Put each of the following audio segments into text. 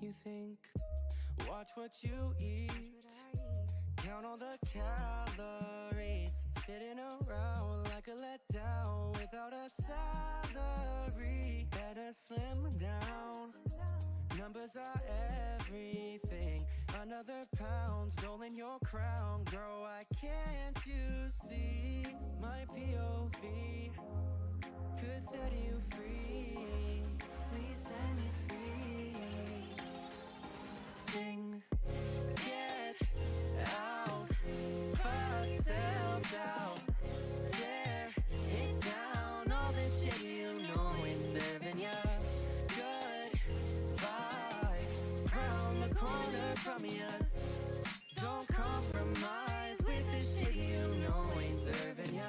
You think, watch what you eat, count all the calories, sitting around like a letdown without a salary. Better slim down, numbers are everything. Another pound stolen your crown, girl, why can't you see? My POV could set you free. Please set me free. Sing, get out, fuck self-doubt, tear it down. All this shit you know ain't serving ya. Good vibes round the corner from ya. Don't compromise with this shit you know ain't serving ya.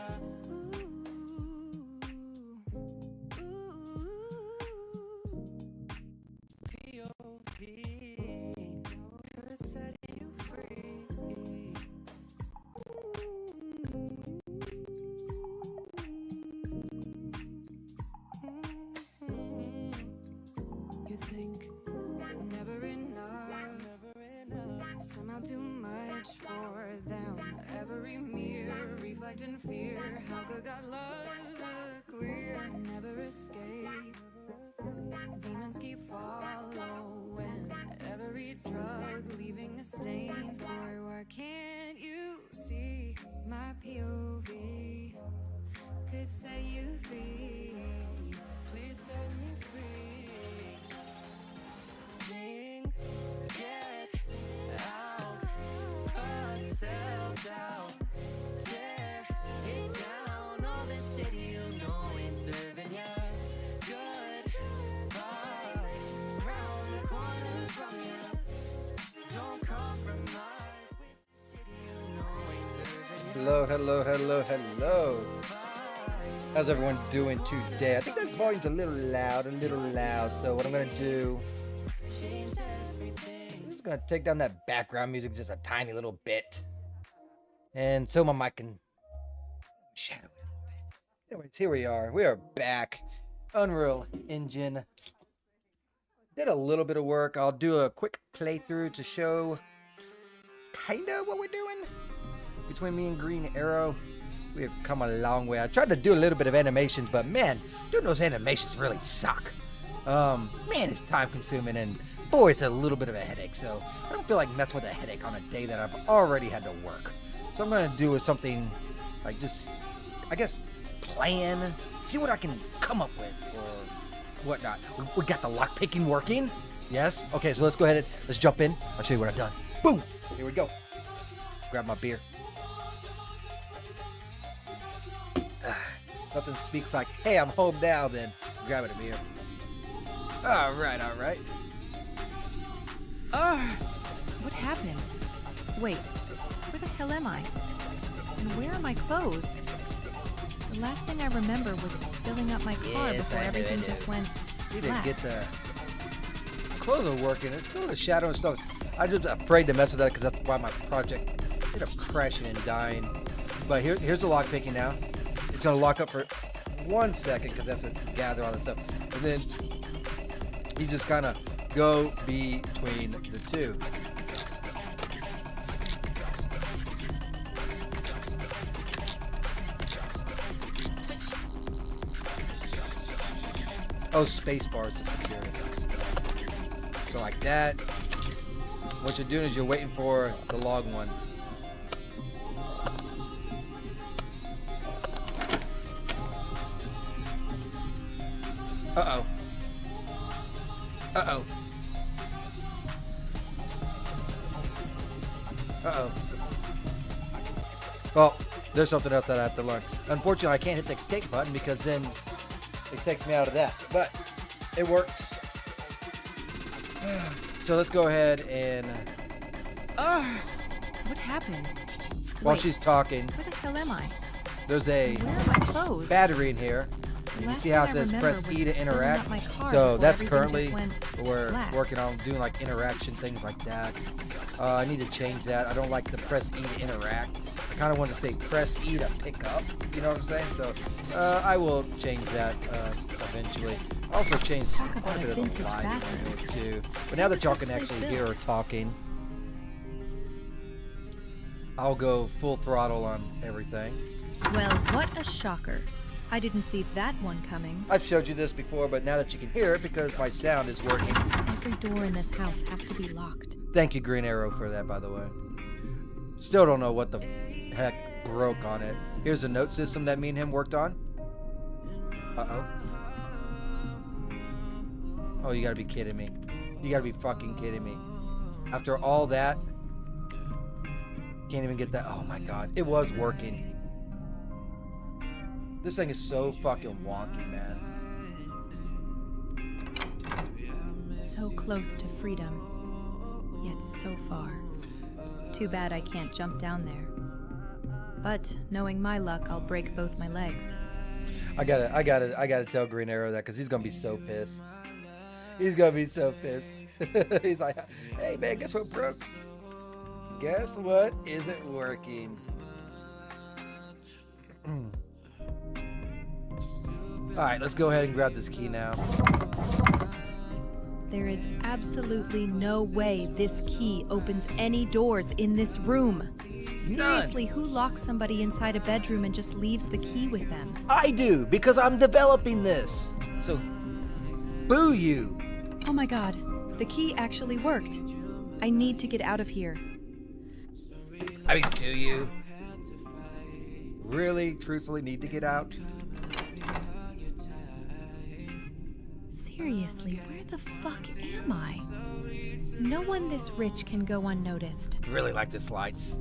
POV could set you free. You think never enough, somehow too much for them. Every mirror reflecting fear. How could God love the queer? Never escape. Demons keep following. Every drug leaving a stain. Boy, why can't you see? My POV could set you free. Please set me free. Sing, get out, fuck self-doubt, tear it down. All this shit you know ain't serving ya. Good vibes round the corner from ya. Don't compromise with shit you know ain't serving ya. Hello. How's everyone doing today? I think that volume's a little loud. So what I'm gonna do, I'm just gonna take down that background music just a tiny little bit, and so my mic can shadow it a little bit. Anyways, here we are. We are back. Unreal Engine. Did a little bit of work. I'll do a quick playthrough to show kinda what we're doing. Between me and Green Arrow, we have come a long way. I tried to do a little bit of animations, but man, doing those animations really suck. Man, it's time consuming, and boy, it's a little bit of a headache. So I don't feel like messing with a headache on a day that I've already had to work. So I'm gonna do something like just, I guess, plan, see what I can come up with or whatnot. We got the lock picking working. Yes. Okay, so let's go ahead and let's jump in. I'll show you what I've done. Boom. Here we go. Grab my beer. Nothing speaks like, hey, I'm home now, then grab it a beer. All right. What happened? Wait, where the hell am I? And where are my clothes? The last thing I remember was filling up my car before everything just went You didn't black. get the clothes are working. It's still the shadow and stuff. I'm just afraid to mess with that because that's why my project ended up crashing and dying. But here's the lock picking now. It's gonna lock up for 1 second because that's a gather all the stuff, and then you just kind of go between the two. Oh, space bars to secure it. So like that. What you're doing is you're waiting for the log one. Uh-oh. Uh-oh. Uh-oh. Well, there's something else that I have to learn. Unfortunately, I can't hit the escape button because then it takes me out of that. But it works. So let's go ahead and... What happened? While Wait, she's talking, where the hell am I? there's a Where are my clothes? battery in here. You Last see how it thing I says remember press was E to filling interact? up my car So before that's everything currently just went what we're black. working on, doing like interaction things like that. I need to change that. I don't like the press E to interact. I kind of want to say press E to pick up. You know what I'm saying? So I will change that eventually. I also changed Talk quite about a a bit of the vintage lighting bathroom. in here too. But now that y'all can this actually place hear her built? talking, I'll go full throttle on everything. Well, what a shocker. I didn't see that one coming. I've showed you this before, but now that you can hear it because my sound is working. Every door in this house have to be locked. Thank you, Green Arrow, for that, by the way. Still don't know what the heck broke on it. Here's a note system that me and him worked on. Uh-oh. Oh, you gotta be kidding me. You gotta be fucking kidding me. After all that, can't even get that. Oh my god. It was working. This thing is so fucking wonky, man. So close to freedom, yet so far. Too bad I can't jump down there. But knowing my luck, I'll break both my legs. I gotta tell Green Arrow that because he's gonna be so pissed. He's gonna be so pissed. He's like, hey man, guess what broke? Guess what isn't working? Alright, let's go ahead and grab this key now. There is absolutely no way this key opens any doors in this room. Seriously, who locks somebody inside a bedroom and just leaves the key with them? I do, because I'm developing this. So, boo you. Oh my god, the key actually worked. I need to get out of here. I mean, do you? Really, truthfully need to get out? Seriously, where the fuck am I? No one this rich can go unnoticed. Really like the slides.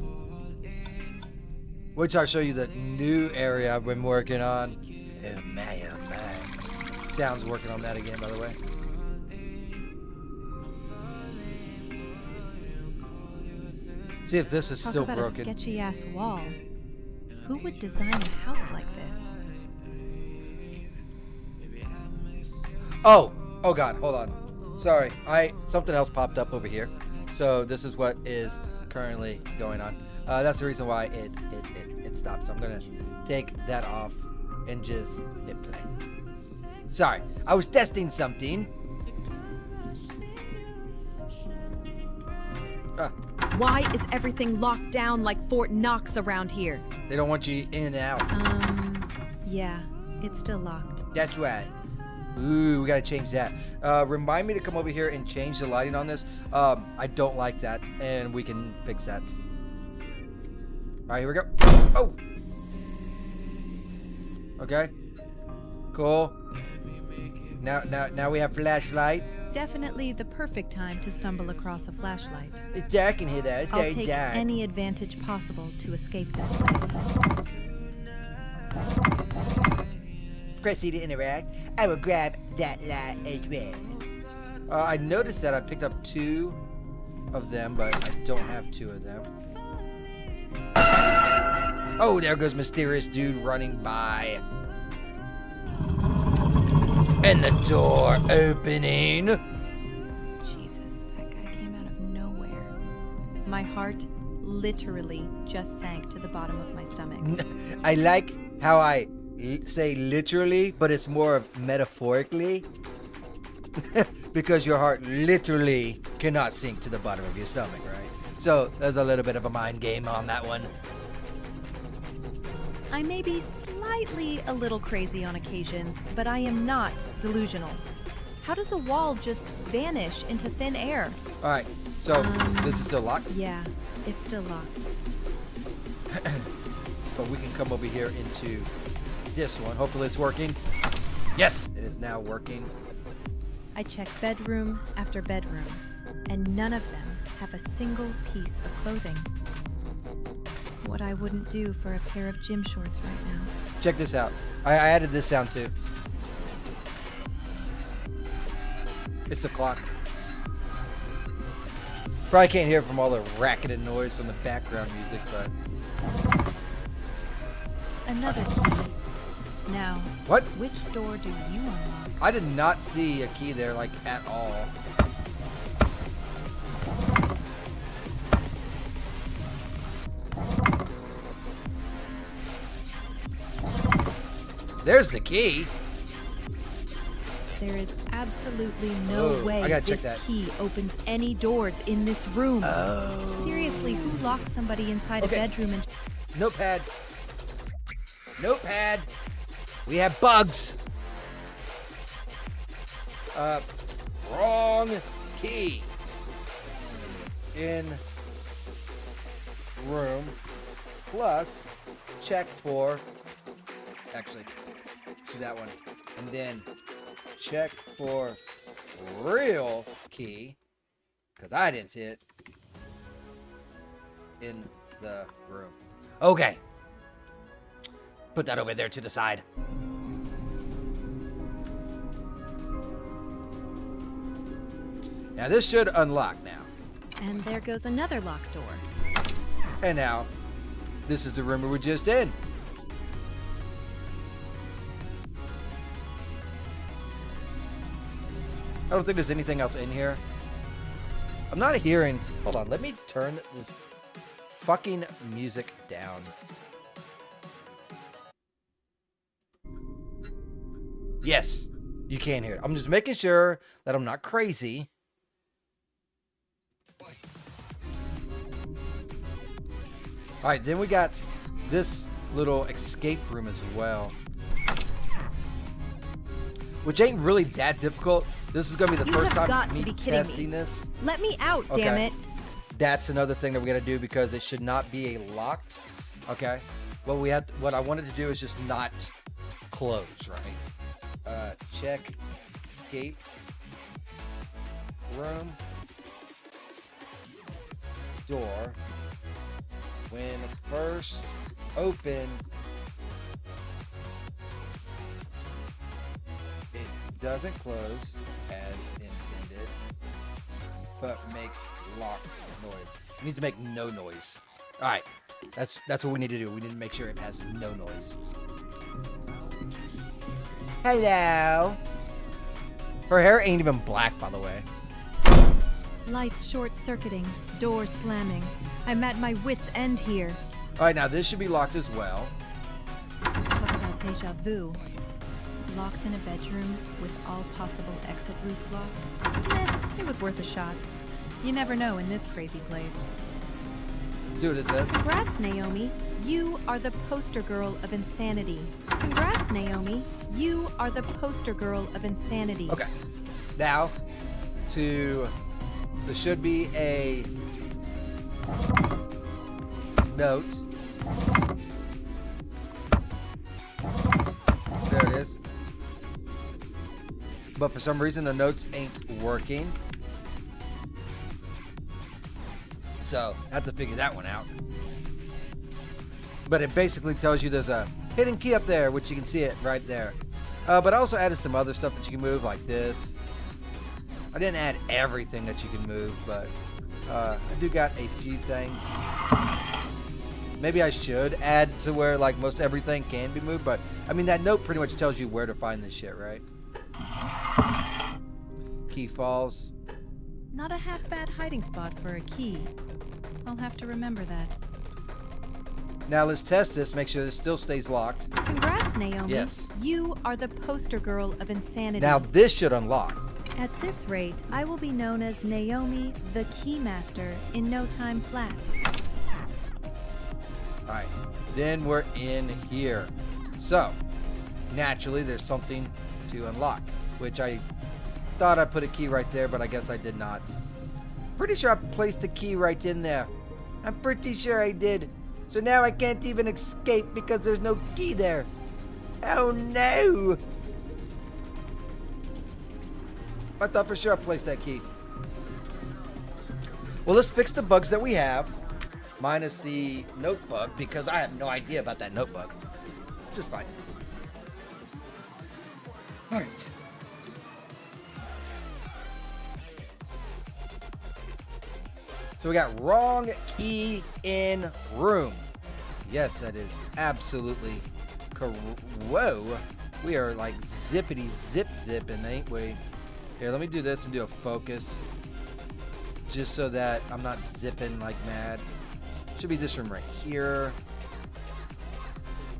Which I'll show you the new area I've been working on. Oh man, oh man. Sound's working on that again, by the way. See if this is Talk still about broken. a sketchy ass wall. Who would design a house like this? Oh god, hold on. Sorry, something else popped up over here. So this is what is currently going on. That's the reason why it stopped. So I'm gonna take that off and just hit play. Sorry, I was testing something. Why is everything locked down like Fort Knox around here? They don't want you in and out. Yeah, it's still locked. That's right. Ooh, we gotta change that. Remind me to come over here and change the lighting on this. I don't like that, and we can fix that. All right, here we go. Oh. Okay. Cool. Now we have flashlight. Definitely the perfect time to stumble across a flashlight. It's dark in here, though. It's I'll very take dark. any advantage possible to escape this place. Press C to interact. I will grab that light as well. I noticed that I picked up 2 of them, but I don't have 2 of them. Oh, there goes mysterious dude running by. And the door opening. Jesus, that guy came out of nowhere. My heart literally just sank to the bottom of my stomach. I like how I say literally, but it's more of metaphorically. Because your heart literally cannot sink to the bottom of your stomach, right? So there's a little bit of a mind game on that one. I may be slightly a little crazy on occasions, but I am not delusional. How does a wall just vanish into thin air? All right, so this is still locked? Yeah, it's still locked. But we can come over here into this one. Hopefully it's working. Yes, it is now working. I check bedroom after bedroom, and none of them have a single piece of clothing. What I wouldn't do for a pair of gym shorts right now. Check this out. I added this sound too. It's the clock. Probably can't hear it from all the racket and noise from the background music, but... Another key. Now, What? which door do you unlock? I did not see a key there, like, at all. There's the key. There is absolutely no Oh, way I gotta check this that. key opens any doors in this room. Oh. Seriously, who locks somebody inside Okay. a bedroom and... Notepad. Notepad. We have bugs. Wrong key. In room. Plus, check for... Actually, do that one. And then check for real key. Because I didn't see it. In the room. Okay. Put that over there to the side. Now this should unlock now. And there goes another locked door. And now, this is the room we were just in. I don't think there's anything else in here. I'm not hearing... Hold on, let me turn this fucking music down. Yes, you can hear it. I'm just making sure that I'm not crazy. All right, then we got this little escape room as well, which ain't really that difficult. This is gonna be the You first have got time to me be kidding me. testing this. Let me out, Okay. damn it. That's another thing that we got to do because it should not be a locked. Okay, what I wanted to do is just not close, right? Check escape room door. When first open, it doesn't close as intended, but makes locked noise. It needs to make no noise. All right, that's what we need to do. We need to make sure it has no noise. Hello. Her hair ain't even black, by the way. Lights short-circuiting, door slamming. I'm at my wit's end here. All right, now this should be locked as well. Talk about deja vu. Locked in a bedroom with all possible exit routes locked? It was worth a shot. You never know in this crazy place. See what it says. Congrats, Naomi. You are the poster girl of insanity. Congrats, Naomi. You are the poster girl of insanity. Okay. Now, there should be a note. There it is. But for some reason, the notes ain't working. So, I have to figure that one out. But it basically tells you there's a hidden key up there, which you can see it right there. But I also added some other stuff that you can move, like this. I didn't add everything that you can move, but I do got a few things. Maybe I should add to where like most everything can be moved, but I mean that note pretty much tells you where to find this shit, right? Key falls. Not a half bad hiding spot for a key. I'll have to remember that. Now let's test this, make sure this still stays locked. Congrats, Naomi. Yes. You are the poster girl of insanity. Now this should unlock. At this rate, I will be known as Naomi the Keymaster in no time flat. Alright, then we're in here. So, naturally there's something to unlock, which I thought I put a key right there, but I guess I did not. Pretty sure I placed a key right in there. I'm pretty sure I did. So now I can't even escape because there's no key there. Oh no! I thought for sure I placed that key. Well, let's fix the bugs that we have, minus the note bug, because I have no idea about that note bug. Just fine. Alright. So we got wrong key in room. Yes, that is absolutely whoa. We are like zippity zipping, ain't we? Here, let me do this and do a focus. Just so that I'm not zipping like mad. Should be this room right here.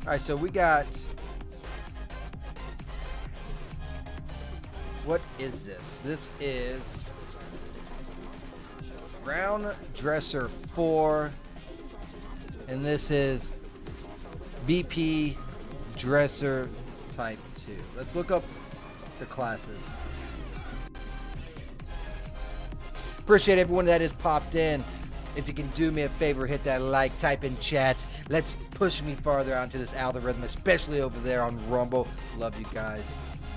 Alright, so we got... What is this? This is... Brown Dresser 4, and this is BP Dresser Type 2. Let's look up the classes. Appreciate everyone that has popped in. If you can do me a favor, hit that like, type in chat. Let's push me farther onto this algorithm, especially over there on Rumble. Love you guys.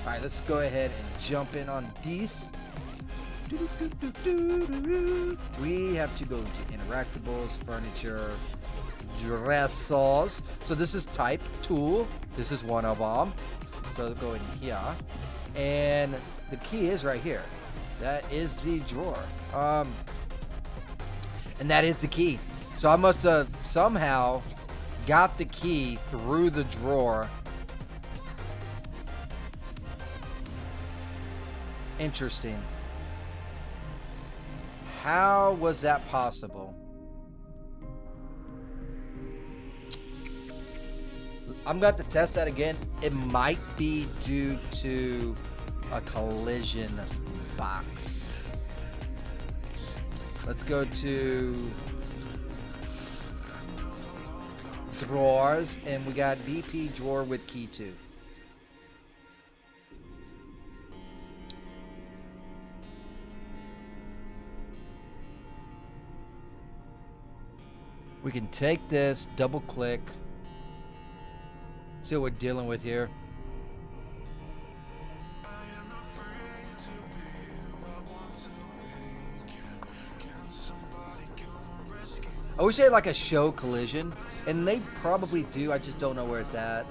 All right, let's go ahead and jump in on these. We have to go to interactables, furniture, dressers. So this is type tool. This is one of them. So go in here, and the key is right here. That is the drawer. And that is the key. So I must have somehow got the key through the drawer. Interesting. How was that possible? I'm going to have to test that again. It might be due to a collision box. Let's go to drawers, and we got BP drawer with key 2. We can take this, double click, see what we're dealing with here. I wish they had like a show collision, and they probably do, I just don't know where it's at.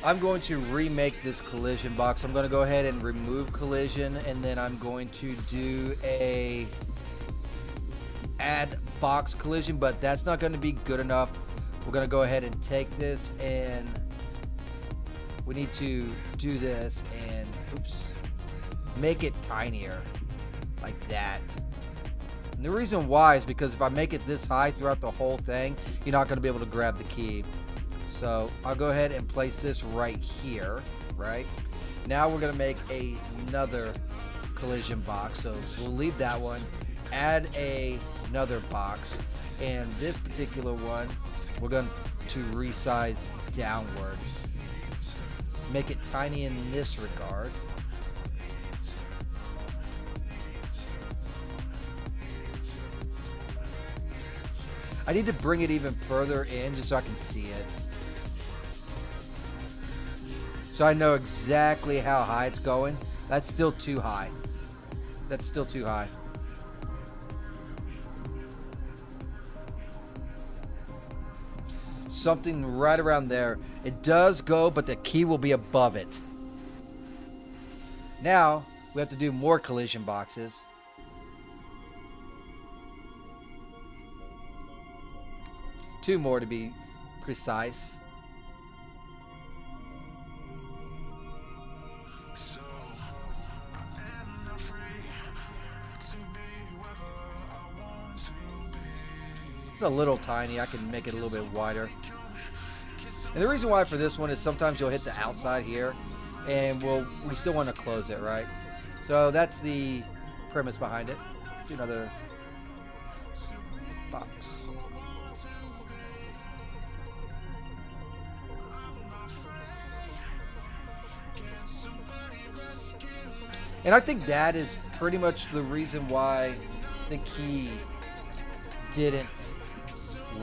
I'm going to remake this collision box. I'm going to go ahead and remove collision, and then I'm going to do a add box collision, but that's not going to be good enough. We're going to go ahead and take this, and we need to do this and oops, make it tinier like that. And the reason why is because if I make it this high throughout the whole thing, you're not going to be able to grab the key. So I'll go ahead and place this right here, right? Now we're going to make another collision box. So we'll leave that one, add another box, and this particular one, we're going to resize downward. Make it tiny in this regard. I need to bring it even further in just so I can see it. so I know exactly how high it's going. That's still too high. That's still too high. Something right around there. It does go, but the key will be above it. Now, we have to do more collision boxes. Two more to be precise. It's a little tiny. I can make it a little bit wider. And the reason why for this one is sometimes you'll hit the outside here, and we still want to close it, right? So that's the premise behind it. Do another box. And I think that is pretty much the reason why the key didn't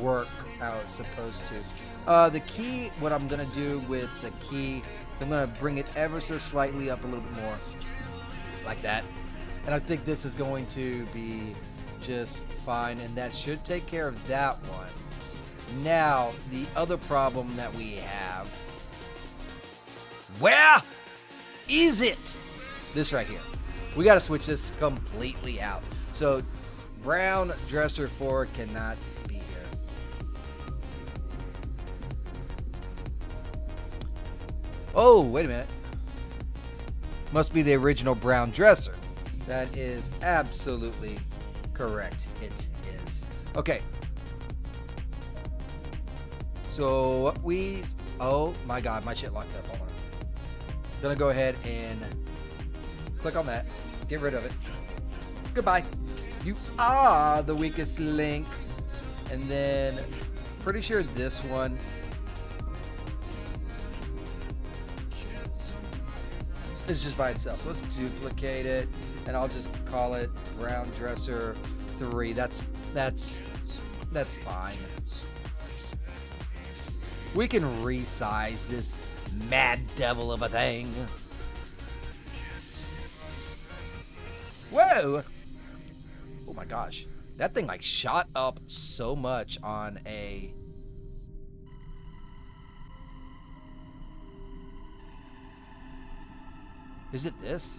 work how it's supposed to. The key, what I'm going to do with the key, I'm going to bring it ever so slightly up a little bit more. Like that. And I think this is going to be just fine, and that should take care of that one. Now, the other problem that we have. Where is it? This right here. We got to switch this completely out. So, brown dresser 4 cannot be here. Oh, wait a minute. Must be the original brown dresser. That is absolutely correct. It is. Okay. So oh my God, my shit locked up. Hold on. Gonna go ahead and click on that. Get rid of it. Goodbye. You are the weakest link. And then, pretty sure this one. It's just by itself. So let's duplicate it, and I'll just call it brown dresser 3. That's fine. We can resize this mad devil of a thing. Whoa! Oh my gosh. That thing like shot up so much on a... Is it this?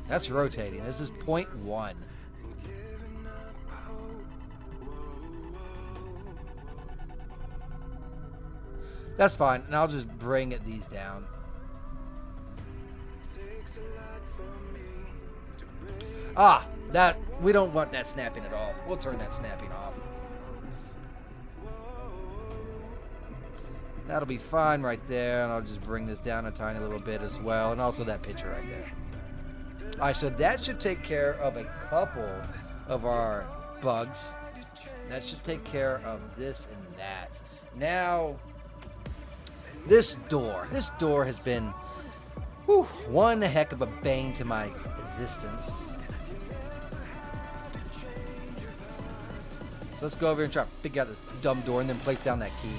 That's rotating. This is 0.1. That's fine. And I'll just bring these down. Ah, we don't want that snapping at all. We'll turn that snapping off. That'll be fine right there, and I'll just bring this down a tiny little bit as well, and also that picture right there. All right, so that should take care of a couple of our bugs. That should take care of this and that. Now, this door has been one heck of a bane to my existence. So let's go over here and try to figure out this dumb door and then place down that key.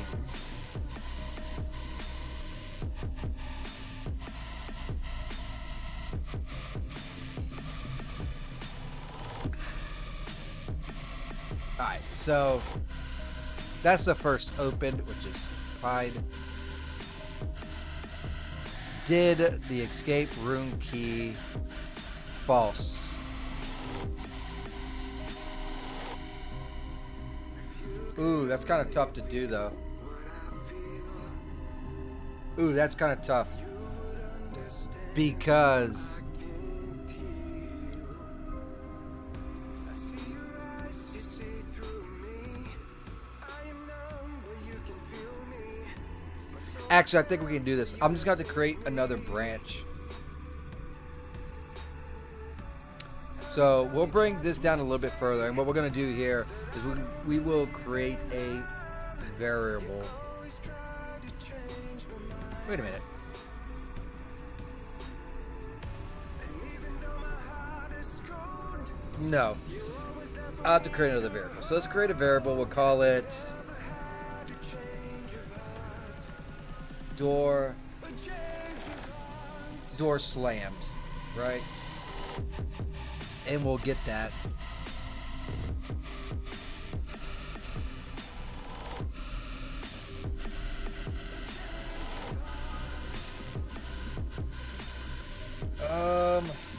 Alright, so that's the first opened, which is fine. Did the escape room key false? Ooh, that's kind of tough to do though. Ooh, that's kind of tough. Because actually, I think we can do this. I'm just going to create another branch. So we'll bring this down a little bit further. And what we're going to do here is we will create a variable. Wait a minute. No. I'll have to create another variable. So let's create a variable. We'll call it door slammed, right? And we'll get that.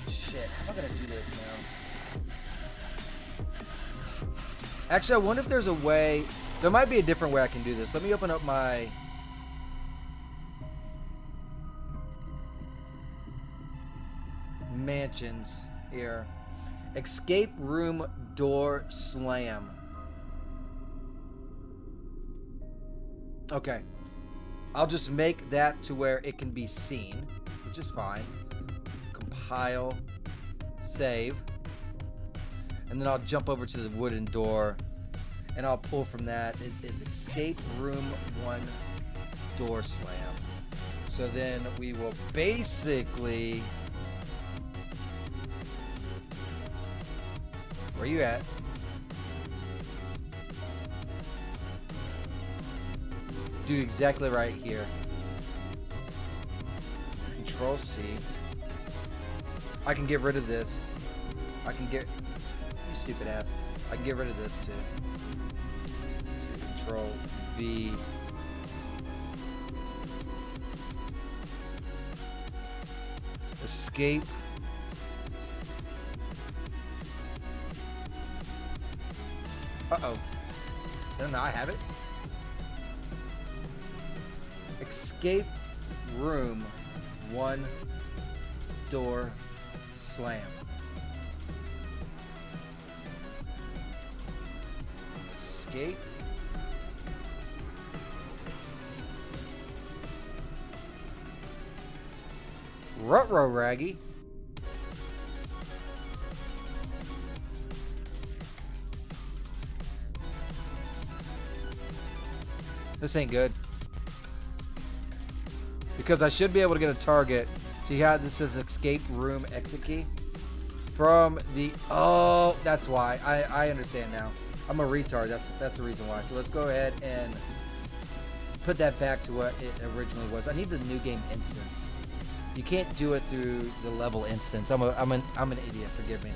Shit, how am I gonna do this now? Actually, I wonder if there's a way. There might be a different way I can do this. Let me open up my mansions here. Escape room door slam. Okay. I'll just make that to where it can be seen, which is fine. Compile, save, and then I'll jump over to the wooden door and I'll pull from that. It is escape room 1 door slam. So then we will basically, where you at? Do exactly right here. Control C. I can get rid of this. I can get, you stupid ass. I can get rid of this too. So Control V. Escape. Uh-oh. No, I have it. Escape room 1 door slam. Escape. Ruh-roh, Raggy. This ain't good. Because I should be able to get a target. See how this says escape room exit key? From the... Oh, that's why. I understand now. I'm a retard. That's the reason why. So let's go ahead and put that back to what it originally was. I need the new game instance. You can't do it through the level instance. I'm an idiot. Forgive me.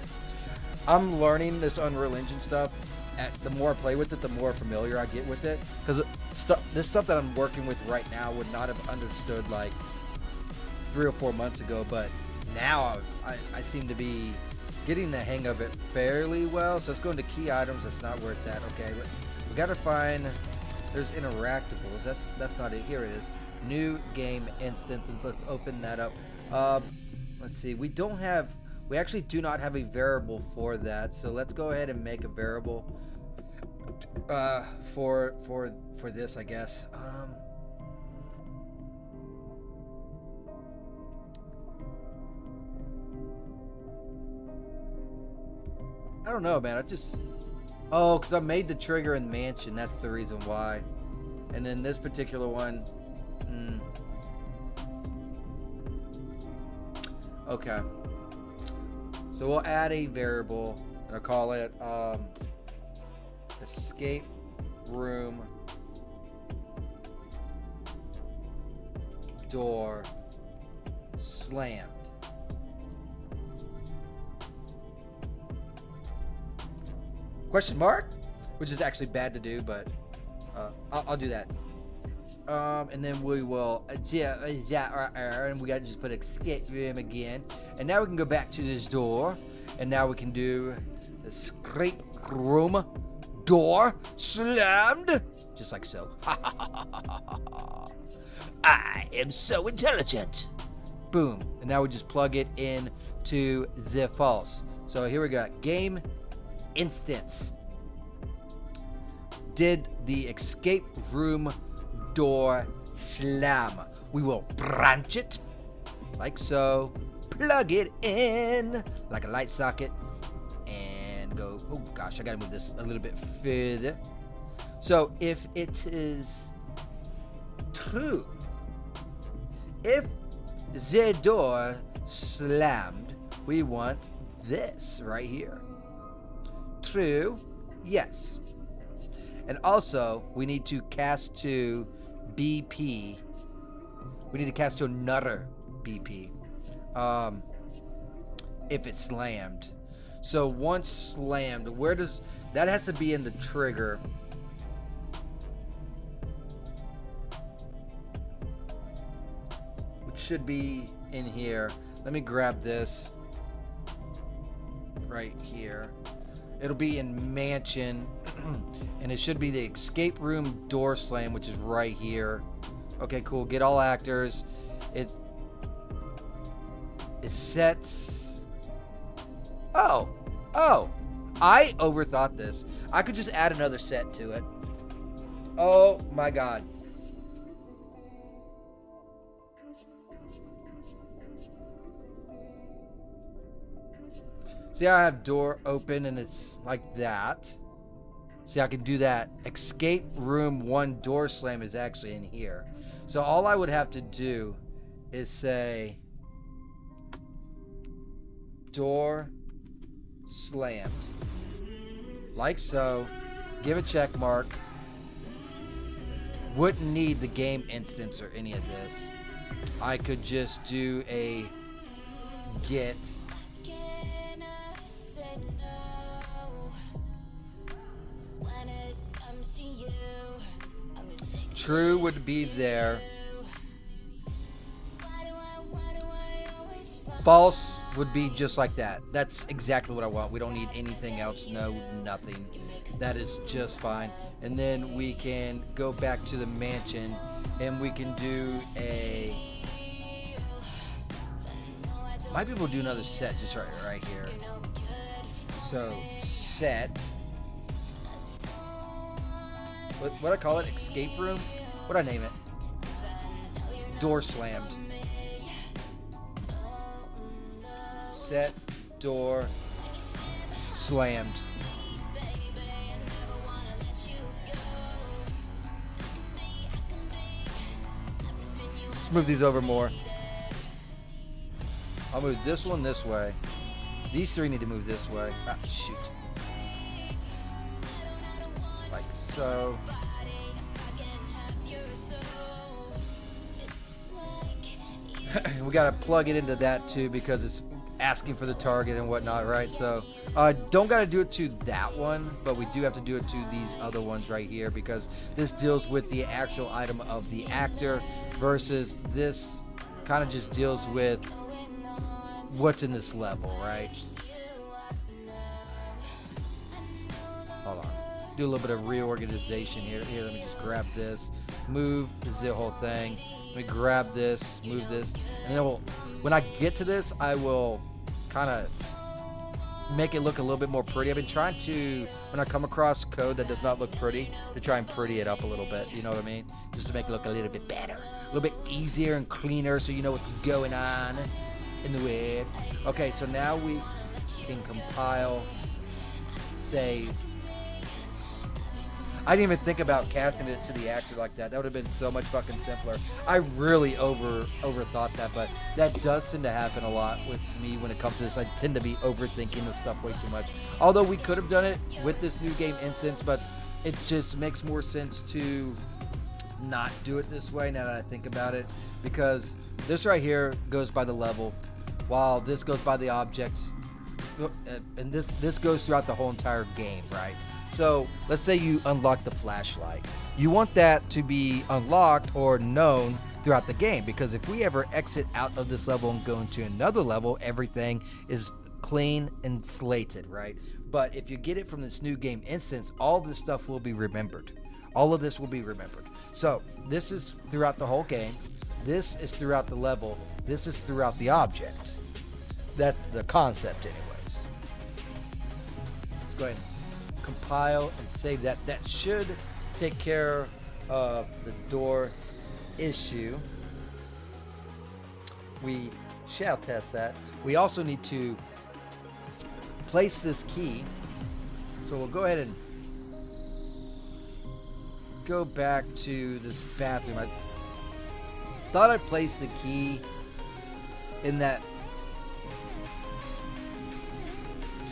I'm learning this Unreal Engine stuff. The more I play with it, the more familiar I get with it. Because this stuff that I'm working with right now would not have understood like 3 or 4 months ago. But now I seem to be getting the hang of it fairly well. So let's go into key items. That's not where it's at. Okay, we got to find. There's interactables. That's not it. Here it is. New game instance. Let's open that up. Let's see. We actually do not have a variable for that. So let's go ahead and make a variable for this, I guess. I don't know, man. Because I made the trigger in the mansion. That's the reason why. And then this particular one. Okay. So we'll add a variable. I'll call it escape room door slammed. Question mark? Which is actually bad to do, but I'll do that. And then we will and we got to just put escape room again, and now we can go back to this door, and now we can do escape room door slammed, just like so. I am so intelligent. Boom. And now we just plug it in to the false. So here we go. Game instance. Did the escape room door slam. We will branch it like so. Plug it in like a light socket and go. Oh gosh, I gotta move this a little bit further. So if it is true, if the door slammed, we want this right here. True. Yes. And also, we need to cast to BP. We need to cast to another BP. If it's slammed. So once slammed, where does that has to be in the trigger? Which should be in here. Let me grab this right here. It'll be in mansion, and it should be the escape room door slam, which is right here. Okay, cool. Get all actors. It sets. Oh, I overthought this. I could just add another set to it. Oh my god. See how I have door open and it's like that? See, I can do that. Escape room 1 door slam is actually in here. So all I would have to do is say door slammed. Like so. Give a check mark. Wouldn't need the game instance or any of this. I could just do a get. True would be there. False would be just like that. That's exactly what I want. We don't need anything else. No, nothing. That is just fine. And then we can go back to the mansion and we can do a... Might be able to do another set just right here. So, set... What I call it? Escape room? What'd I name it? Door slammed. Set door slammed. Let's move these over more. I'll move this one this way. These three need to move this way. Ah, shoot. Like so. We gotta plug it into that too because it's asking for the target and whatnot, right? So don't gotta do it to that one, but we do have to do it to these other ones right here because this deals with the actual item of the actor versus this kind of just deals with what's in this level, right? Hold on. Do a little bit of reorganization here. Here, let me just grab this. Move. This is the whole thing. Let me grab this, move this, and then when I get to this, I will kind of make it look a little bit more pretty. I've been trying to, when I come across code that does not look pretty, to try and pretty it up a little bit, you know what I mean? Just to make it look a little bit better, a little bit easier and cleaner so you know what's going on in the web. Okay, so now we can compile, save. I didn't even think about casting it to the actor like that. That would have been so much fucking simpler. I really overthought that, but that does tend to happen a lot with me when it comes to this. I tend to be overthinking this stuff way too much. Although we could have done it with this new game instance, but it just makes more sense to not do it this way now that I think about it. Because this right here goes by the level, while this goes by the objects. And this goes throughout the whole entire game, right? So let's say you unlock the flashlight. You want that to be unlocked or known throughout the game, because if we ever exit out of this level and go into another level, everything is clean and slated, right? But if you get it from this new game instance, all this stuff will be remembered. All of this will be remembered. So this is throughout the whole game. This is throughout the level. This is throughout the object. That's the concept anyways. Let's go ahead and compile and save that. That should take care of the door issue. We shall test that. We also need to place this key. So we'll go ahead and go back to this bathroom. I thought I placed the key in that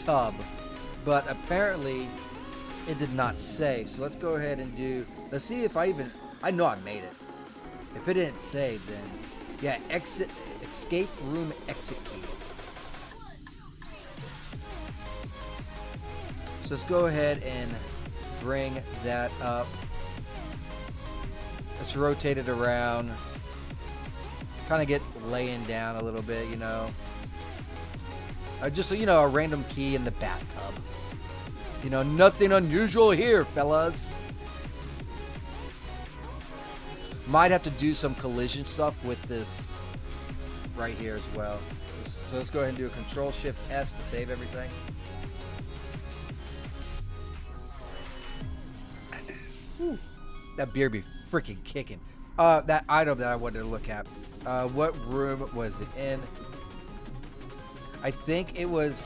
tub. but apparently it did not save. So let's go ahead and let's see if I know I made it. If it didn't save, then yeah, escape room exit key. So let's go ahead and bring that up. Let's rotate it around. Kind of get laying down a little bit, you know. Just so you know, a random key in the bathtub. You know, nothing unusual here, fellas. Might have to do some collision stuff with this right here as well. So let's go ahead and do a Control-Shift-S to save everything. Whew. That beer be freaking kicking. That item that I wanted to look at. What room was it in? I think it was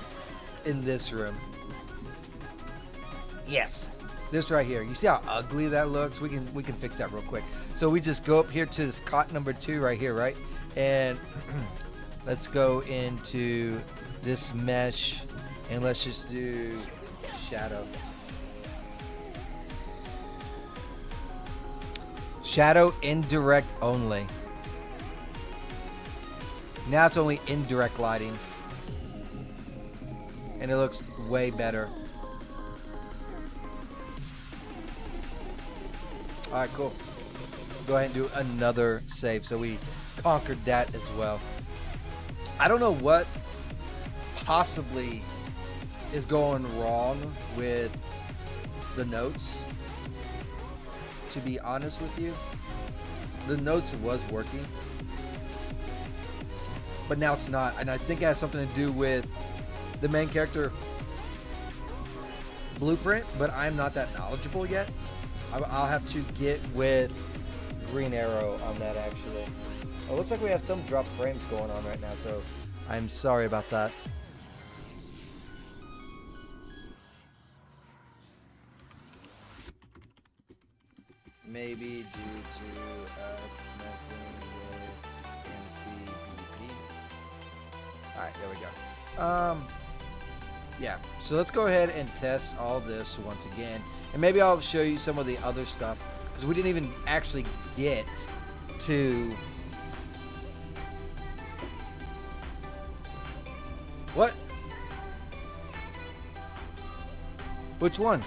in this room. Yes, this right here. You see how ugly that looks? We can fix that real quick. So we just go up here to this cot number 2 right here, right? And let's go into this mesh and let's just do shadow. Shadow indirect only. Now it's only indirect lighting. And it looks way better. Alright, cool. Go ahead and do another save. So we conquered that as well. I don't know what possibly is going wrong with the notes. To be honest with you, the notes was working. But now it's not. And I think it has something to do with the main character blueprint, but I'm not that knowledgeable yet. I'll have to get with Green Arrow on that, actually. Oh, it looks like we have some drop frames going on right now, so I'm sorry about that. Maybe due to us messing with MCBP. Alright, there we go. Yeah, so let's go ahead and test all this once again. And maybe I'll show you some of the other stuff, because we didn't even actually get to... What? Which ones?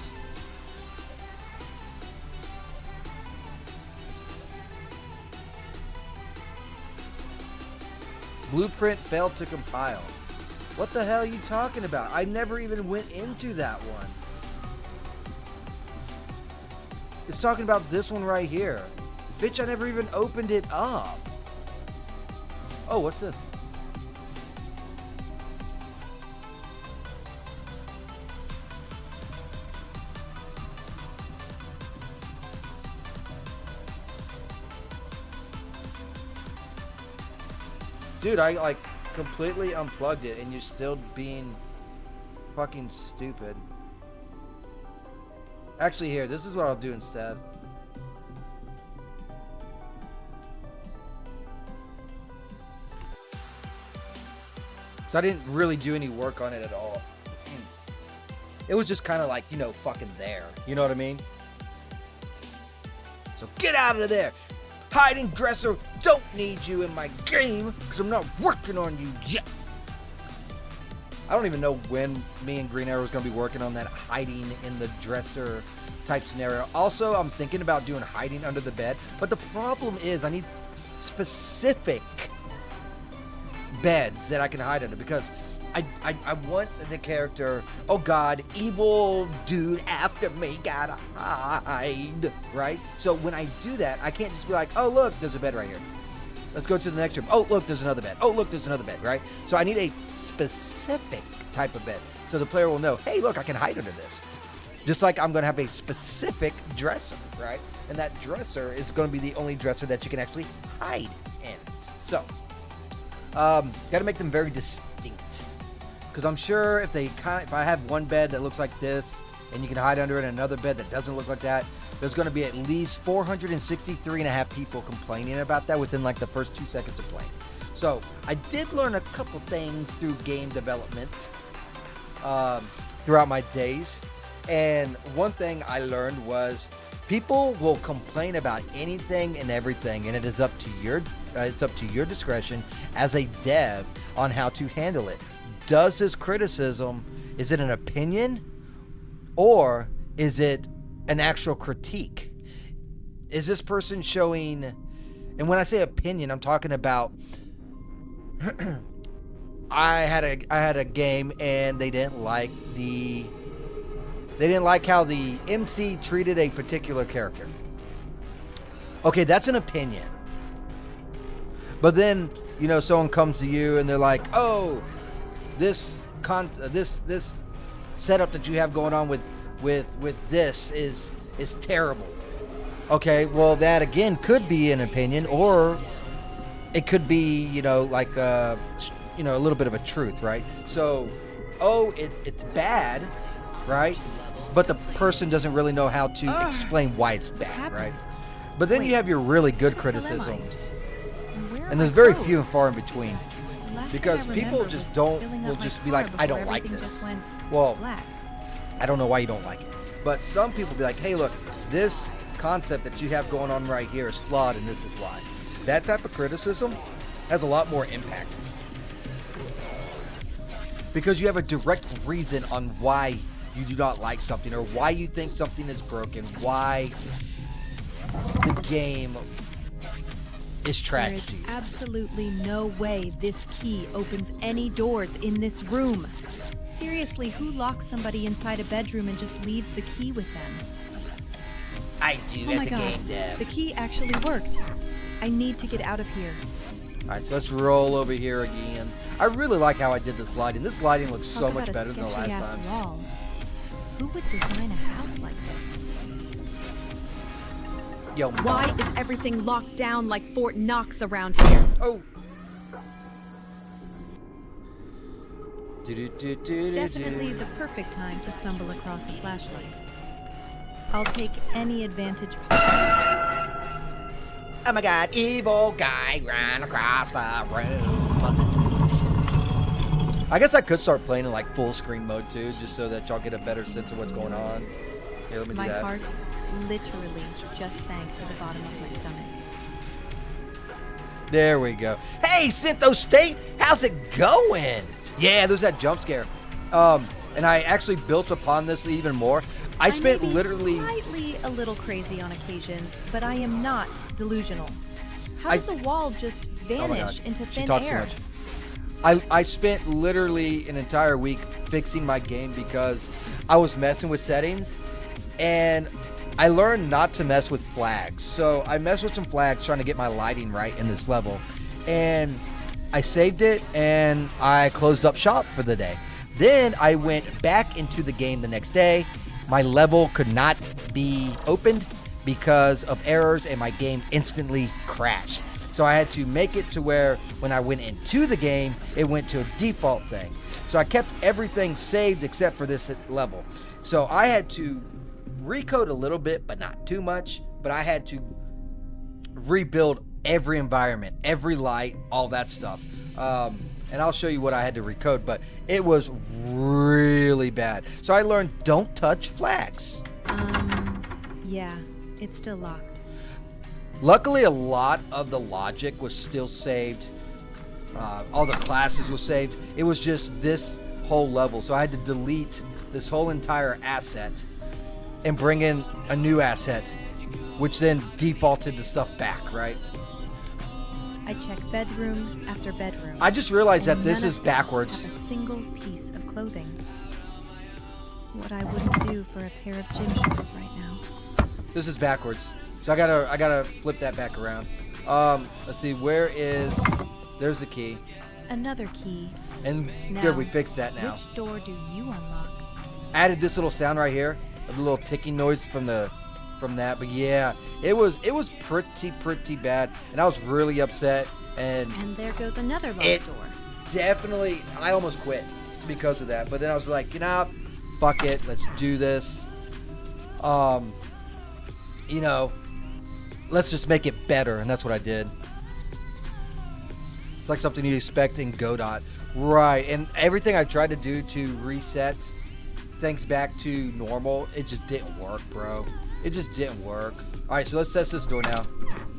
Blueprint failed to compile. What the hell are you talking about? I never even went into that one. It's talking about this one right here. Bitch, I never even opened it up. Oh, what's this? Dude, I like completely unplugged it and you're still being fucking stupid. Actually, here, this is what I'll do instead. So I didn't really do any work on it at all. It was just kind of like, you know, fucking there. You know what I mean? So get out of there! Hiding dresser, don't need you in my game because I'm not working on you yet. I don't even know when me and Green Arrow is going to be working on that hiding in the dresser type scenario. Also, I'm thinking about doing hiding under the bed, but the problem is I need specific beds that I can hide under, because I want the character, oh god, evil dude after me, gotta hide, right? So when I do that, I can't just be like, oh look, there's a bed right here. Let's go to the next room. Oh look, there's another bed. Oh look, there's another bed, right? So I need a specific type of bed, so the player will know, hey look, I can hide under this. Just like I'm going to have a specific dresser, right? And that dresser is going to be the only dresser that you can actually hide in. So, got to make them very distinct. Because I'm sure if I have one bed that looks like this, and you can hide under it, and another bed that doesn't look like that, there's going to be at least 463.5 people complaining about that within like the first 2 seconds of playing. So I did learn a couple things through game development. throughout my days. And one thing I learned was people will complain about anything and everything, and it is up to your discretion as a dev on how to handle it. Does this criticism, is it an opinion or is it an actual critique? Is this person showing, and when I say opinion, I'm talking about I had a game and they didn't like how the MC treated a particular character. Okay, that's an opinion. But then, you know, someone comes to you and they're like, "Oh, this setup that you have going on with this is terrible." Okay, well, that again could be an opinion, or it could be, you know, like a little bit of a truth, right? So, it's bad, right? But the person doesn't really know how to explain why it's bad, right? But then you have your really good criticisms, and there's very few and far in between, because people just will just be like, "I don't like this." Well, I don't know why you don't like it, but some people be like, "Hey, look, this concept that you have going on right here is flawed, and this is why." That type of criticism has a lot more impact, because you have a direct reason on why you do not like something, or why you think something is broken, why the game is trash. There is absolutely no way this key opens any doors in this room. Seriously, who locks somebody inside a bedroom and just leaves the key with them? I do, Oh as my a God, game dev. the key actually worked. I need to get out of here. Alright, so let's roll over here again. I really like how I did this lighting. This lighting looks so Talk much about a better than the last sketchy-ass time. wall. Who would design a house like this? Yo, Why is everything locked down like Fort Knox around here? Oh. Definitely the perfect time to stumble across a flashlight. I'll take any advantage possible. Oh my God, evil guy ran across the room. I guess I could start playing in like full screen mode too, just so that y'all get a better sense of what's going on. Here, let me do My that. heart literally just sank to the bottom of my stomach. There we go. Hey, Syntho State, how's it going? Yeah, there's that jump scare. And I actually built upon this even more. I spent may be literally slightly a little crazy on occasions, but I am not delusional. How does a wall just vanish into she thin talks air? too much. I spent literally an entire week fixing my game because I was messing with settings, and I learned not to mess with flags. So I messed with some flags trying to get my lighting right in this level, and I saved it and I closed up shop for the day. Then I went back into the game the next day. My level could not be opened because of errors, and my game instantly crashed. So I had to make it to where when I went into the game, it went to a default thing. So I kept everything saved except for this level. So I had to recode a little bit, but not too much. But I had to rebuild every environment, every light, all that stuff. And I'll show you what I had to recode, but it was really bad. So I learned don't touch flags. Yeah, it's still locked. Luckily, a lot of the logic was still saved. All the classes were saved. It was just this whole level. So I had to delete this whole entire asset and bring in a new asset, which then defaulted the stuff back, right? I check bedroom after bedroom. I just realized that and this none is of them backwards. have a single piece of clothing. What I wouldn't do for a pair of gym shorts right now. This is backwards. So I gotta flip that back around. Let's see, there's the key. Another key. And Now, good, we fixed that now. Which door do you unlock? Added this little sound right here, a little ticking noise from that. But yeah, it was pretty bad, and I was really upset. And And there goes another locked it door. definitely, I almost quit because of that. But then I was like, you know, fuck it, let's do this. You know, let's just make it better, and that's what I did. It's like something you expect in Godot. Right, and everything I tried to do to reset things back to normal, it just didn't work, bro. It just didn't work. All right, so let's test this door now.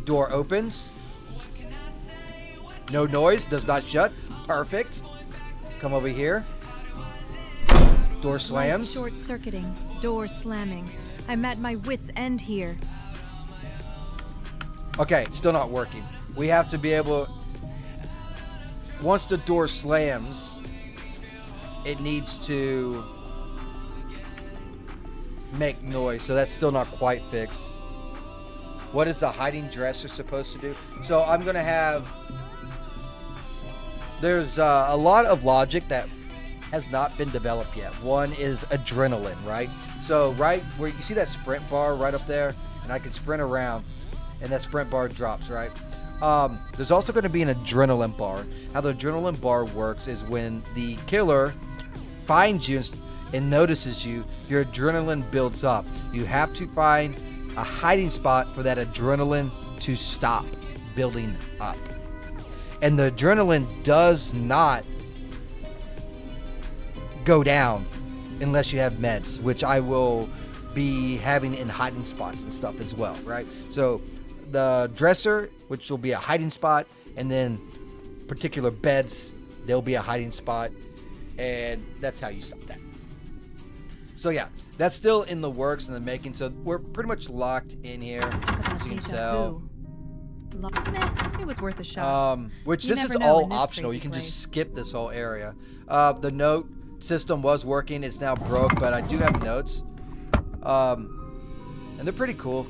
Door opens. No noise, does not shut. Perfect. Come over here. Door slams. Lights short-circuiting, door slamming. I'm at my wit's end here. Okay, still not working. We have to be able... Once the door slams, it needs to make noise. So that's still not quite fixed. What is the hiding dresser supposed to do? So I'm going to have... There's a lot of logic that has not been developed yet. One is adrenaline, right? So right where you see that sprint bar right up there, and I can sprint around, and that sprint bar drops, right? There's also going to be an adrenaline bar. How the adrenaline bar works is when the killer finds you and notices you, your adrenaline builds up. You have to find a hiding spot for that adrenaline to stop building up. And the adrenaline does not go down unless you have meds, which I will be having in hiding spots and stuff as well, right? So the dresser, which will be a hiding spot, and then particular beds, there'll be a hiding spot, and that's how you stop that. So yeah, that's still in the works and the making, so we're pretty much locked in here, as you can tell. It was worth a shot. Which You this is never know in all this optional. crazy You can place. just skip this whole area. The note system was working. It's now broke, but I do have notes. And they're pretty cool.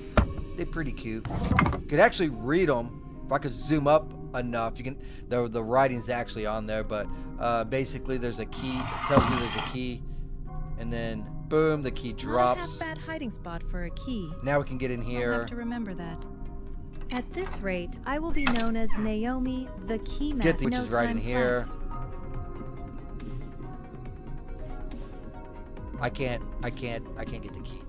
They're pretty cute. You could actually read them. If I could zoom up enough, you can. The writing's actually on there, but basically there's a key. It tells you there's a key, and then boom, the key Not a drops. half-bad hiding spot for a key. Now we can get in I'll here. have to remember that. At this rate, I will be known as Naomi the Keymaster. Get the, which is right in here. I can't get the key.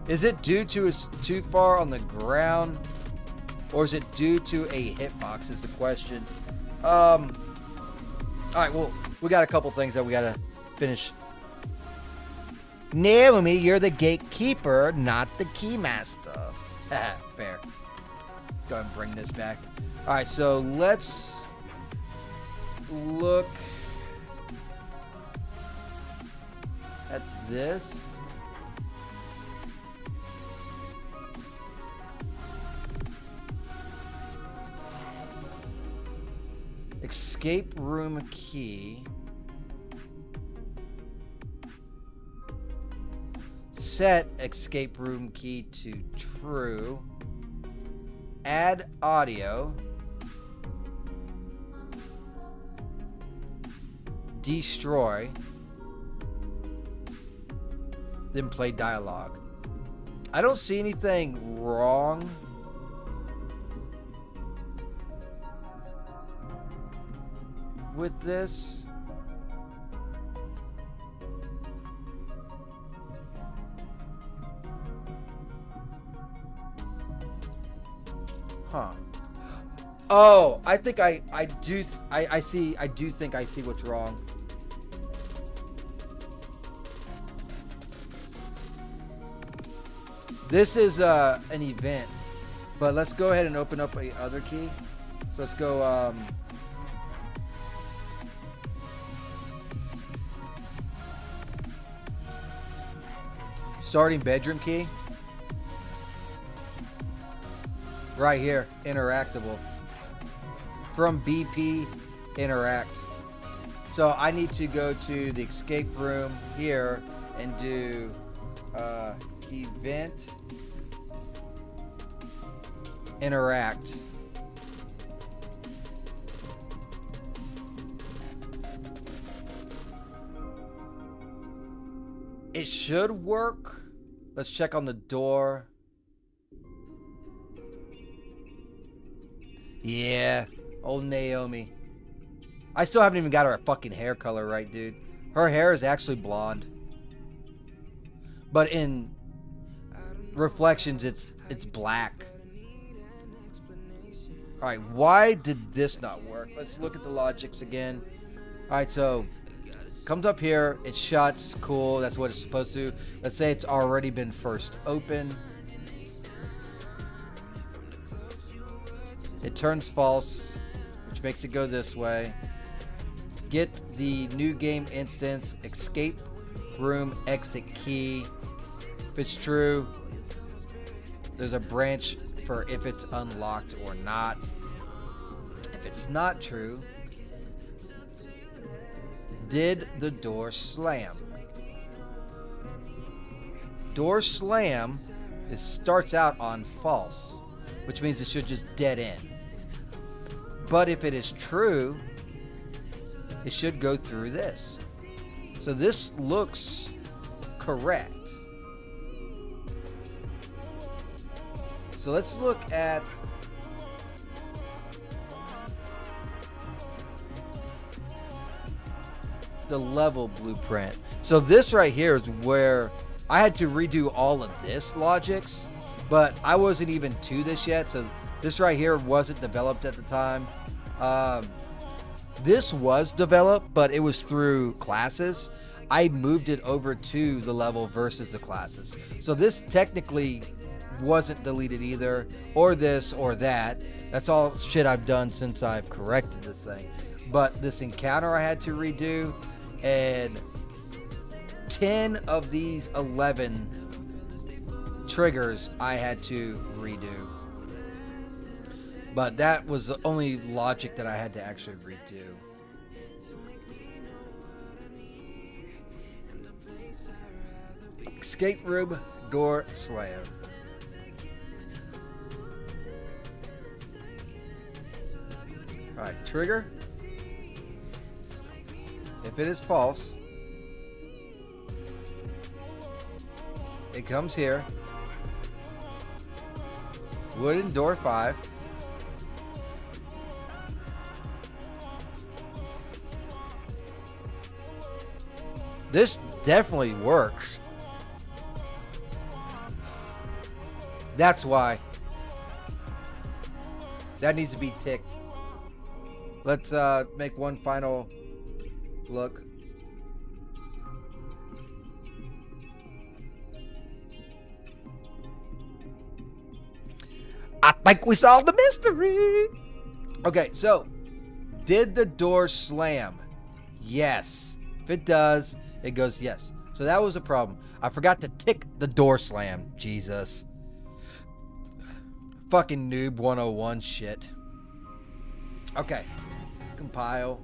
Is it due to it's too far on the ground, or is it due to a hitbox? Is the question. All right, well, we got a couple things that we gotta finish. Naomi, you're the gatekeeper, not the keymaster. Fair. Go ahead and bring this back. All right, so let's look at this. Escape room key. Set escape room key to true. Add audio. Destroy. Then play dialogue. I don't see anything wrong with this. Huh. Oh, I think I do think I see what's wrong. This is an event, but let's go ahead and open up a other key. So let's go starting bedroom key. Right here, interactable. From BP, interact. So I need to go to the escape room here and do event, interact. It should work. Let's check on the door. Yeah, old Naomi. I still haven't even got her fucking hair color right, dude. Her hair is actually blonde. But in reflections, it's black. All right, why did this not work? Let's look at the logics again. All right, so comes up here, it shuts, cool, that's what it's supposed to. Let's say it's already been first open. It turns false, which makes it go this way. Get the new game instance, escape room exit key. If it's true, there's a branch for if it's unlocked or not. If it's not true, did the door slam? Door slam starts out on false, which means it should just dead end. But if it is true, it should go through this. So this looks correct. So let's look at the level blueprint. So this right here is where I had to redo all of this logics, but I wasn't even to this yet. So this right here wasn't developed at the time. This was developed, but it was through classes. I moved it over to the level versus the classes. So this technically wasn't deleted either, or this or that. That's all shit I've done since I've corrected this thing. But this encounter I had to redo, and 10 of these 11 triggers I had to redo. But that was the only logic that I had to actually redo. Escape room door slam. Alright, trigger. If it is false, it comes here. Wooden door 5. This definitely works. That's why. That needs to be ticked. Let's make one final look. I think we solved the mystery. Okay, so did the door slam? Yes. If it does, it goes yes. So that was a problem. I forgot to tick the door slam. Jesus. Fucking noob 101 shit. Okay. Compile.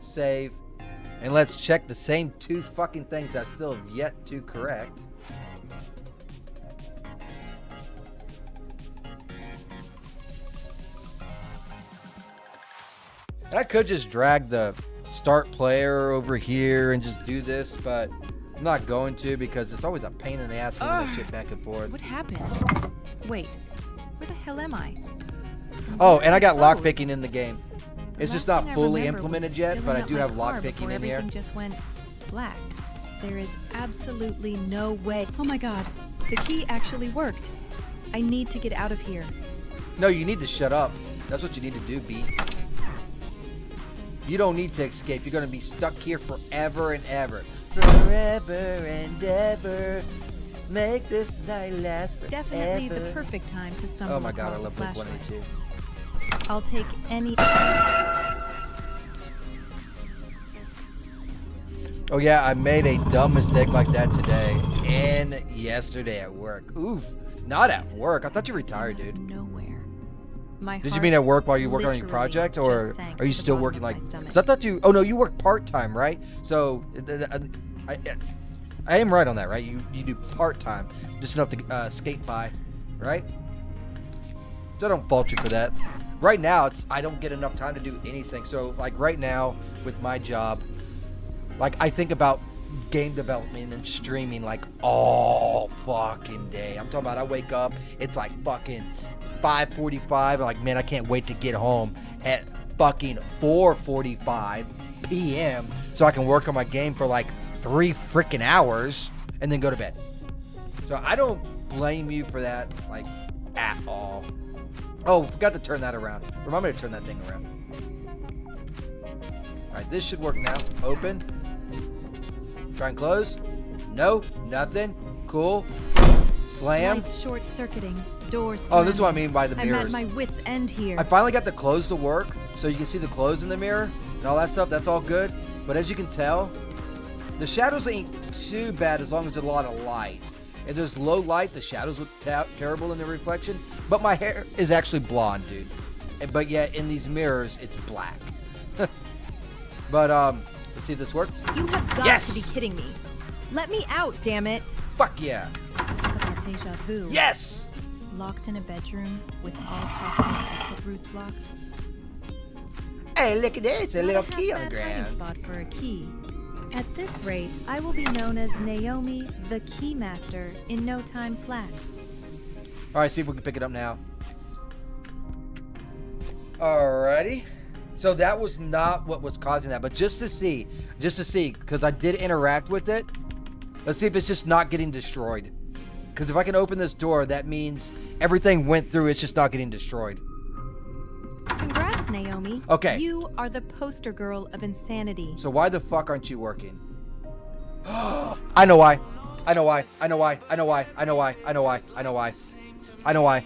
Save. And let's check the same two fucking things I still have yet to correct. And I could just drag the start player over here and just do this, but I'm not going to because it's always a pain in the ass moving that shit back and forth. What happened? Wait, where the hell am I? Oh, and I got Clothes. lockpicking in the game. It's The just last not thing I fully remember implemented was yet, but I filling do up have my car lockpicking before in here. Everything just went black. There is absolutely no way. Oh my god, the key actually worked. I need to get out of here. No, you need to shut up. That's what you need to do, B. You don't need to escape. You're going to be stuck here forever and ever. Forever and ever. Make this night last forever. Definitely the perfect time to stumble Oh my god, I across a love flashlight. Blink-182. I'll take any... Oh yeah, I made a dumb mistake like that today and yesterday at work. Oof, not at work. I thought you retired, dude. Nowhere. My Did you heart mean at work while you work on your literally project, or just sank are you to the still bottom working of like? my stomach. Because I thought you. Oh no, you work part time, right? So I am right on that, right? You do part time, just enough to skate by, right? So I don't fault you for that. Right now, I don't get enough time to do anything. So like right now with my job, like I think about game development and streaming like all fucking day. I'm talking about I wake up, it's like fucking 5:45. Like, man, I can't wait to get home at fucking 4:45 p.m. so I can work on my game for like 3 freaking hours and then go to bed. So I don't blame you for that, like, at all. Oh, forgot to turn that around. Remind me to turn that thing around. Alright, this should work now. Open. Try and close. No, nothing. Cool. Slam. Lights short-circuiting. Doors Oh, this is what I slamming. mean by the mirrors. I'm at my wit's end here. I finally got the clothes to work, so you can see the clothes in the mirror and all that stuff. That's all good. But as you can tell, the shadows ain't too bad as long as there's a lot of light. If there's low light, the shadows look terrible in the reflection. But my hair is actually blonde, dude. But yet, in these mirrors, it's black. But, let's see if this works. You have got Yes! to be kidding me. Let me out, damn it. Fuck yeah. I've got deja vu. Yes! Locked in a bedroom with all possible exit routes locked. Hey, look at this. A little Not key on the half-bad hiding ground. spot for a key. At this rate, I will be known as Naomi the Keymaster in no time flat. Alright, see if we can pick it up now. Alrighty. So that was not what was causing that, but just to see, because I did interact with it. Let's see if it's just not getting destroyed. Because if I can open this door, that means everything went through, it's just not getting destroyed. Congrats, Naomi. Okay. You are the poster girl of insanity. So why the fuck aren't you working? I know why. I know why. I know why. I know why. I know why. I know why. I know why. I know why.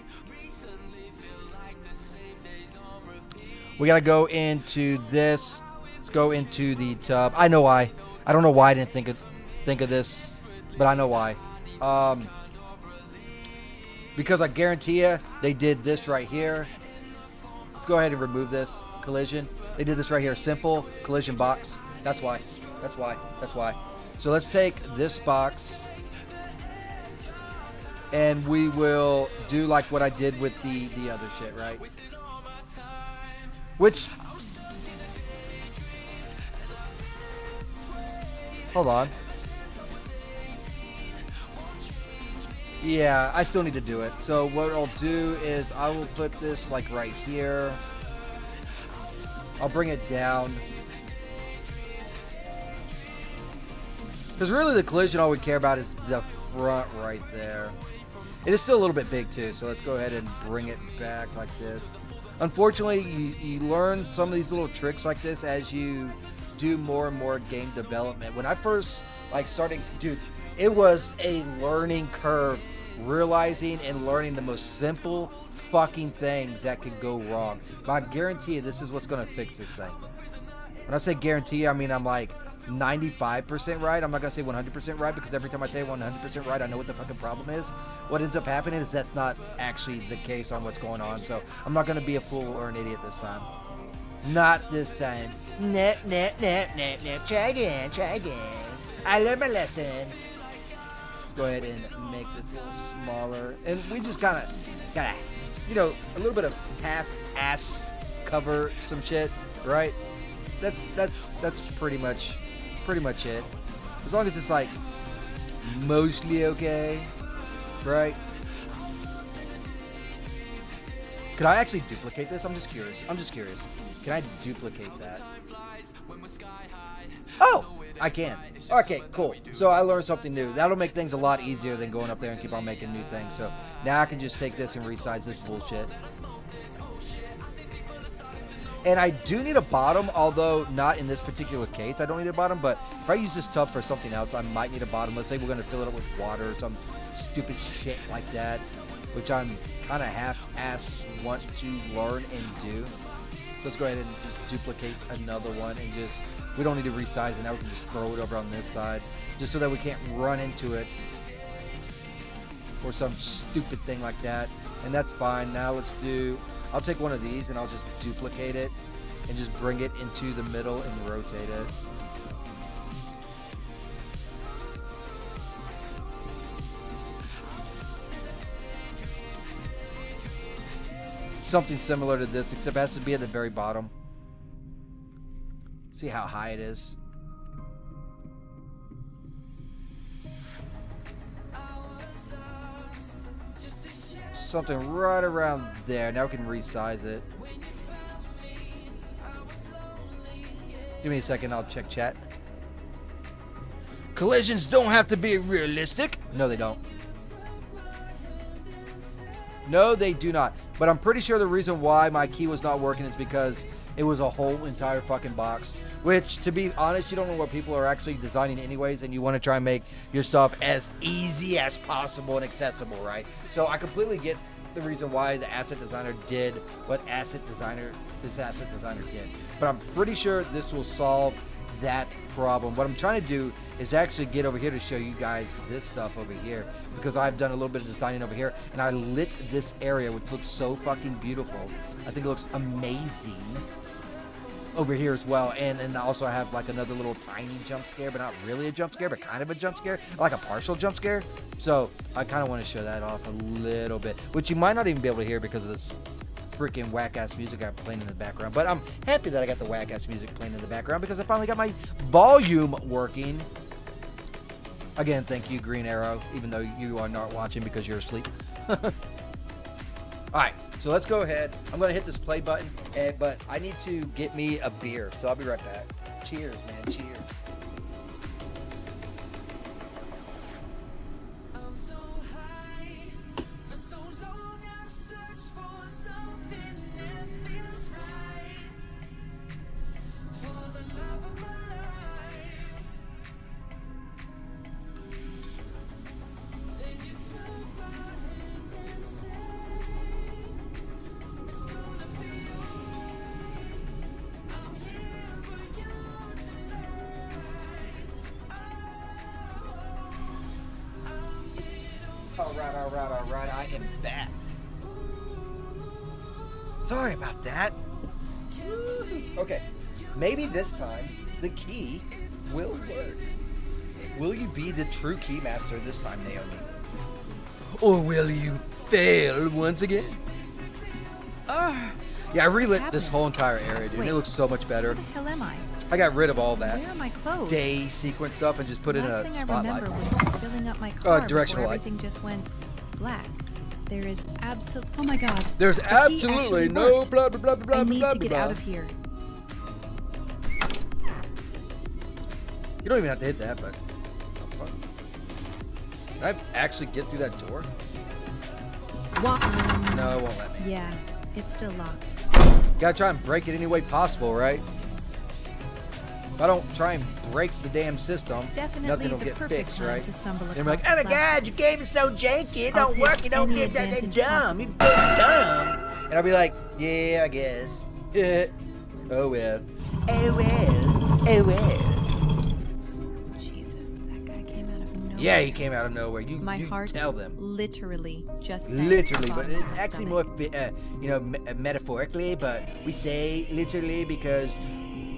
We gotta go into this. Let's go into the tub. I know why. I don't know why I didn't think of this, but I know why. Because I guarantee you, they did this right here. Let's go ahead and remove this collision. They did this right here. Simple collision box. That's why. That's why. That's why. So let's take this box, and we will do like what I did with the other shit, right? Which, hold on. Yeah, I still need to do it. So what I'll do is I will put this like right here. I'll bring it down. Because really the collision all we care about is the front right there. It is still a little bit big too, so let's go ahead and bring it back like this. Unfortunately, you learn some of these little tricks like this as you do more and more game development. When I first started, dude, it was a learning curve, realizing and learning the most simple fucking things that could go wrong. But I guarantee you this is what's going to fix this thing. When I say guarantee you, I mean I'm like 95% right. I'm not going to say 100% right, because every time I say 100% right, I know what the fucking problem is. What ends up happening is that's not actually the case on what's going on. So I'm not going to be a fool or an idiot this time. Not this time. Nope. Try again. I learned my lesson. Go ahead and make this a little smaller. And we just gotta, you know, a little bit of half-ass cover some shit, right? That's pretty much it. As long as it's like mostly okay, right? Could I actually duplicate this? I'm just curious. Can I duplicate that? Oh, I can. Okay, cool. So I learned something new. That'll make things a lot easier than going up there and keep on making new things. So now I can just take this and resize this bullshit. And I do need a bottom, although not in this particular case. I don't need a bottom, but if I use this tub for something else, I might need a bottom. Let's say we're going to fill it up with water or some stupid shit like that, which I'm kind of half-ass want to learn and do. So let's go ahead and just duplicate another one and just, we don't need to resize it. Now we can just throw it over on this side, just so that we can't run into it or some stupid thing like that. And that's fine. Now let's do, I'll take one of these and I'll just duplicate it and just bring it into the middle and rotate it. Something similar to this, except it has to be at the very bottom. See how high it is. Something right around there. Now we can resize it. Give me a second, I'll check chat. Collisions don't have to be realistic. No, they don't. No, they do not. But I'm pretty sure the reason why my key was not working is because it was a whole entire fucking box. Which, to be honest, you don't know what people are actually designing anyways, and you want to try and make your stuff as easy as possible and accessible, right? So I completely get the reason why the asset designer did what this asset designer did. But I'm pretty sure this will solve that problem. What I'm trying to do is actually get over here to show you guys this stuff over here, because I've done a little bit of designing over here, and I lit this area, which looks so fucking beautiful. I think it looks amazing over here as well. And also I have like another little tiny jump scare, but not really a jump scare, but kind of a jump scare, like a partial jump scare. So I kind of want to show that off a little bit, which you might not even be able to hear because of this freaking whack-ass music I have playing in the background. But I'm happy that I got the whack-ass music playing in the background because I finally got my volume working. Again, thank you, Green Arrow, even though you are not watching because you're asleep. Alright, so let's go ahead. I'm going to hit this play button, but I need to get me a beer, so I'll be right back. Cheers, man, cheers. I'm so high, for so long I've searched for something that feels right, for the love of my life. Then you took my hand and said, it's gonna be alright. I'm here for you tonight. Alright, I am back. Sorry about that. Okay, maybe this time the key will work. Will you be the true key master this time, Naomi? Or will you fail once again? Yeah, I relit this whole entire area, dude. Wait. It looks so much better. Where the hell am I? I got rid of all that Where are my clothes? day sequence stuff and just put it in Last a thing I spotlight. remember was filling up my car directional before light. everything just went black. There is oh my god. There's The key absolutely actually no worked. blah blah blah blah I blah need blah to get blah. out of here. You don't even have to hit that, but can I actually get through that door? Walk. No, it won't let me. Yeah, it's still locked. Gotta try and break it any way possible, right? If I don't try and break the damn system, Definitely nothing will the get perfect fixed, time right? to stumble And I'm like, across oh my the god, your game is so janky, it I'll don't take work, it don't any get that advantage dumb, you're possible. dumb. And I'll be like, yeah, I guess. Yeah. Oh well. Oh well. Oh well. Jesus, that guy came out of nowhere. Yeah, he came out of nowhere. My you heart tell them. literally just sank Literally, to the but bottom it's of my actually stomach. more, metaphorically. But we say literally because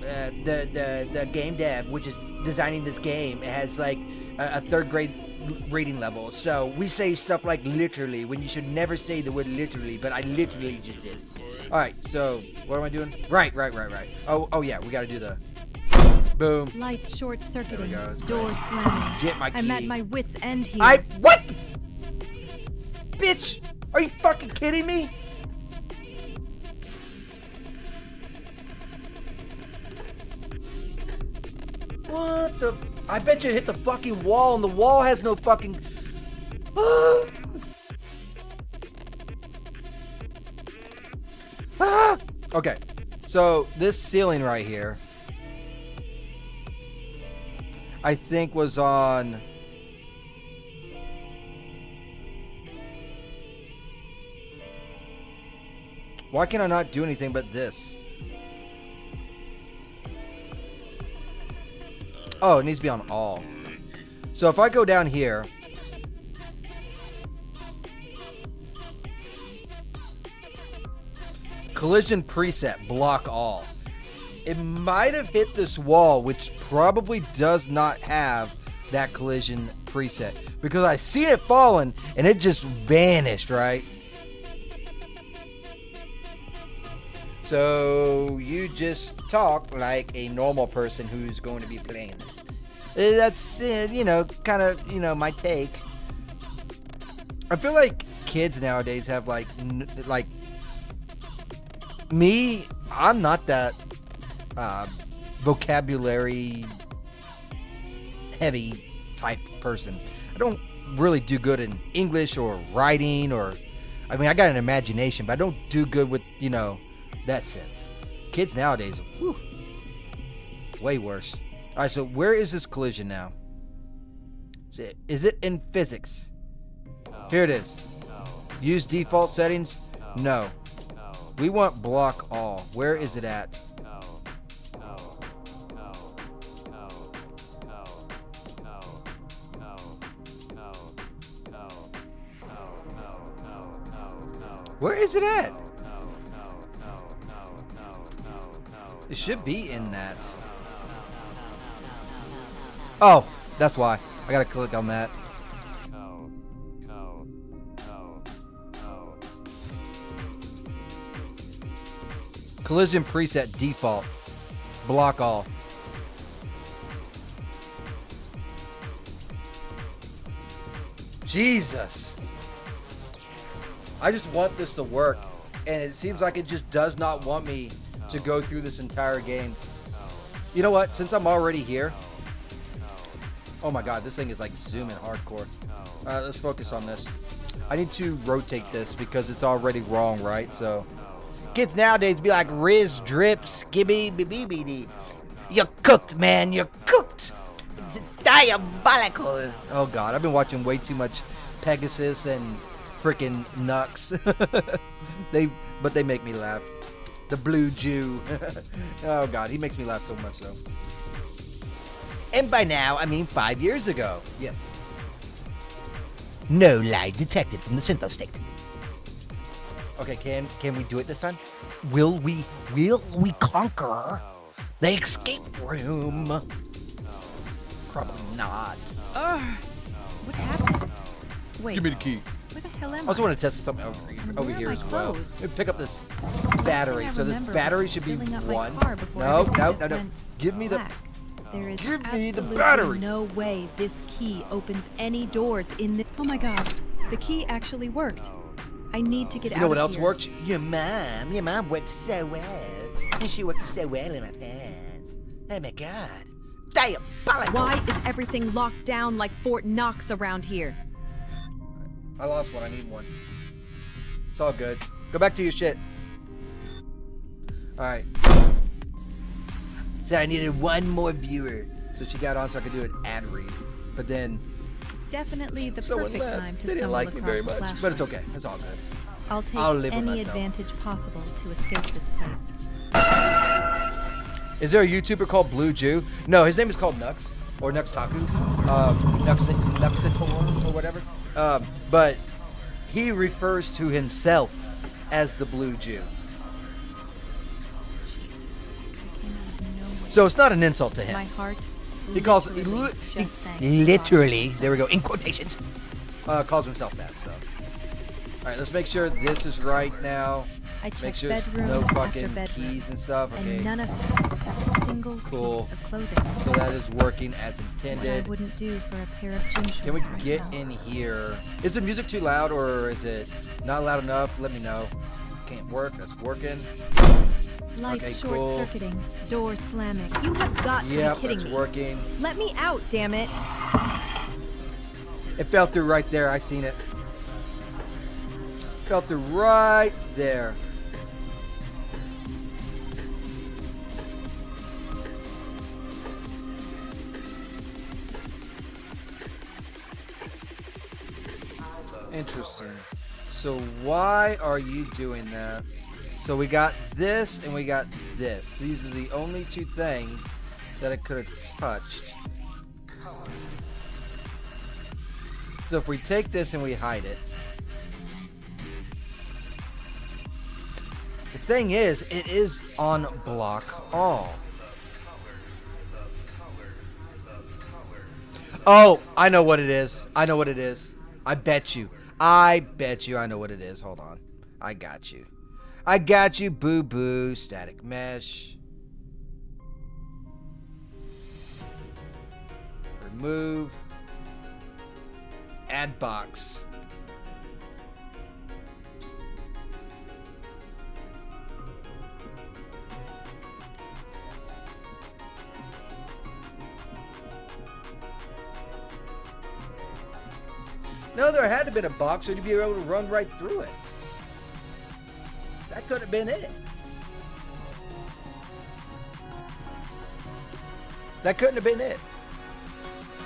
the game dev, which is designing this game, it has like a third grade rating level. So we say stuff like literally when you should never say the word literally. But I literally just did. All right, so what am I doing? Right. Oh yeah, we got to do the boom. Lights short circuiting, There we go. door slamming. Get my I'm at key. my wit's end here. What? Bitch, are you fucking kidding me? What the? I bet you hit the fucking wall and the wall has no fucking... Ah! Okay, so this ceiling right here, I think was on... Why can I not do anything but this? Oh, it needs to be on all. So if I go down here, collision preset, block all. It might have hit this wall, which probably does not have that collision preset, because I see it falling and it just vanished, right? So you just talk like a normal person who's going to be playing this. That's, kind of, my take. I feel like kids nowadays have like me, I'm not that vocabulary heavy type person. I don't really do good in English or writing or I mean, I got an imagination, but I don't do good with, you know, that sense. Kids nowadays, whew, way worse. All right, so where is this collision now? Is it in physics? Here it is. Use default settings? No. We want block all. Where is it at? Where is it at? It should be in that. Oh, that's why. I gotta click on that. Collision preset default. Block all. Jesus. I just want this to work, and it seems like it just does not want me to go through this entire game. You know what? Since I'm already here. Oh my god, this thing is like zooming hardcore. Alright, let's focus on this. I need to rotate this because it's already wrong, right? So kids nowadays be like Riz drip skibby bbbb. You're cooked, man. You're cooked. It's diabolical. Oh god, I've been watching way too much Pegasus and freaking Nux. But they make me laugh. The Blue Jew. Oh god, he makes me laugh so much though. And by now, I mean 5 years ago. Yes. No lie detected from the Syntho state. Okay, can we do it this time? Will we conquer the escape room? Probably not. What happened? Wait. Give me the key. Where the hell am I also I? want to test something over Where here are as my well. clothes? Let me pick up this Last battery. thing I So this remember battery was should be filling up my one. car before No. everything just went Give me the. black. There is Give me the absolutely battery. No way this key opens any doors in the. Oh my god, the key actually worked. I need to get out You know what of else here. worked? Your mom worked so well. And she worked so well in my pants. Oh my god. Diabolical. Why is everything locked down like Fort Knox around here? I lost one. I need one. It's all good. Go back to your shit. All right. Said I needed one more viewer, so she got on so I could do an ad read. But then Definitely the someone perfect left. time to They didn't stumble like me across very a much, flashlight. but it's okay. It's all good. I'll take I'll live with any myself. advantage possible to escape this place. Is there a YouTuber called Blue Jew? No, his name is called Nux or Nuxtaku, Nuxitor or whatever. But he refers to himself as the Blue Jew. So it's not an insult to My him. heart. He calls literally just sank. literally. There we go. In quotations. Calls himself that. So. All right, let's make sure this is right now. I Make checked sure bedroom no after fucking bedroom, keys and stuff. Okay. and none of them have a single Cool. piece of clothing. So that is working as What I intended. wouldn't do for a pair of gym shorts Can we right get now. in here? Is the music too loud or is it not loud enough? Let me know. Can't work. That's working. Lights Okay, short cool. circuiting, door slamming. You have got to Yep, be kidding that's me. working. Let me out, damn it. It fell through right there. I seen it. Fell through right there. Interesting. So why are you doing that? So we got this and we got this. These are the only two things that I could have touched. So if we take this and we hide it. The thing is, it is on block all. Oh, I know what it is. I know what it is. I bet you I know what it is. Hold on. I got you. I got you, boo-boo. Static mesh. Remove. Add box. No, there had to have been a box or you'd be able to run right through it. That could have been it. That couldn't have been it.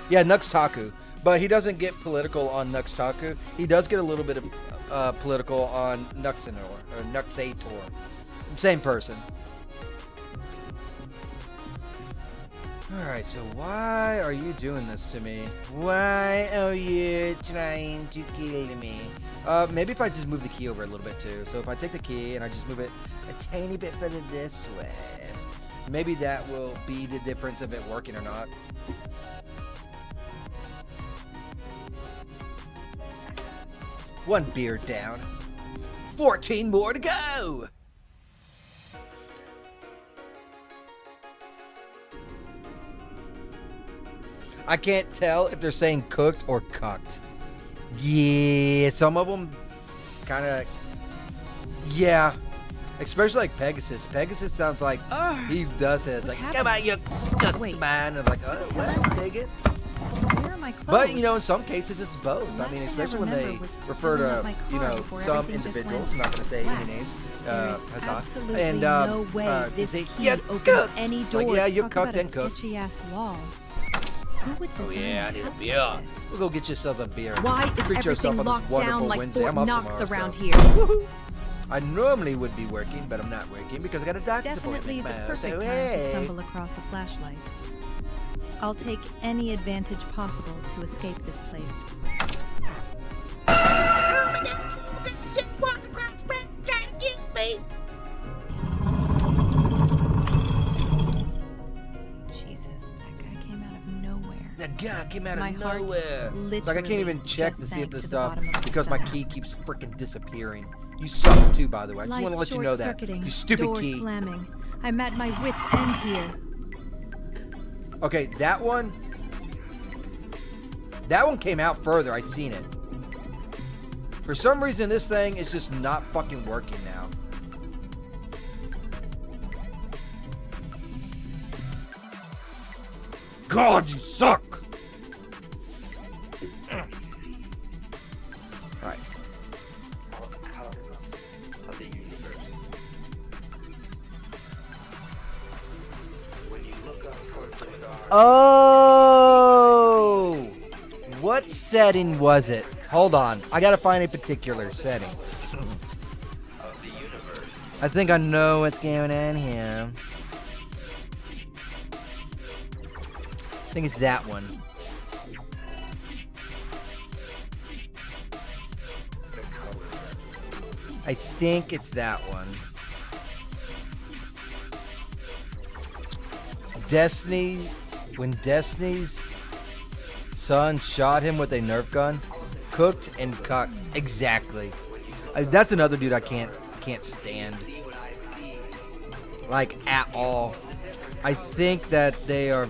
Yeah, Nuxtaku. But he doesn't get political on Nuxtaku. He does get a little bit of political on Nuxanor, or Nuxator. Same person. Alright, so why are you doing this to me? Why are you trying to kill me? Maybe if I just move the key over a little bit too. So if I take the key and I just move it a tiny bit further this way, maybe that will be the difference of it working or not. One beer down. 14 more to go! I can't tell if they're saying cooked or cucked. Yeah, some of them kind of... Yeah. Especially like Pegasus. Pegasus sounds like he does it. It's like, come on, you cooked man. And like, oh, well, take it. Where are my clothes? But, you know, in some cases it's both. I Last mean, thing I especially when they remember was refer filling up to, my you car know, before some everything just individuals, went not going to say black. any names, There is Huzzah. absolutely And, no way this they say, key "Yeah, opens cooked." any Like, door. yeah, you're Talk cooked about and a cooked. sketchy ass wall. Who would Oh design yeah, I a need a house beer. like this? We'll go get yourselves a beer. Why is Treat yourself everything on this locked wonderful down like Wednesday. Fort I'm off Knox tomorrow, around so. here? Woohoo! I normally would be working, but I'm not working because I got a doctor's Definitely appointment the tomorrow. perfect So, time hey. to stumble across a flashlight. I'll take any advantage possible to escape this place. Jesus, that guy came out of nowhere. That guy came out My of heart nowhere. It's like I can't literally even check to just see if sank this to the stuff bottom of my because my stomach. key keeps freaking disappearing. You suck too, by the way. I just want to Lights let you know that. short-circuiting, You stupid door key. slamming. I'm at my wit's end here. Okay, that one. That one came out further. I seen it. For some reason, this thing is just not fucking working now. God, you suck! Alright. Oh! What setting was it? Hold on. I gotta find a particular setting. I think I know what's going on here. I think it's that one. I think it's that one. When Destiny's son shot him with a Nerf gun, cooked and cucked. Exactly. That's another dude I can't stand. Like, at all. I think that they are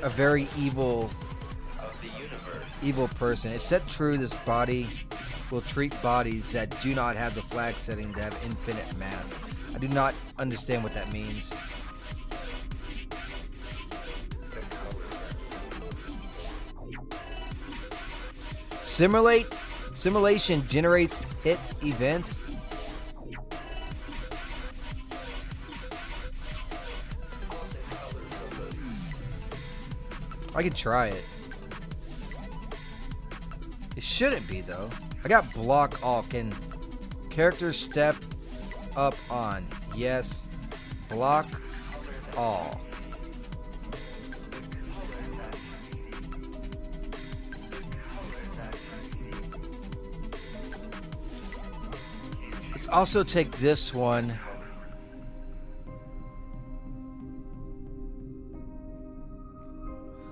a very evil person. If set true, this body will treat bodies that do not have the flag setting to have infinite mass. I do not understand what that means. Simulation generates hit events. I could try it. It shouldn't be though. I got block all. Can characters step up on? Yes. Block all. Let's also take this one.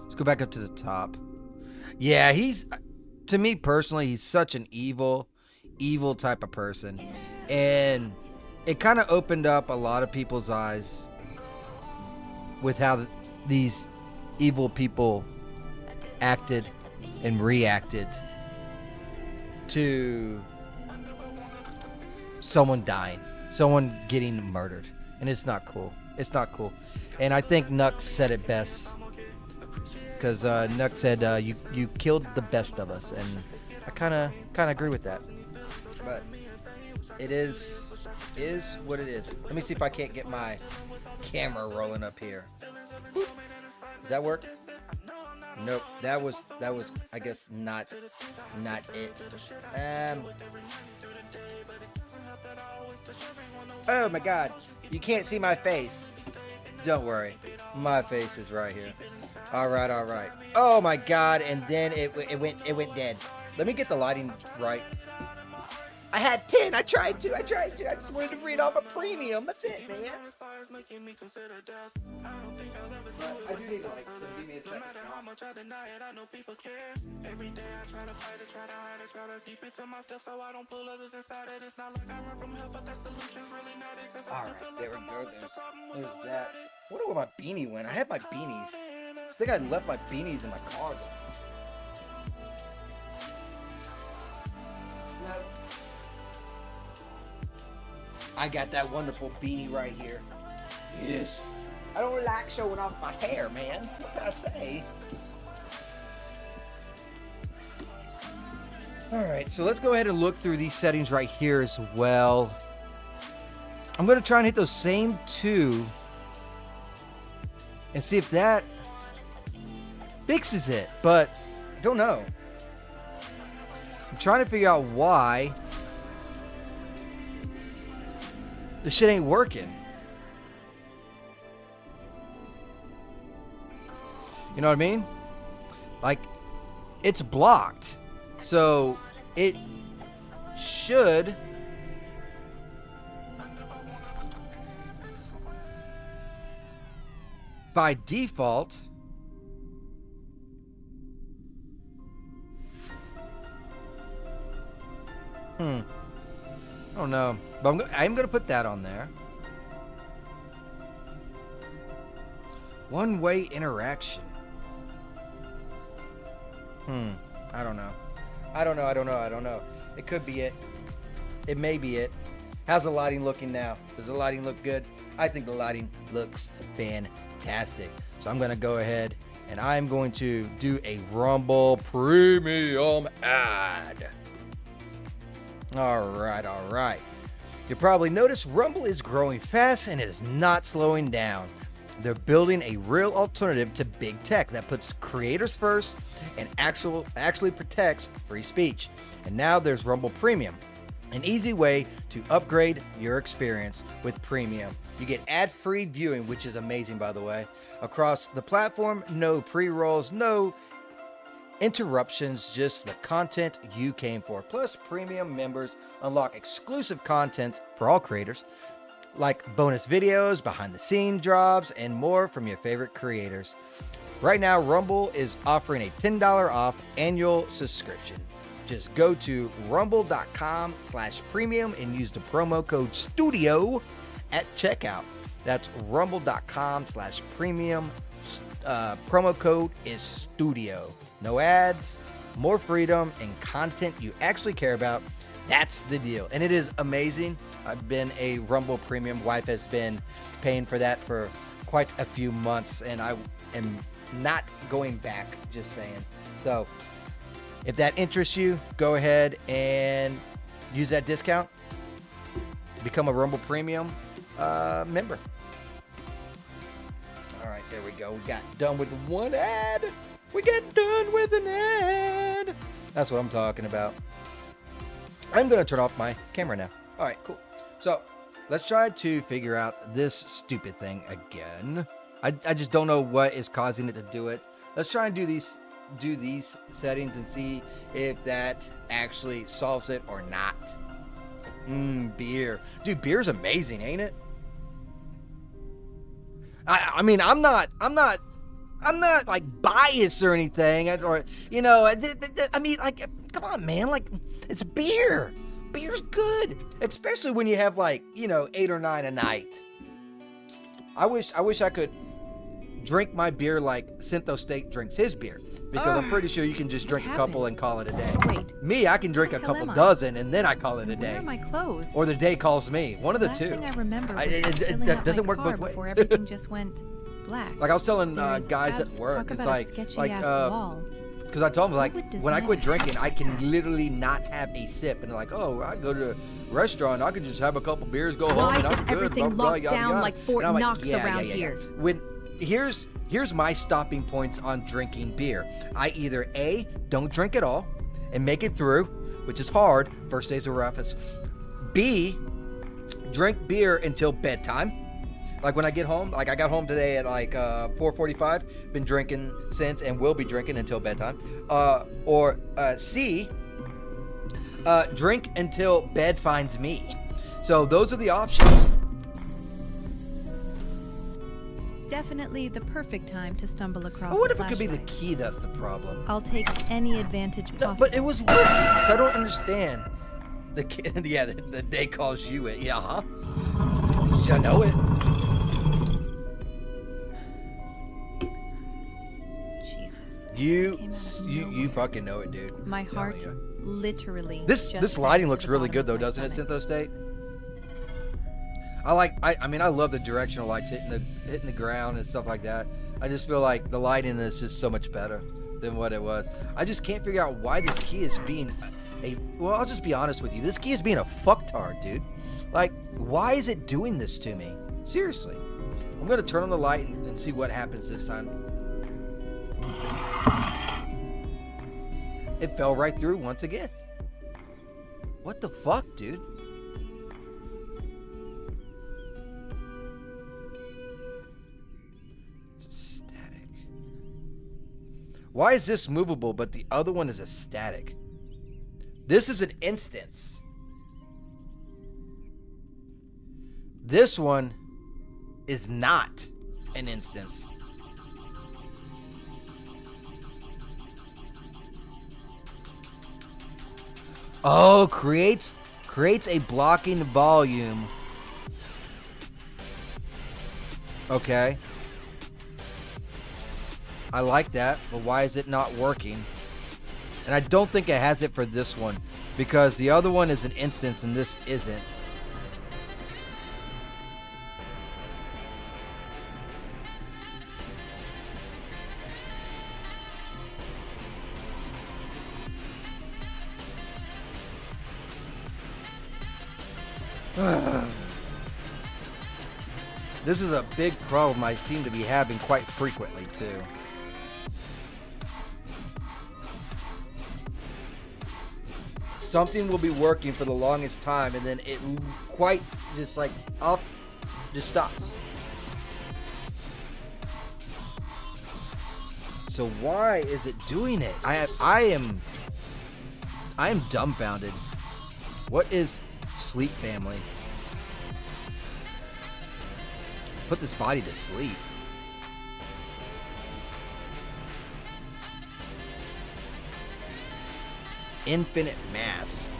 Let's go back up to the top. Yeah, to me personally, he's such an evil type of person. And it kind of opened up a lot of people's eyes with how these evil people acted and reacted to someone dying, someone getting murdered. And it's not cool. It's not cool. And I think Nux said it best. Because Nux said, you killed the best of us. And I kind of agree with that. But it is is what it is. Let me see if I can't get my camera rolling up here. Does that work? Nope. That was I guess not it. Oh my God. You can't see my face. Don't worry. My face is right here. All right. Oh my God, and then it went dead. Let me get the lighting right. I had 10. I tried to. I just wanted to read off a premium. That's it, man. But I do need to like, so give me a second. Alright, there we go. There's that. I wonder where my beanie went. I had my beanies. I think I left my beanies in my car. I got that wonderful beanie right here. Yes. I don't like showing off my hair, man. What can I say? Alright, so let's go ahead and look through these settings right here as well. I'm going to try and hit those same two and see if that fixes it, but I don't know. I'm trying to figure out why this shit ain't working. You know what I mean? Like, it's blocked. So, it should by default I don't know. But I'm going to put that on there. One-way interaction. I don't know. I don't know. It could be it. It may be it. How's the lighting looking now? Does the lighting look good? I think the lighting looks fantastic. So I'm going to go ahead and I'm going to do a Rumble Premium ad. All right. You probably noticed Rumble is growing fast and it is not slowing down. They're building a real alternative to big tech that puts creators first and actually protects free speech. And now there's Rumble Premium, an easy way to upgrade your experience with Premium. You get ad-free viewing, which is amazing, by the way, across the platform. No pre-rolls, no interruptions, just the content you came for. Plus, Premium members unlock exclusive content for all creators, like bonus videos, behind-the-scenes drops, and more from your favorite creators. Right now, Rumble is offering a $10 off annual subscription. Just go to rumble.com/premium and use the promo code STUDIO at checkout. That's rumble.com/premium. Promo code is STUDIO. No ads, more freedom, and content you actually care about. That's the deal. And it is amazing. I've been a Rumble Premium. Wife has been paying for that for quite a few months, and I am not going back, just saying. So if that interests you, go ahead and use that discount. Become a Rumble Premium member. All right, there we go. We got done with one ad. We got done with an ad. That's what I'm talking about. I'm going to turn off my camera now. All right, cool. So let's try to figure out this stupid thing again. I just don't know what is causing it to do it. Let's try and do these settings and see if that actually solves it or not. Beer. Dude, beer's amazing, ain't it? I mean, I'm not like biased or anything, or you know, I mean, like, come on, man, like, it's beer. Beer's good, especially when you have, like, you know, 8 or 9 a night. I wish I could drink my beer like Syntho State drinks his beer, because I'm pretty sure you can just drink a couple and call it a day. Wait. Me, I can drink a couple dozen and then I call it a day. Where are my clothes? Or the day calls me. One of the two. Last thing I remember was it filling out doesn't my work car both ways. before everything just went black. Like I was telling There is guys at talk work, it's about a sketchy ass wall. Because I told them, like, Who would when I design quit that? drinking, I can literally not have a sip. And they're like, oh, I go to a restaurant, I can just have a couple beers, go home, Why and is I'm good. everything blah, blah, blah, locked yada, down yada. like Fort And I'm Knox around here? When here's my stopping points on drinking beer. I either A, don't drink at all and make it through, which is hard. First days are roughest. B, drink beer until bedtime. Like when I get home, like I got home today at like 4:45. Been drinking since and will be drinking until bedtime. Or C, drink until bed finds me. So those are the options. Definitely the perfect time to stumble across But what a if it could be the flashlight. key that's the problem? I'll take any advantage No, possible. but it was working, so I don't understand. The kid, yeah, the day calls you it. Yeah, huh? You know it. Jesus. that You came out of you nowhere. fucking know it, dude. My I'm telling heart you. literally. This just this sank lighting to looks the really bottom good of though, my doesn't it, stomach. Syntho State? I mean I love the directional lights hitting the ground and stuff like that. I just feel like the lighting in this is so much better than what it was. I just can't figure out why this key is being well, I'll just be honest with you. This key is being a fucktard, dude. Like, why is it doing this to me? Seriously. I'm gonna turn on the light and see what happens this time. It fell right through once again. What the fuck, dude? It's a static. Why is this movable but the other one is a static? This is an instance. This one is not an instance. Oh, creates a blocking volume. Okay. I like that, but why is it not working? And I don't think it has it for this one, because the other one is an instance and this isn't. This is a big problem I seem to be having quite frequently too. Something will be working for the longest time and then it quite just like up just stops. So why is it doing it? I am dumbfounded. What is Sleep Family? Put this body to sleep. Infinite mass.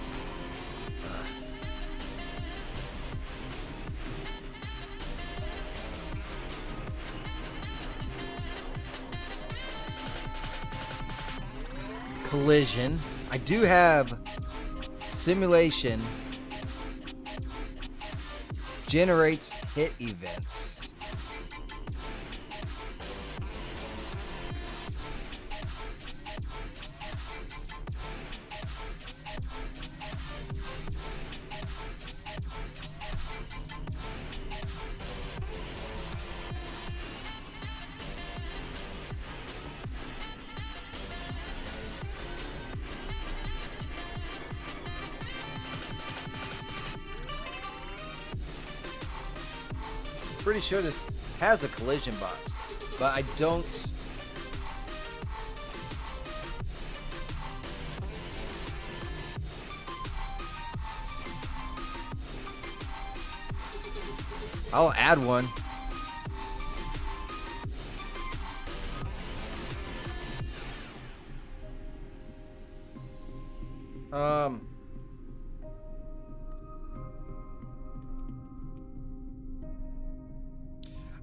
Collision. I do have simulation. Generates hit events. Pretty sure this has a collision box, but I don't. I'll add one.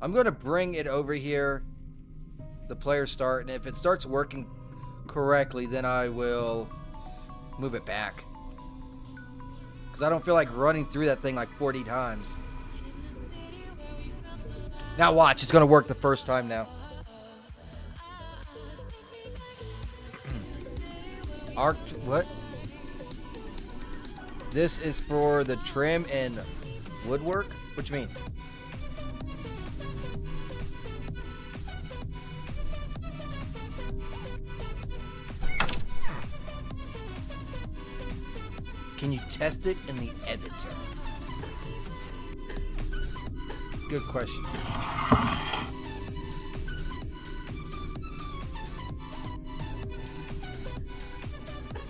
I'm going to bring it over here, the player start, and if it starts working correctly, then I will move it back. Because I don't feel like running through that thing like 40 times. Now watch, it's going to work the first time now. Arc, what? This is for the trim and woodwork? What you mean? Can you test it in the editor? Good question.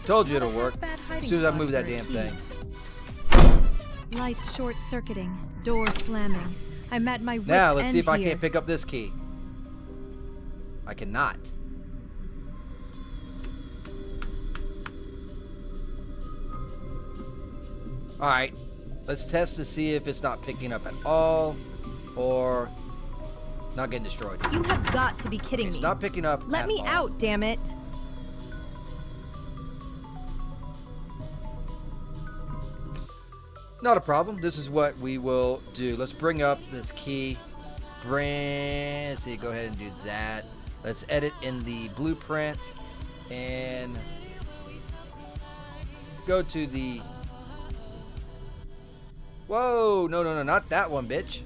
Told you it'll work. As soon as I move that damn thing. Lights short-circuiting, door slamming. I'm at my wit's end. Now let's see if I here. can't pick up this key. I cannot. Alright. Let's test to see if it's not picking up at all or not getting destroyed. You have got to be kidding me. It's not picking up. Let me all. out, damn it. Not a problem. This is what we will do. Let's bring up this key. Let's see, go ahead and do that. Let's edit in the blueprint and go to the... Whoa, no, not that one, bitch.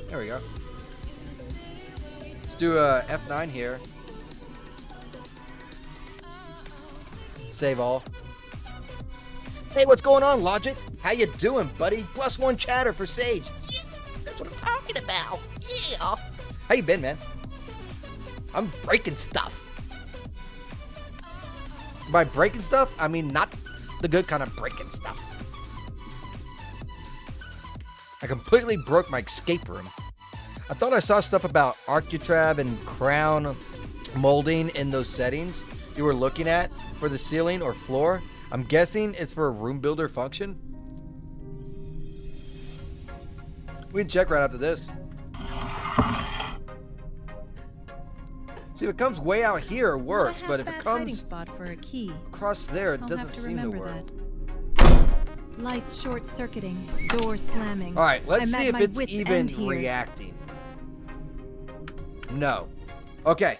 There we go. Let's do a F9 here. Save all. Hey, what's going on, Logic? How you doing, buddy? +1 chatter for Sage. Yeah, that's what I'm talking about. Yeah. How you been, man? I'm breaking stuff. By breaking stuff, I mean not the good kind of breaking stuff. I completely broke my escape room. I thought I saw stuff about Architrave and crown molding in those settings you were looking at for the ceiling or floor. I'm guessing it's for a room builder function. We can check right after this. See, if it comes way out here, it works. But if it comes spot for a key. across there, it I'll doesn't have to seem to remember work. that. Lights short-circuiting, door slamming. All right, let's I'm see at if my it's wit's even end here. reacting. No. Okay.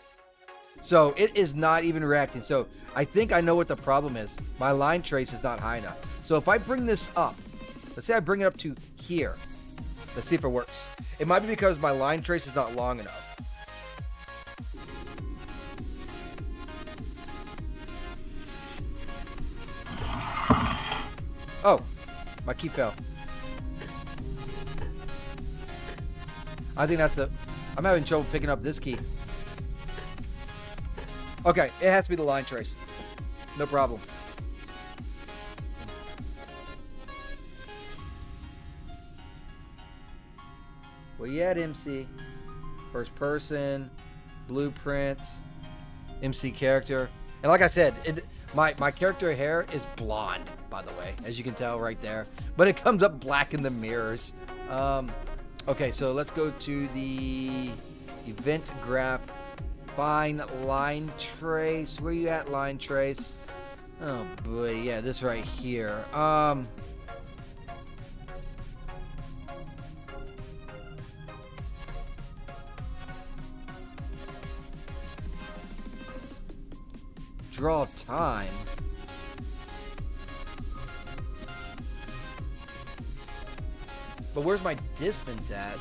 So it is not even reacting. So I think I know what the problem is. My line trace is not high enough. So if I bring this up, let's say I bring it up to here. Let's see if it works. It might be because my line trace is not long enough. Oh, my key fell. I think that's the... I'm having trouble picking up this key. Okay, it has to be the line trace. No problem. Where you at, MC? First person, blueprint, MC character. And like I said, my character hair is blonde, by the way, as you can tell right there. But it comes up black in the mirrors. Okay, so let's go to the event graph. Find line trace. Where you at, line trace? Oh boy, yeah, this right here. Draw time. But where's my distance at?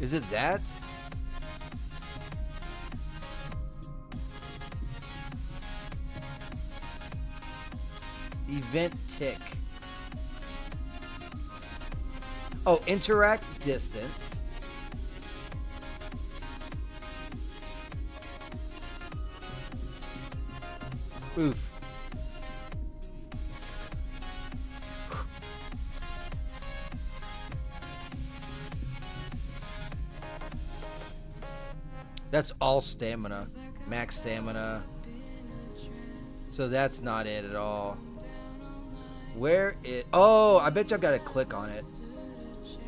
Is it that? Event tick. Oh, interact distance. Oof. That's all stamina. Max stamina. So that's not it at all. Where it... Oh, I bet you I've got to click on it.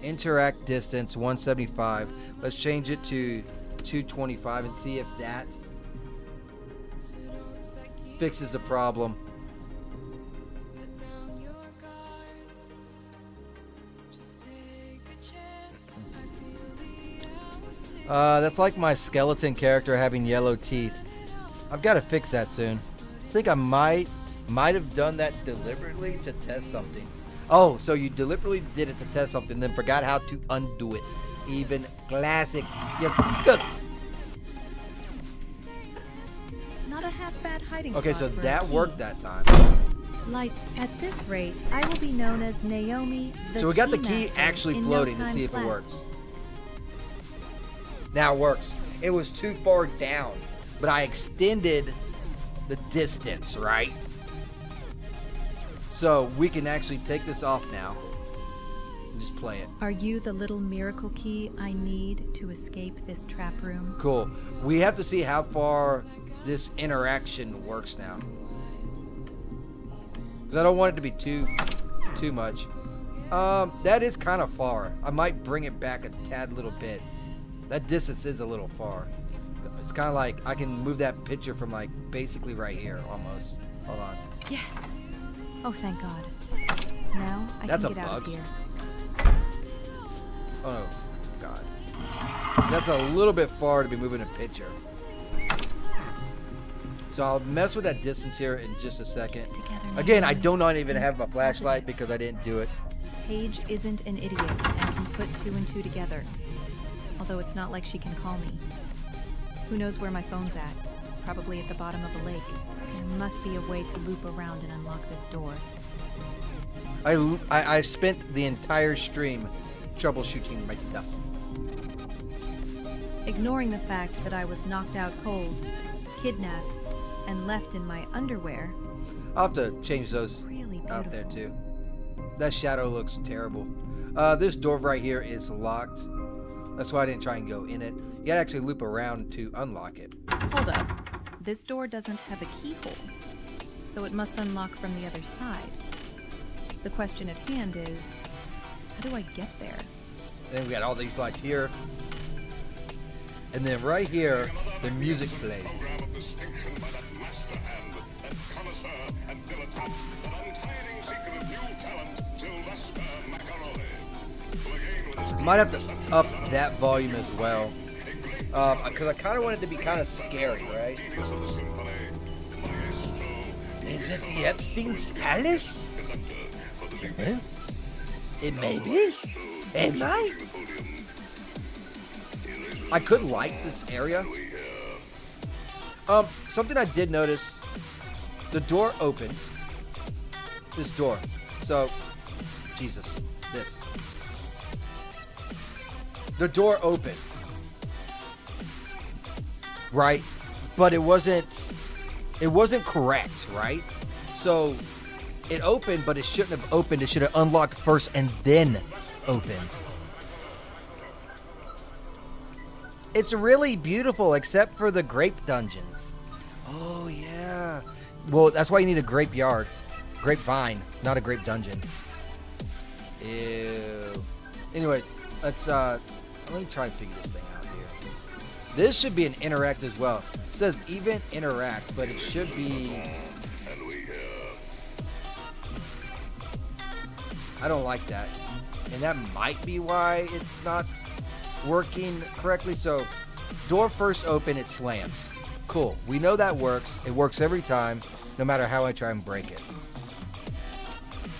Interact distance 175. Let's change it to 225 and see if that fixes the problem. That's like my skeleton character having yellow teeth. I've got to fix that soon. I think I might have done that deliberately to test something. Oh, so you deliberately did it to test something, then forgot how to undo it. Even classic. You're cooked. Not a half bad hiding Okay, spot so for a that key. worked that time. Like, at this rate, I will be known as Naomi the So we got the Key key Master actually in no floating to time see if flat. it works. Now it works. It was too far down, but I extended the distance, right? So we can actually take this off now and just play it. Are you the little miracle key I need to escape this trap room? Cool. We have to see how far this interaction works now. Because I don't want it to be too much. That is kind of far. I might bring it back a tad little bit. That distance is a little far. It's kind of like I can move that picture from like basically right here almost. Hold on. Yes! Oh, thank God. Now I That's can a get out bug. of here. Oh, God. That's a little bit far to be moving a picture. So I'll mess with that distance here in just a second. Together, Again, I Naomi. do not even have my flashlight because I didn't do it. Paige isn't an idiot and can put two and two together. Although it's not like she can call me. Who knows where my phone's at? Probably at the bottom of a lake. There must be a way to loop around and unlock this door. I spent the entire stream troubleshooting my stuff. Ignoring the fact that I was knocked out cold, kidnapped, and left in my underwear. I'll have to This change place is those really out there beautiful. too. That shadow looks terrible. This door right here is locked. That's why I didn't try and go in it. You gotta actually loop around to unlock it. Hold up. This door doesn't have a keyhole, so it must unlock from the other side. The question at hand is, how do I get there? And then we got all these lights here. And then right here, the music plays. Might have to up that volume as well. Because I kind of want it to be kind of scary, right? Is it the Epstein's palace? Huh? It may be. Am I? I could like this area. Something I did notice. The door opened. This door. So, Jesus, this. The door opened. Right? But it wasn't correct, right? So, it opened, but it shouldn't have opened. It should have unlocked first and then opened. It's really beautiful, except for the grape dungeons. Oh, yeah. Well, that's why you need a grapeyard. Grapevine, not a grape dungeon. Ew. Anyways, let's, let me try and figure this thing out here. This should be an interact as well. It says event interact, but it should be... I don't like that. And that might be why it's not working correctly. So, door first open, it slams. Cool. We know that works. It works every time, no matter how I try and break it.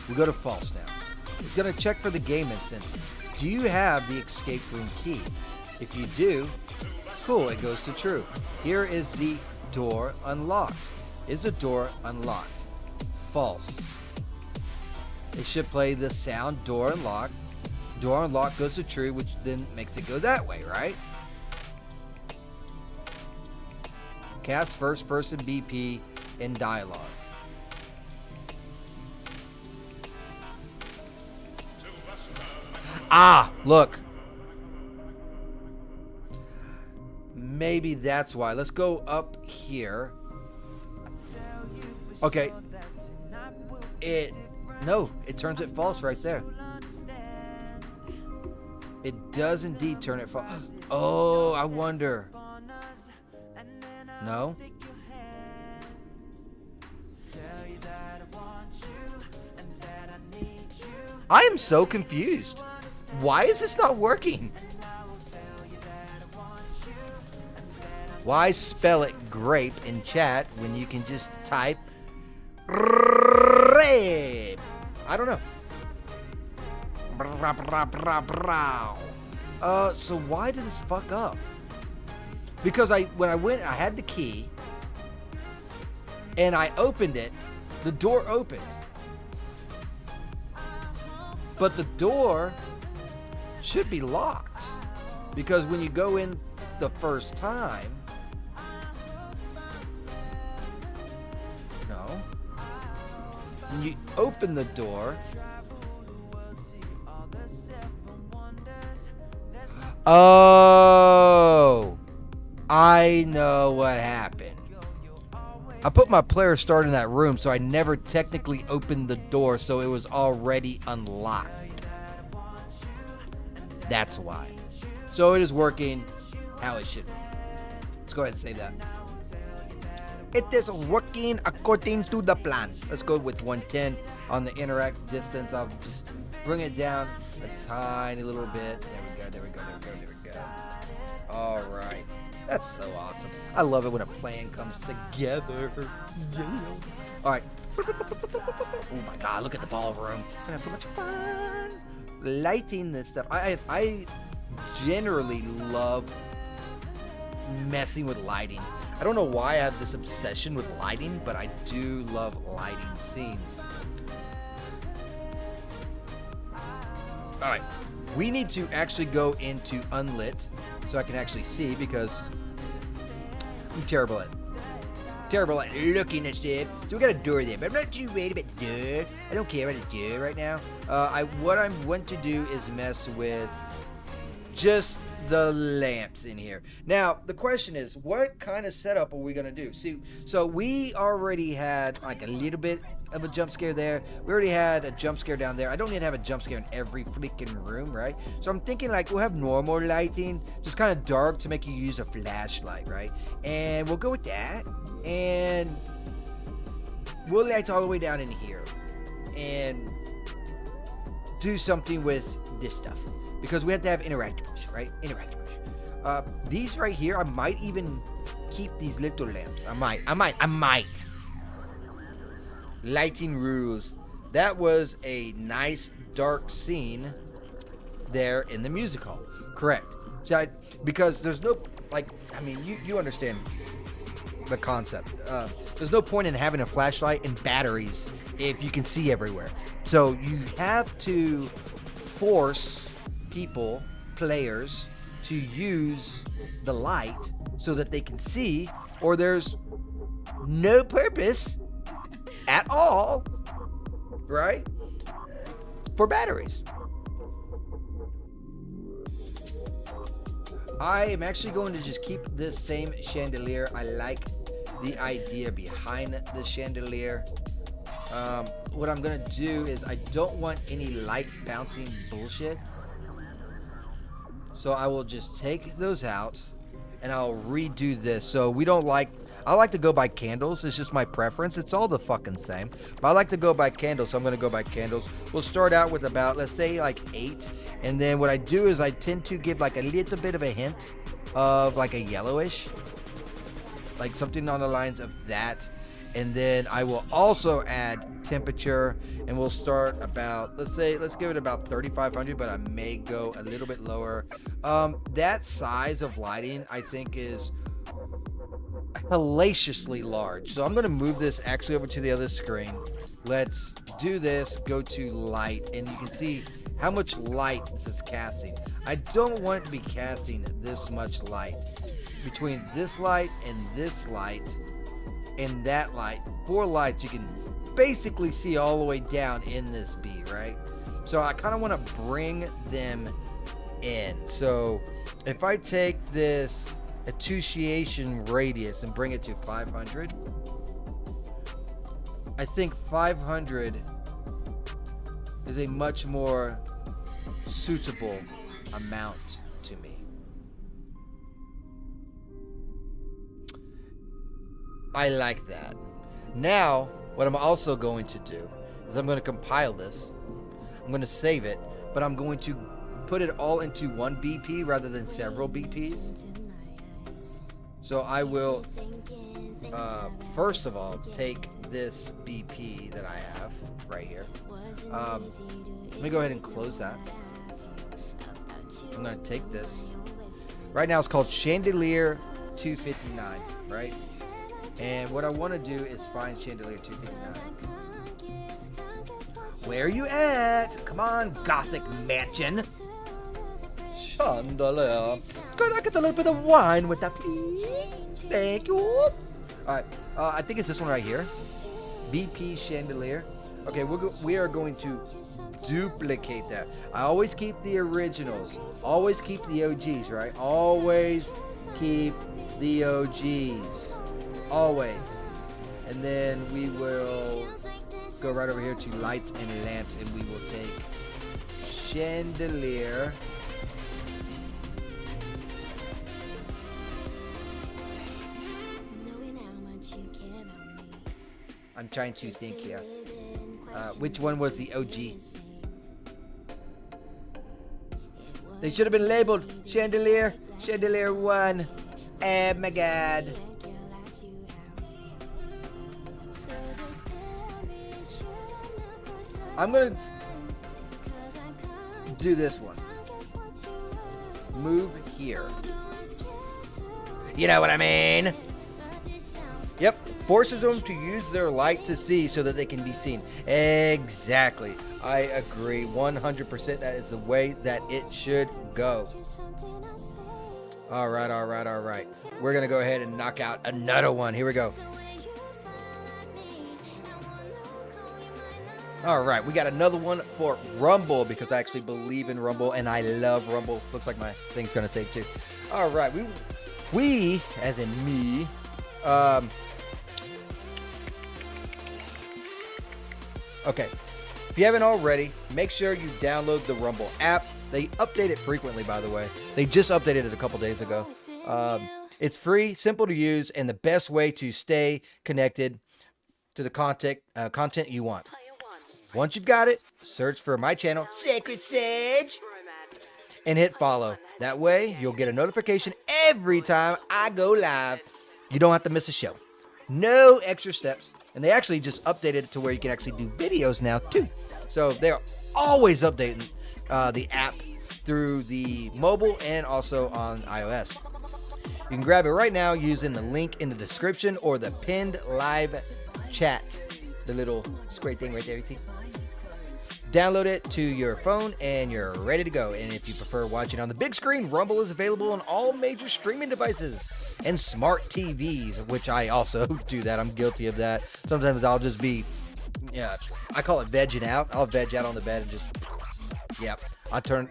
We go to false now. It's going to check for the game instance. Do you have the escape room key? If you do, cool, it goes to true. Here is the door unlocked. Is the door unlocked? False. It should play the sound door unlocked. Door unlocked goes to true, which then makes it go that way, right? Cast first person BP in dialogue. Ah, look. Maybe that's why. Let's go up here. Okay. No, it turns it false right there. It does indeed turn it false. Oh, I wonder. No? I am so confused. Why is this not working? Why spell it grape in chat when you can just type rape? I don't know. So why did this fuck up? Because when I went, I had the key, and I opened it. The door opened, but the door should be locked because when you go in the first time, no, when you open the door. Oh, I know what happened. I put my player start in that room, so I never technically opened the door, so it was already unlocked. That's why. So it is working how it should be. Let's go ahead and save that. It is working according to the plan. Let's go with 110 on the interact distance. I'll just bring it down a tiny little bit. There we go, there we go, there we go, there we go. All right. That's so awesome. I love it when a plan comes together. Yeah. All right. Oh my God, look at the ballroom. We're gonna have so much fun lighting this stuff. I generally love messing with lighting. I don't know why I have this obsession with lighting, but I do love lighting scenes. All right. We need to actually go into unlit so I can actually see because I'm terrible at looking at stuff. So we got a door there, but I'm not too worried about the door. I don't care about the door right now. What I want to do is mess with just the lamps in here. Now, the question is, what kind of setup are we going to do? See, so we already had like a little bit of a jump scare there. We already had a jump scare down there. I don't need to have a jump scare in every freaking room, right? So I'm thinking like we'll have normal lighting, just kind of dark to make you use a flashlight, right? And we'll go with that. And we'll light all the way down in here and do something with this stuff. Because we have to have interactables, right? Interactables. These right here, I might even keep these little lamps. I might. Lighting rules. That was a nice dark scene there in the music hall. Correct. So because there's no, like, I mean, you understand the concept. There's no point in having a flashlight and batteries if you can see everywhere. So you have to force people, players, to use the light so that they can see, or there's no purpose at all, right? For batteries. I am actually going to just keep this same chandelier. I like the idea behind the chandelier. What I'm going to do is I don't want any light bouncing bullshit. So I will just take those out and I'll redo this. So we don't like, I like to go by candles. It's just my preference. It's all the fucking same. But I like to go by candles, so I'm going to go by candles. We'll start out with about, let's say like 8. And then what I do is I tend to give like a little bit of a hint of like a yellowish. Like something on the lines of that. And then I will also add temperature, and we'll start about, let's give it about 3,500, but I may go a little bit lower. That size of lighting I think is hellaciously large. So I'm going to move this actually over to the other screen. Let's do this, go to light, and you can see how much light this is casting. I don't want it to be casting this much light. Between this light and this light and that light, 4 lights, you can basically see all the way down in this bee, right? So I kind of want to bring them in. So if I take this attenuation radius and bring it to 500, I think 500 is a much more suitable amount to me. I like that. Now, what I'm also going to do is I'm going to compile this. I'm going to save it, but I'm going to put it all into one BP rather than several BPs. So I will, first of all, take this BP that I have right here. Let me go ahead and close that. I'm going to take this. Right now it's called Chandelier 259, right? And what I want to do is find Chandelier 259. Where are you at? Come on, Gothic Mansion. Chandelier. Could I get a little bit of wine with that, please? Thank you. All right. I think it's this one right here. BP Chandelier. Okay, we are going to duplicate that. I always keep the originals. Always keep the OGs, right? Always keep the OGs. Always. And then we will go right over here to lights and lamps, and we will take Chandelier. I'm trying to think here. Which one was the OG? They should have been labeled Chandelier 1. Oh my god. I'm gonna do this one. Move here. You know what I mean? Yep. Forces them to use their light to see so that they can be seen. Exactly. I agree 100%. That is the way that it should go. All right. We're going to go ahead and knock out another one. Here we go. All right. We got another one for Rumble because I actually believe in Rumble and I love Rumble. Looks like my thing's going to save too. All right. We, as in me, okay, if you haven't already, make sure you download the Rumble app. They update it frequently, by the way. They just updated it a couple days ago. It's free, simple to use, and the best way to stay connected to the content you want. Once you've got it, search for my channel, Sacred Sage, and hit follow. That way, you'll get a notification every time I go live. You don't have to miss a show. No extra steps. And they actually just updated it to where you can actually do videos now too. So they're always updating the app through the mobile and also on iOS. You can grab it right now using the link in the description or the pinned live chat. The little square thing right there, you see? Download it to your phone and you're ready to go. And if you prefer watching on the big screen, Rumble is available on all major streaming devices and smart TVs, which I also do that. I'm guilty of that. Sometimes I'll just be, I call it vegging out. I'll veg out on the bed and just, I turn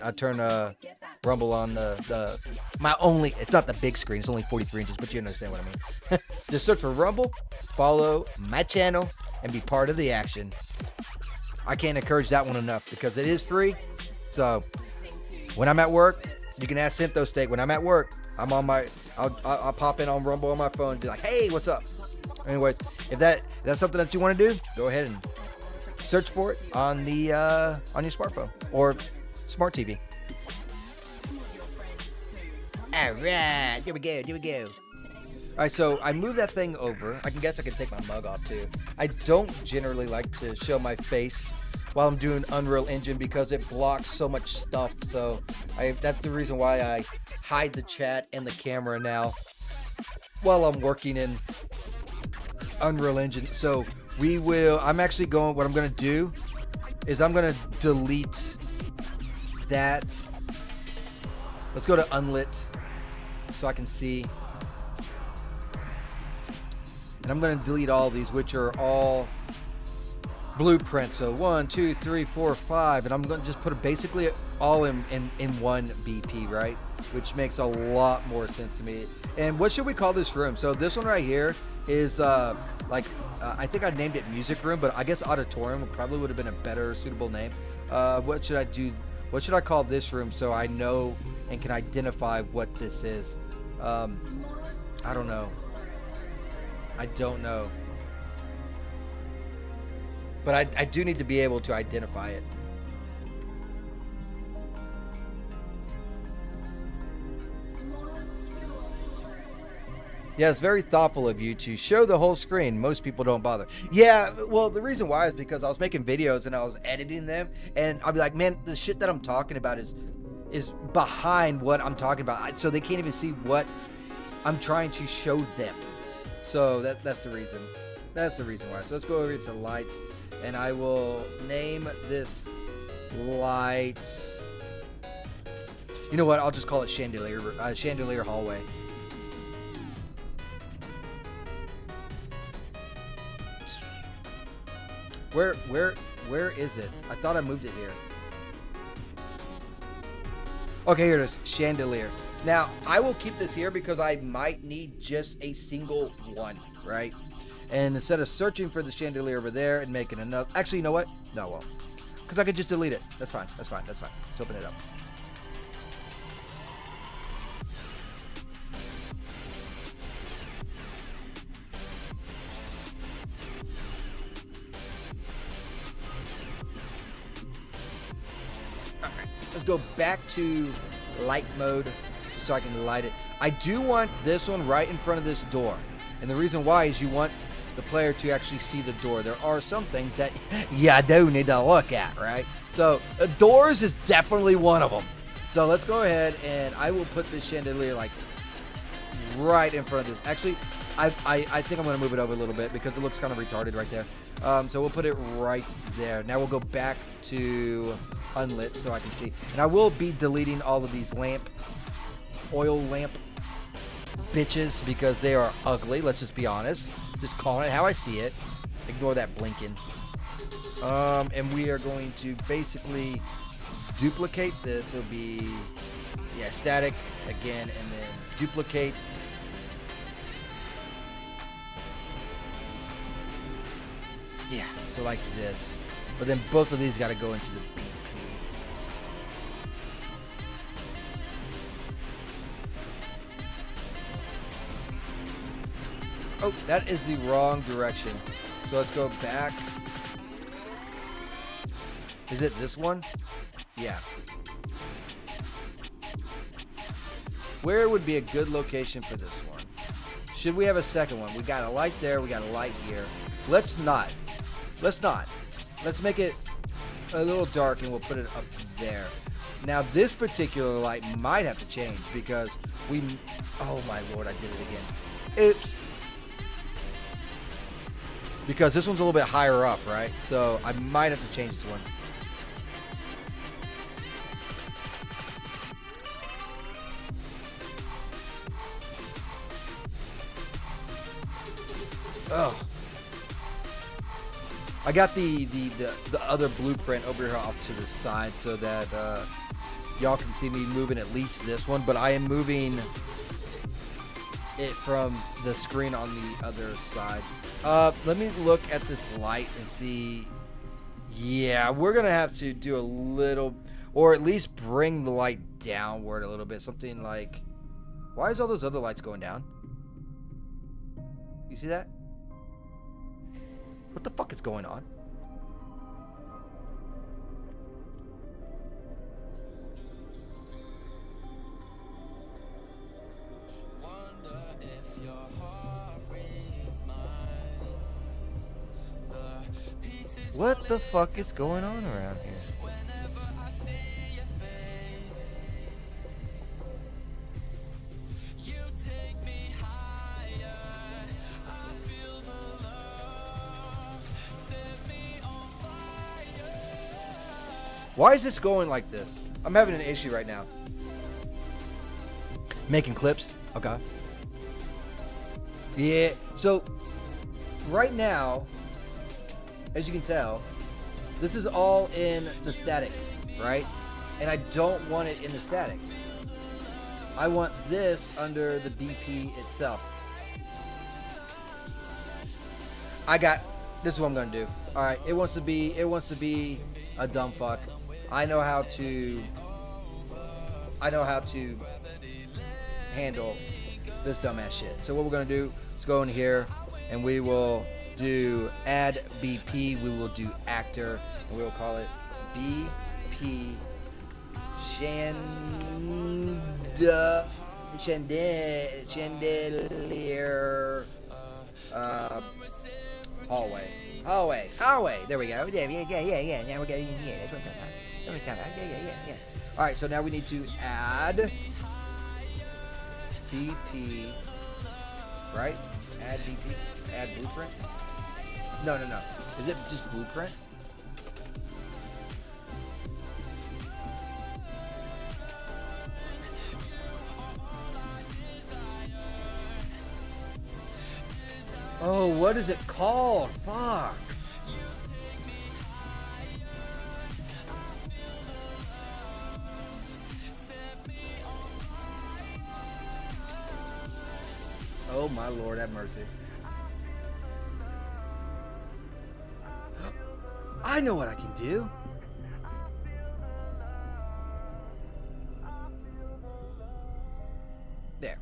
Rumble on it's not the big screen. It's only 43 inches, but you understand what I mean. Just search for Rumble, follow my channel, and be part of the action. I can't encourage that one enough because it is free. So when I'm at work, you can ask Syntho Steak. When I'm at work, I'll pop in on Rumble on my phone and be like, hey, what's up? Anyways, if that's something that you want to do, go ahead and search for it on the on your smartphone or smart TV. All right, here we go. All right, so I move that thing over. I can take my mug off too. I don't generally like to show my face while I'm doing Unreal Engine because it blocks so much stuff. So that's the reason why I hide the chat and the camera now while I'm working in Unreal Engine. So I'm actually going, what I'm going to do is I'm going to delete that. Let's go to Unlit so I can see. And I'm going to delete all these, which are all blueprints. So 1, 2, 3, 4, 5. And I'm going to just put it basically all in one BP, right? Which makes a lot more sense to me. And what should we call this room? So this one right here is I think I named it Music Room, but I guess Auditorium probably would have been a better suitable name. What should I do? What should I call this room so I know and can identify what this is? I don't know. But I do need to be able to identify it. Yeah, it's very thoughtful of you to show the whole screen. Most people don't bother. Yeah, well, the reason why is because I was making videos and I was editing them, and I'll be like, man, the shit that I'm talking about is behind what I'm talking about, so they can't even see what I'm trying to show them. So that's the reason. That's the reason why. So let's go over to lights, and I will name this light. You know what? I'll just call it chandelier hallway. Where is it? I thought I moved it here. Okay, here it is. Chandelier. Now, I will keep this here because I might need just a single one, right? And instead of searching for the chandelier over there and making enough... Actually, you know what? No, I won't. Because I could just delete it. That's fine. That's fine. That's fine. Let's open it up. Let's go back to light mode so I can light it. I do want this one right in front of this door. And the reason why is you want the player to actually see the door. There are some things that you do need to look at, right? So doors is definitely one of them. So let's go ahead and I will put this chandelier like right in front of this. Actually, I think I'm going to move it over a little bit because it looks kind of retarded right there. So we'll put it right there. Now we'll go back to unlit so I can see. And I will be deleting all of these oil lamp bitches because they are ugly. Let's just be honest. Just calling it how I see it. Ignore that blinking. And we are going to basically duplicate this. It'll be, yeah, static again, and then duplicate. Yeah, so like this. But then both of these got to go into the BP. Oh, that is the wrong direction. So let's go back. Is it this one? Yeah. Where would be a good location for this one? Should we have a second one? We got a light there. We got a light here. Let's not. Let's not. Let's make it a little dark and we'll put it up there. Now this particular light might have to change because oh my lord, I did it again. Oops. Because this one's a little bit higher up, right? So I might have to change this one. Oh. I got the other blueprint over here off to the side so that y'all can see me moving at least this one, but I am moving it from the screen on the other side. Let me look at this light and see. Yeah, we're gonna have to do a little, or at least bring the light downward a little bit. Something like, why is all those other lights going down? You see that? What the fuck is going on? What the fuck is going on around here? Why is this going like this? I'm having an issue right now. Making clips. Okay. Yeah. So right now, as you can tell, this is all in the static, right? And I don't want it in the static. I want this under the BP itself. This is what I'm gonna do. All right, it wants to be a dumb fuck. I know how to handle this dumbass shit. So what we're gonna do is go in here and we will do add BP. We will do actor and we will call it BP chandelier hallway. There we go. Yeah. Now we're getting, yeah, that's what I'm talking about. That's what I'm talking about. Yeah. All right, so now we need to add BP, right? Add BP, add blueprint. No. Is it just blueprint? Oh, what is it called? Fuck. Oh my Lord, have mercy. I know what I can do. There.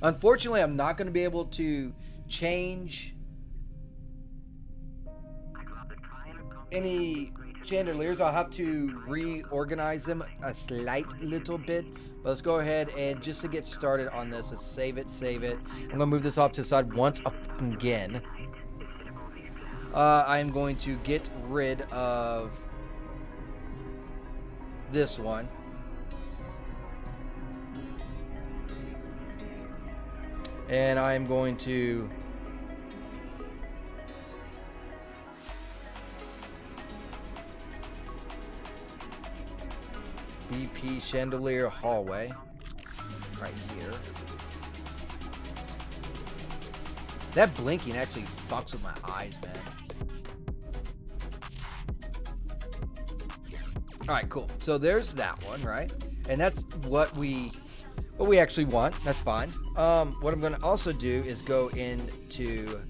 Unfortunately, I'm not going to be able to change any chandeliers. I'll have to reorganize them a slight little bit. But let's go ahead and just to get started on this, let's save it. I'm going to move this off to the side once again. I'm going to get rid of this one. And I'm going to BP chandelier hallway right here. That blinking actually fucks with my eyes, man. All right, cool. So there's that one, right? And that's what we actually want. That's fine. What I'm going to also do is go into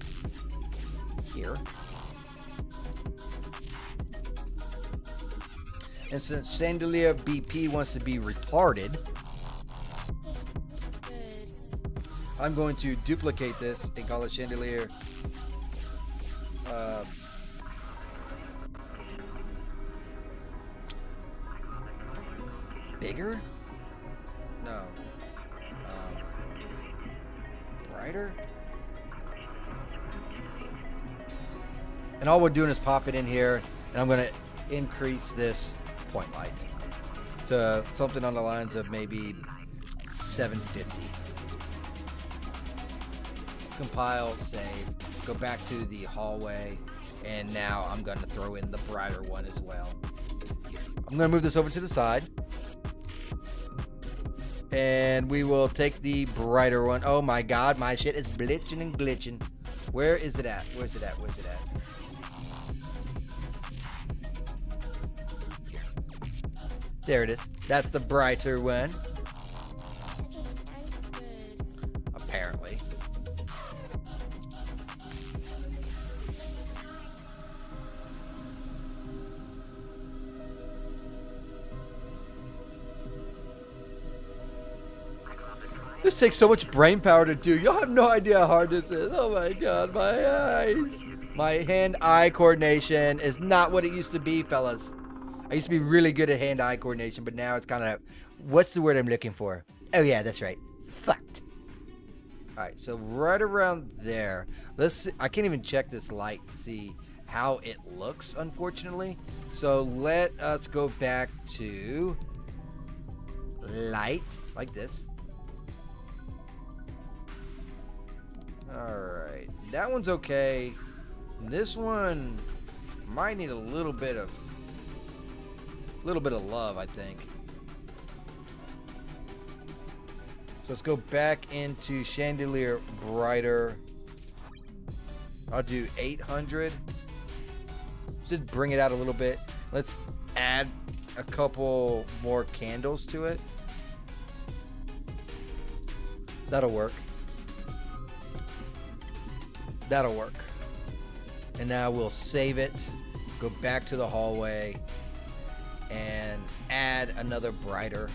here. And since chandelier BP wants to be retarded, I'm going to duplicate this and call it chandelier bigger? No. Brighter? And all we're doing is pop it in here, and I'm going to increase this point light to something on the lines of maybe 750. Compile, save, go back to the hallway, and now I'm going to throw in the brighter one as well. I'm going to move this over to the side, and we will take the brighter one. Oh my god, my shit is blitzing and glitching. Where is it at? Where's it at? There it is. That's the brighter one. Apparently. This takes so much brain power to do. Y'all have no idea how hard this is. Oh my god, my eyes. My hand-eye coordination is not what it used to be, fellas. I used to be really good at hand-eye coordination, but now it's kind of... What's the word I'm looking for? Oh yeah, that's right. Fucked. Alright, so right around there. Let's see. I can't even check this light to see how it looks, unfortunately. So let us go back to... light, like this. Alright, that one's okay. This one might need a little bit of love, I think. So let's go back into chandelier brighter. I'll do 800. Just bring it out a little bit. Let's add a couple more candles to it. That'll work. That'll work. And now we'll save it, go back to the hallway, and add another brighter.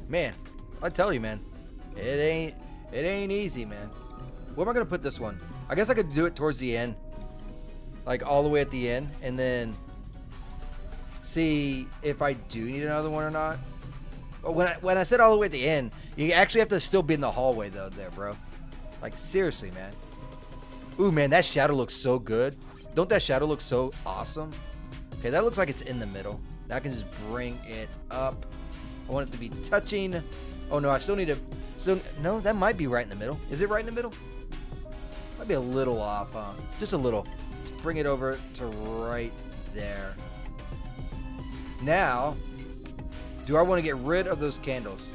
Man, I tell you, man, it ain't easy, man. Where am I gonna put this one? I guess I could do it towards the end, like all the way at the end, and then see if I do need another one or not. But when I said all the way at the end, you actually have to still be in the hallway though, there, bro. Like seriously, man. Ooh, man, that shadow looks so good. Don't that shadow look so awesome? Okay, that looks like it's in the middle. Now I can just bring it up. I want it to be touching. Oh no, I still need to. No, that might be right in the middle. Is it right in the middle? Might be a little off, huh? Just a little. Bring it over to right there. Now, do I want to get rid of those candles?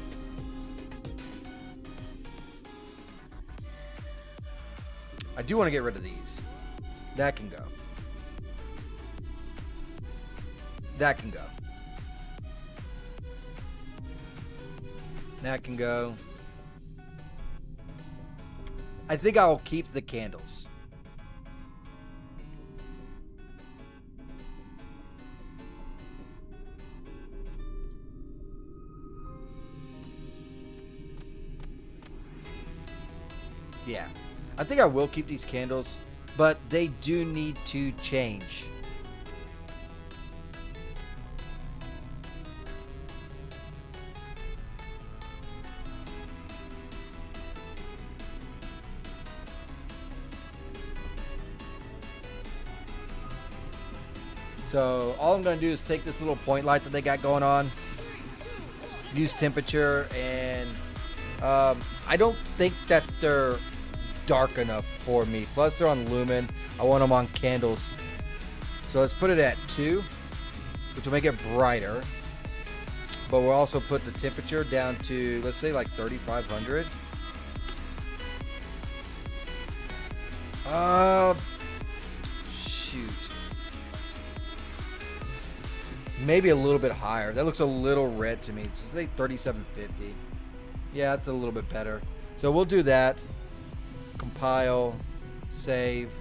I do want to get rid of these. That can go. That can go. That can go. I think I'll keep the candles. Yeah. I think I will keep these candles, but they do need to change. So all I'm going to do is take this little point light that they got going on, use temperature, and I don't think that they're dark enough for me. Plus they're on lumen. I want them on candles. So let's put it at 2, which will make it brighter. But we'll also put the temperature down to, let's say, like 3,500. Shoot. Maybe a little bit higher. That looks a little red to me. So say 3,750. Yeah, that's a little bit better. So we'll do that. Compile. Save.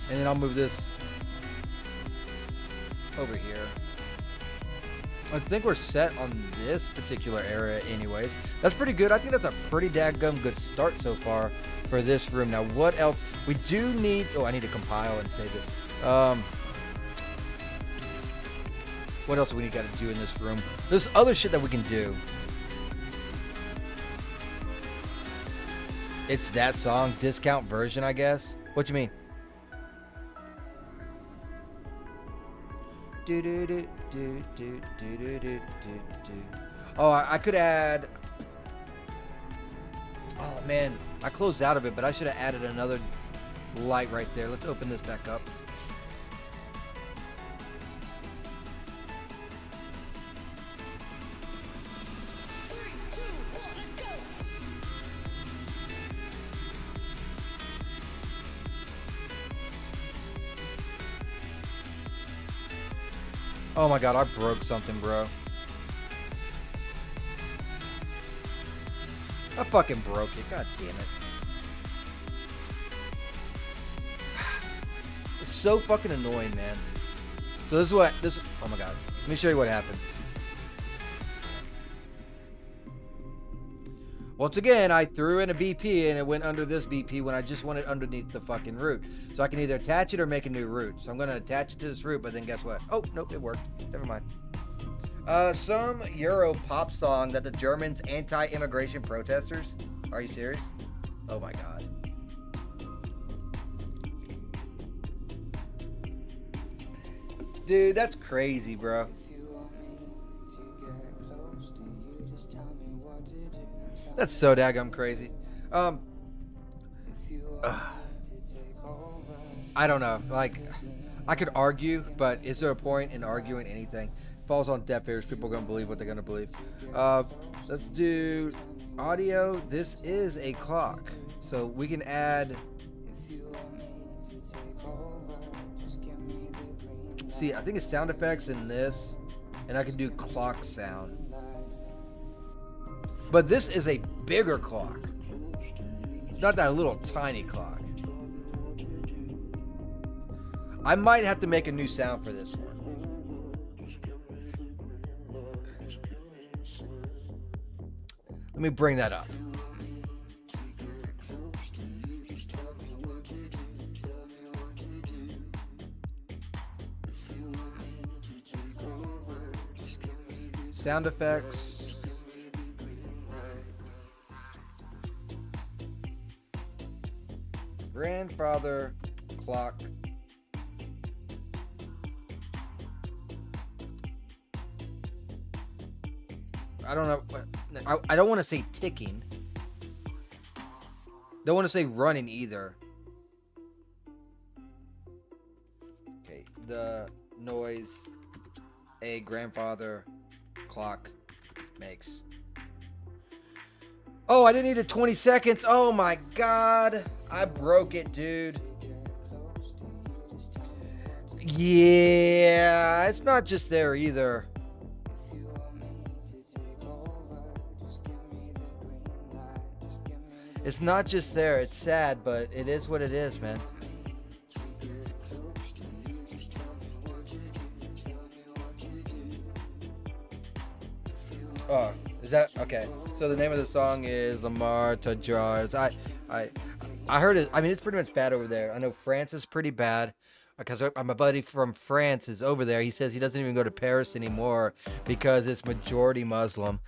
And then I'll move this over here. I think we're set on this particular area anyways. That's pretty good. I think that's a pretty dadgum good start so far for this room. Now, what else? We do need... Oh, I need to compile and save this. What else do we got to do in this room? There's other shit that we can do. It's that song, discount version, I guess. What you mean? Oh, I could add... Oh, man. I closed out of it, but I should have added another light right there. Let's open this back up. Oh my god, I broke something, bro. I fucking broke it. God damn it. It's so fucking annoying, man. So this is what this... Oh my god. Let me show you what happened. Once again, I threw in a BP and it went under this BP when I just wanted underneath the fucking root. So I can either attach it or make a new root. So I'm going to attach it to this root, but then guess what? Oh, nope, it worked. Never mind. Some Euro pop song that the Germans anti-immigration protesters. Are you serious? Oh my god. Dude, that's crazy, bro. That's so daggum crazy. I don't know. Like, I could argue, but is there a point in arguing anything? Falls on deaf ears. People are gonna believe what they're gonna believe. Let's do audio. This is a clock, so we can add. See, I think it's sound effects in this, and I can do clock sound. But this is a bigger clock. It's not that little tiny clock. I might have to make a new sound for this one. Let me bring that up. Sound effects. Grandfather clock. I don't know. I don't want to say ticking. Don't want to say running either. Okay, the noise a grandfather clock makes. Oh, I didn't need it 20 seconds. Oh my God. I broke it, dude. Yeah, it's not just there either. It's not just there. It's sad, but it is what it is, man. Oh, is that okay? So the name of the song is Lamar to Jars. I heard it. I mean, it's pretty much bad over there. I know France is pretty bad because my buddy from France is over there. He says he doesn't even go to Paris anymore because it's majority Muslim.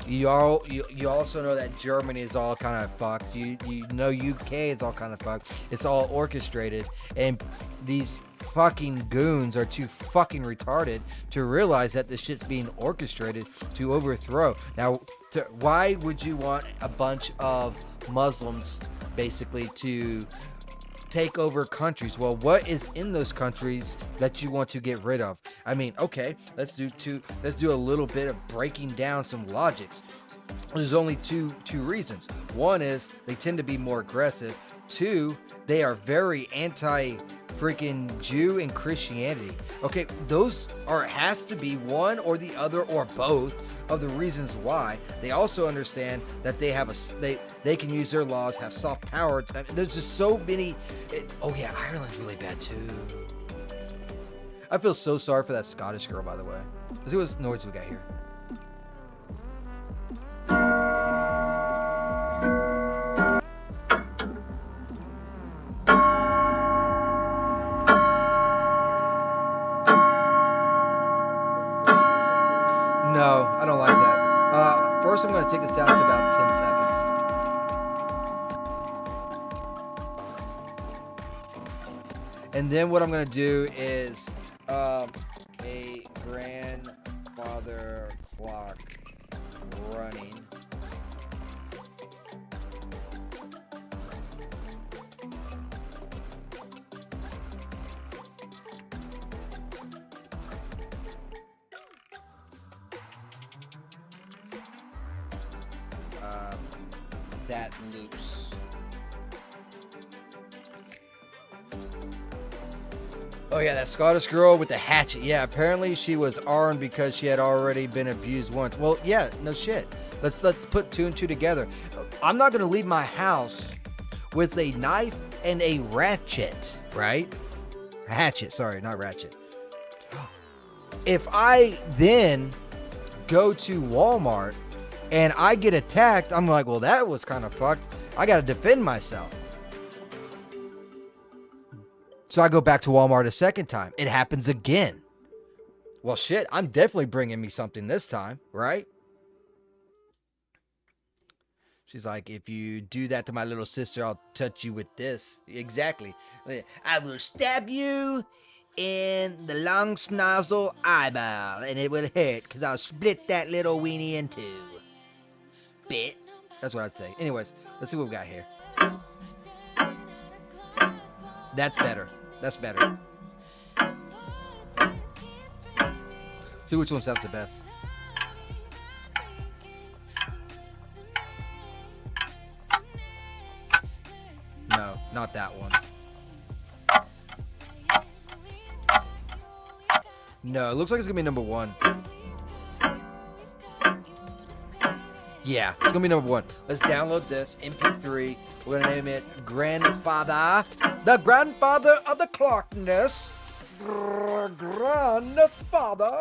You also know that Germany is all kind of fucked. You know UK is all kind of fucked. It's all orchestrated, and these fucking goons are too fucking retarded to realize that this shit's being orchestrated to overthrow. Now, why would you want a bunch of Muslims basically to take over countries? Well, what is in those countries that you want to get rid of? I mean, okay, let's do a little bit of breaking down some logics. There's only two reasons. One is they tend to be more aggressive. Two, they are very anti freaking Jew and Christianity. Okay, those has to be one or the other or both of the reasons why. They also understand that they have they can use their laws, have soft power. I mean, there's just so many. Oh yeah, Ireland's really bad too. I feel so sorry for that Scottish girl, by the way. Let's see what noise we got here. No, I don't like that. First, I'm going to take this down to about 10 seconds. And then what I'm going to do is a grandfather clock running. That loops. Oh yeah, that Scottish girl with the hatchet. Yeah, apparently she was armed because she had already been abused once. Well, yeah, no shit. Let's put two and two together. I'm not gonna leave my house with a knife and a ratchet, right? Hatchet, sorry, not ratchet. If I then go to Walmart and I get attacked, I'm like, well, that was kind of fucked. I got to defend myself. So I go back to Walmart a second time. It happens again. Well, shit, I'm definitely bringing me something this time, right? She's like, if you do that to my little sister, I'll touch you with this. Exactly. I will stab you in the long snozzle eyeball, and it will hurt because I'll split that little weenie in two. Bit. That's what I'd say. Anyways, let's see what we got here. That's better. That's better. See which one sounds the best. No, not that one. No, it looks like it's gonna be number one. Yeah, it's gonna be number one. Let's download this MP3. We're gonna name it Grandfather, the grandfather of the clockness. Grandfather.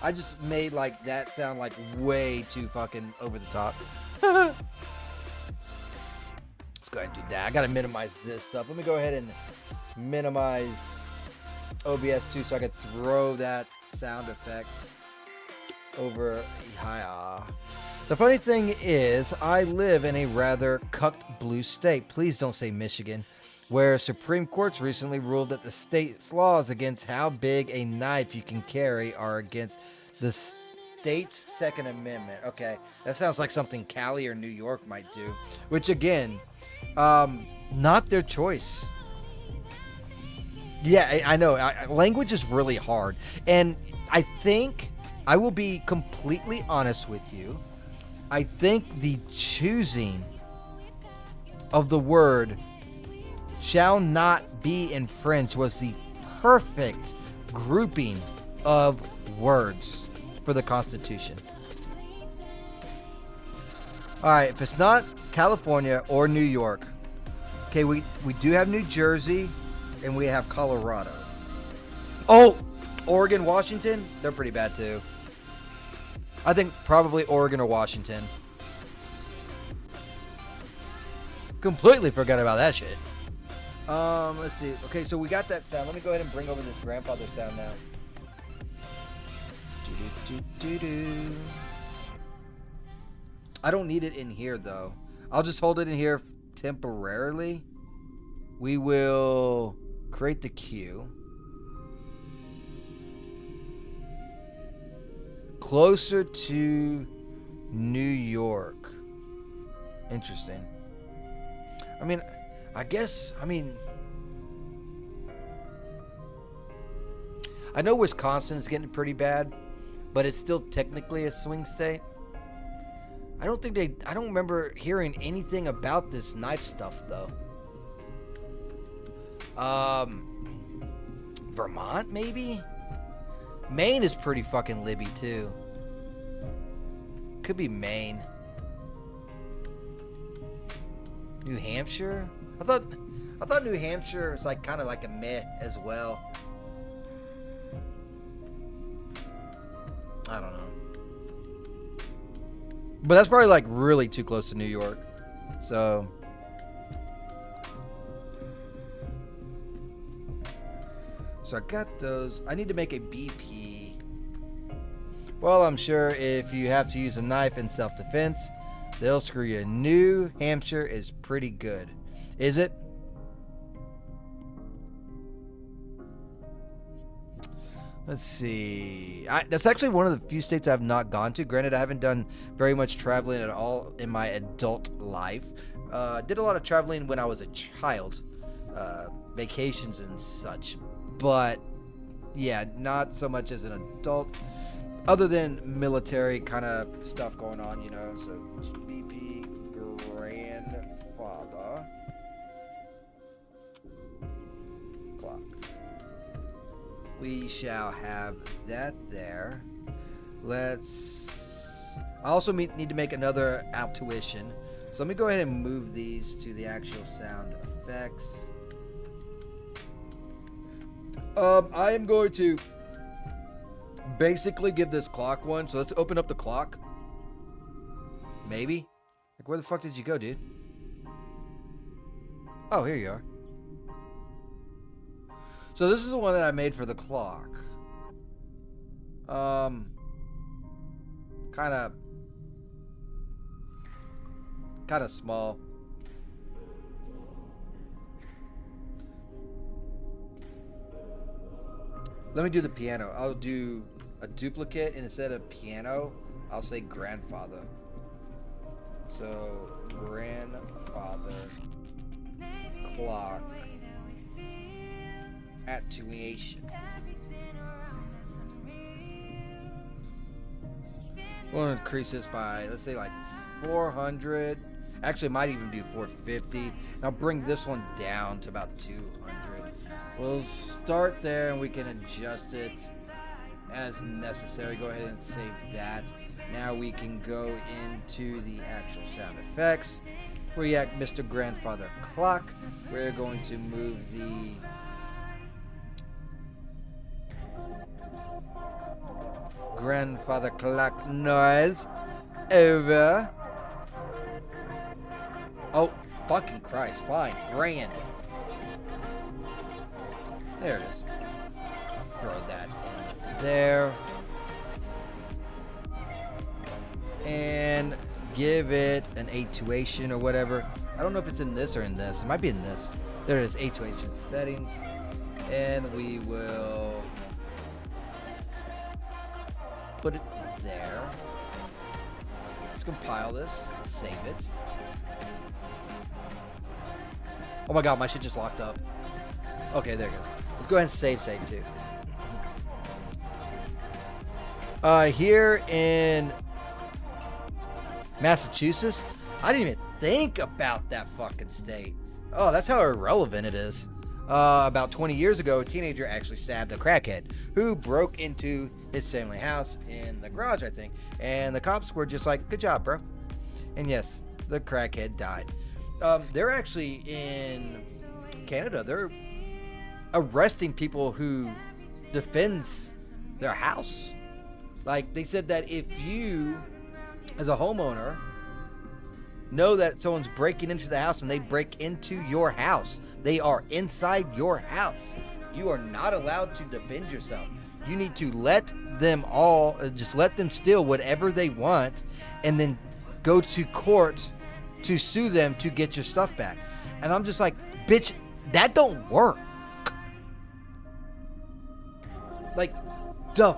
I just made like that sound like way too fucking over the top. Let's go ahead and do that. I gotta minimize this stuff. Let me go ahead and minimize OBS too, so I could throw that sound effect over. Hiya. The funny thing is, I live in a rather cucked blue state. Please don't say Michigan, where Supreme Courts recently ruled that the state's laws against how big a knife you can carry are against the state's Second Amendment. Okay, that sounds like something Cali or New York might do, which again, not their choice. Yeah, I know. Language is really hard, and I think I will be completely honest with you. I think the choosing of the word shall not be infringed was the perfect grouping of words for the Constitution. All right, if it's not California or New York, okay, we do have New Jersey and we have Colorado. Oh, Oregon, Washington, they're pretty bad too. I think probably Oregon or Washington. Completely forgot about that shit. Let's see. Okay, so we got that sound. Let me go ahead and bring over this grandfather sound now. I don't need it in here though. I'll just hold it in here temporarily. We will create the queue. Closer to New York. Interesting. I mean, I know Wisconsin is getting pretty bad, but it's still technically a swing state. I don't remember hearing anything about this knife stuff though. Vermont maybe? Maine is pretty fucking libby too. Could be Maine. New Hampshire? I thought New Hampshire was like kind of like a meh as well. I don't know. But that's probably like really too close to New York. So I got those. I need to make a BP. Well, I'm sure if you have to use a knife in self-defense, they'll screw you. New Hampshire is pretty good. Is it? Let's see. That's actually one of the few states I've not gone to. Granted, I haven't done very much traveling at all in my adult life. Did a lot of traveling when I was a child. Vacations and such. But, yeah, not so much as an adult. Other than military kind of stuff going on, you know. So, GBP grandfather. Clock. We shall have that there. I also need to make another intuition. So let me go ahead and move these to the actual sound effects. I am going to basically give this clock one. So let's open up the clock. Maybe. Like, where the fuck did you go, dude? Oh, here you are. So this is the one that I made for the clock. Kind of small. Let me do the piano. I'll do a duplicate, and instead of piano, I'll say grandfather. So, grandfather clock actuation. We'll increase this by, let's say, like 400. Actually, might even do 450. And I'll bring this one down to about 200. We'll start there and we can adjust it as necessary. Go ahead and save that. Now we can go into the actual sound effects. We're at Mr. Grandfather Clock. We're going to move the grandfather clock noise. Over. Oh, fucking Christ. Fine. Grand. There it is. Throw that in there. And give it an 828 or whatever. I don't know if it's in this or in this. It might be in this. There it is, 828 settings. And we will put it there. Let's compile this, save it. Oh my god, my shit just locked up. Okay, there it goes. Let's go ahead and save too. Here in Massachusetts, I didn't even think about that fucking state. Oh, that's how irrelevant it is. About 20 years ago, a teenager actually stabbed a crackhead who broke into his family house in the garage, I think. And the cops were just like, good job, bro. And yes, the crackhead died. They're actually in Canada. They're arresting people who defends their house. Like, they said that if you, as a homeowner, know that someone's breaking into the house and they break into your house, they are inside your house, you are not allowed to defend yourself. You need to let them all, just let them steal whatever they want and then go to court to sue them to get your stuff back. And I'm just like, bitch, that don't work. Like, the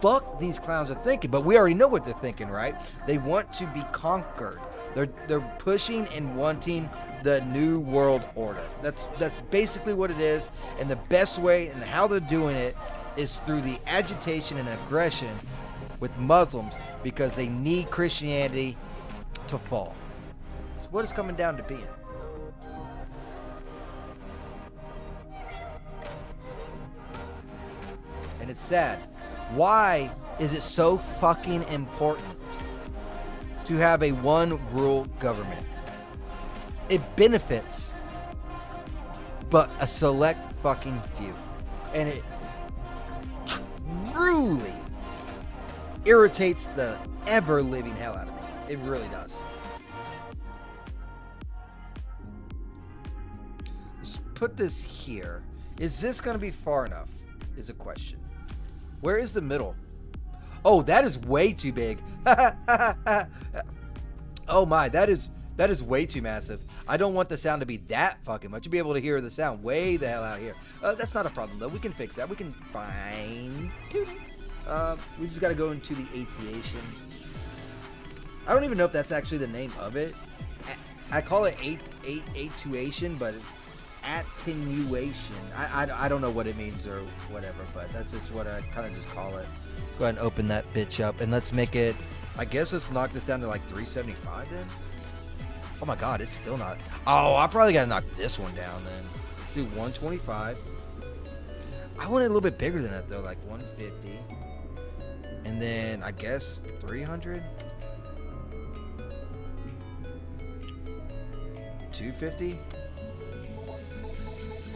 fuck these clowns are thinking, but we already know what they're thinking, right? They want to be conquered. They're pushing and wanting the new world order. That's basically what it is, and the best way and how they're doing it is through the agitation and aggression with Muslims, because they need Christianity to fall. It's what it's coming down to being. And it's sad. Why is it so fucking important to have a one rule government? It benefits but a select fucking few. And it truly irritates the ever living hell out of me. It really does. Let's put this here. Is this going to be far enough? Is a question. Where is the middle? Oh, that is way too big. Oh my, that is way too massive. I don't want the sound to be that fucking much. You'll be able to hear the sound way the hell out here. That's not a problem though. We can fix that. We can fine tune it. We just got to go into the attenuation. I don't even know if that's actually the name of it. I call it attenuation, but attenuation. I don't know what it means or whatever, but that's just what I kind of just call it. Go ahead and open that bitch up and let's make it, I guess let's knock this down to like 375 then. Oh my god, it's still not. Oh, I probably gotta knock this one down then. Let's do 125. I want it a little bit bigger than that though, like 150. And then I guess 300. 250.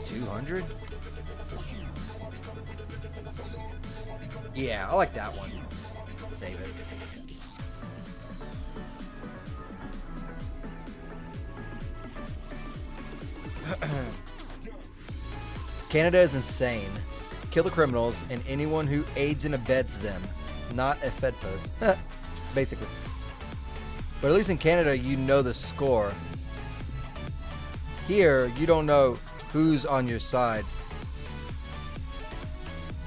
200. Yeah, I like that one. Save it. Canada is insane. Kill the criminals and anyone who aids and abets them. Not a Fed post. Basically. But at least in Canada, you know the score. Here, you don't know who's on your side.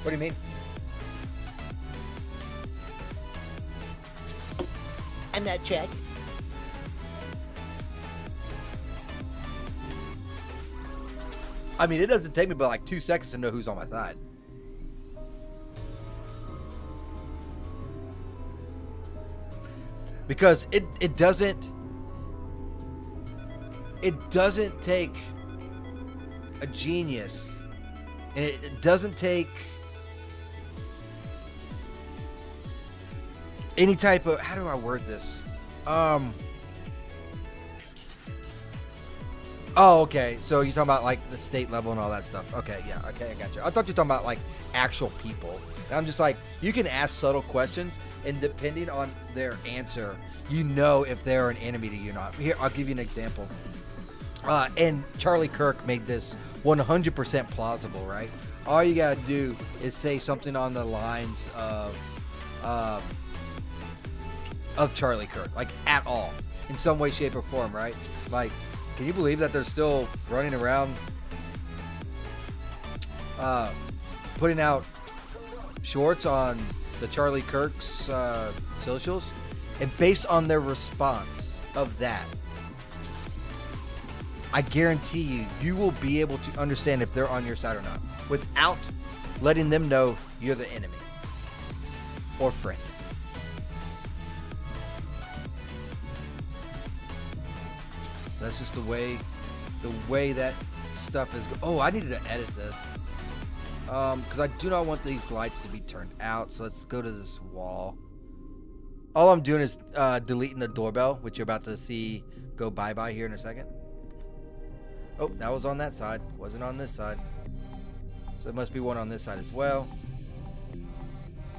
What do you mean? I'm not checked. I mean, it doesn't take me but like 2 seconds to know who's on my side. Because it doesn't take a genius, and it doesn't take any type of, how do I word this? Oh, okay. So you're talking about like the state level and all that stuff. Okay, yeah. Okay, I got you. I thought you were talking about like actual people. And I'm just like, you can ask subtle questions, and depending on their answer, you know if they're an enemy to you or not. Here, I'll give you an example. And Charlie Kirk made this 100% plausible, right? All you gotta do is say something on the lines of Charlie Kirk, like at all, in some way, shape, or form, right? Like, can you believe that they're still running around putting out shorts on the Charlie Kirk's socials? And based on their response of that, I guarantee you, you will be able to understand if they're on your side or not without letting them know you're the enemy or friend. That's just the way that stuff is. Oh, I needed to edit this because I do not want these lights to be turned out. So let's go to this wall. All I'm doing is deleting the doorbell, which you're about to see go bye-bye here in a second. Oh, that was on that side. Wasn't on this side. So there must be one on this side as well.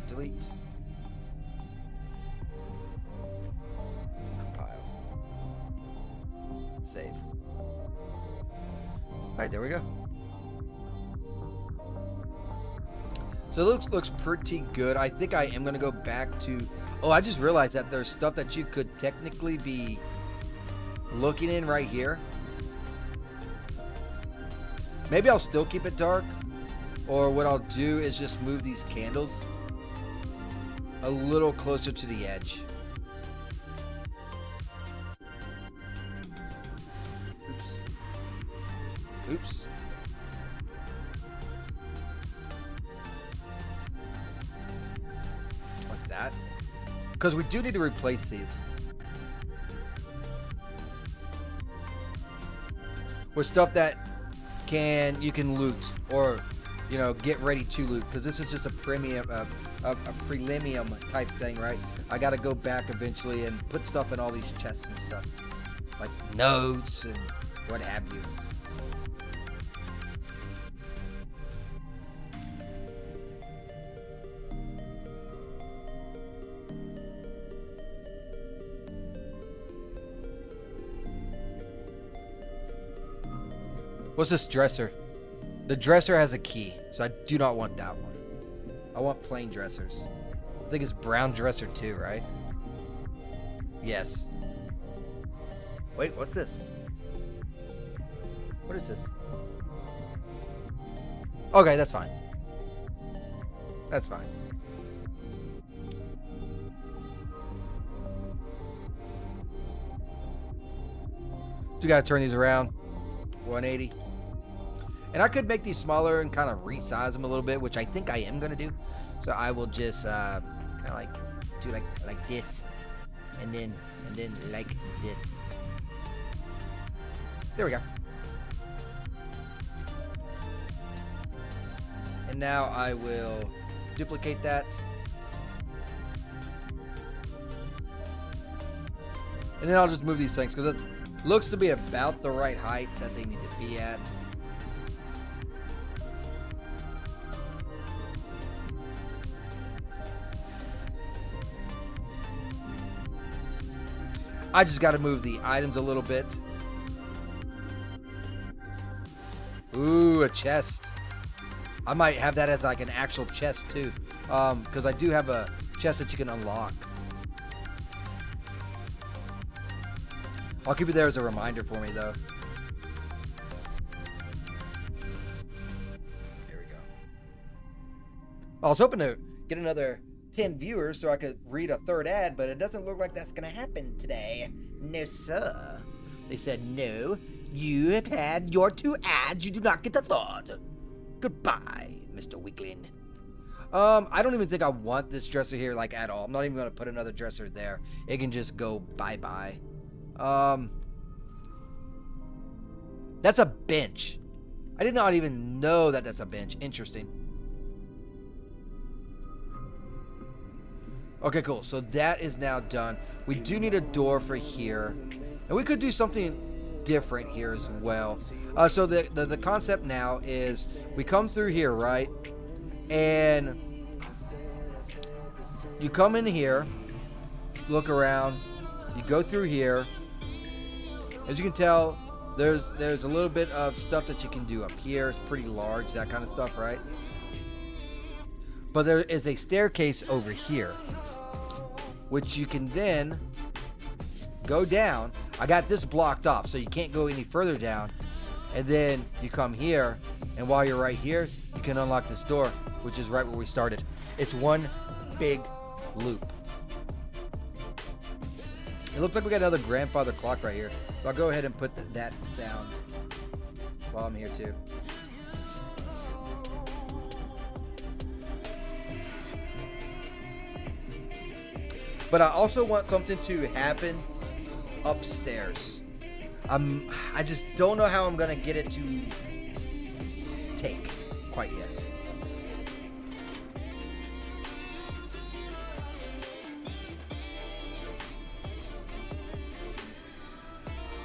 Delete. Compile. Save. Alright, there we go. So it looks pretty good. I think I am going to go back to... Oh, I just realized that there's stuff that you could technically be looking in right here. Maybe I'll still keep it dark, or what I'll do is just move these candles a little closer to the edge. Oops. Oops. Like that. Because we do need to replace these with stuff that you can loot, or get ready to loot, because this is just a premium a premium type thing, right? I gotta go back eventually and put stuff in all these chests and stuff, like notes and what have you. What's this dresser? The dresser has a key, so I do not want that one. I want plain dressers. I think it's brown dresser too, right? Yes. Wait, what's this? What is this? Okay, that's fine. That's fine. You gotta turn these around. 180. And I could make these smaller and kind of resize them a little bit, which I think I am gonna do. So I will just kind of like do like this, and then like this. There we go. And now I will duplicate that. And then I'll just move these things because it looks to be about the right height that they need to be at. I just got to move the items a little bit. Ooh, a chest. I might have that as like an actual chest too, because I do have a chest that you can unlock. I'll keep it there as a reminder for me though. There we go. I was hoping to get another 10 viewers so I could read a third ad, but it doesn't look like that's gonna happen today. No, sir. They said, no, you have had your 2 ads. You do not get the third. Goodbye, Mr. Weakling. I don't even think I want this dresser here, like, at all. I'm not even gonna put another dresser there. It can just go bye-bye. That's a bench. I did not even know that that's a bench. Interesting. Okay, cool. So that is now done. We do need a door for here. And we could do something different here as well. So the concept now is we come through here, right? And you come in here, look around, you go through here. As you can tell, there's a little bit of stuff that you can do up here. It's pretty large, that kind of stuff, right? But there is a staircase over here, which you can then go down. I got this blocked off, so you can't go any further down. And then you come here, and while you're right here, you can unlock this door, which is right where we started. It's one big loop. It looks like we got another grandfather clock right here. So I'll go ahead and put that down while I'm here too. But I also want something to happen upstairs. I just don't know how I'm gonna get it to take quite yet.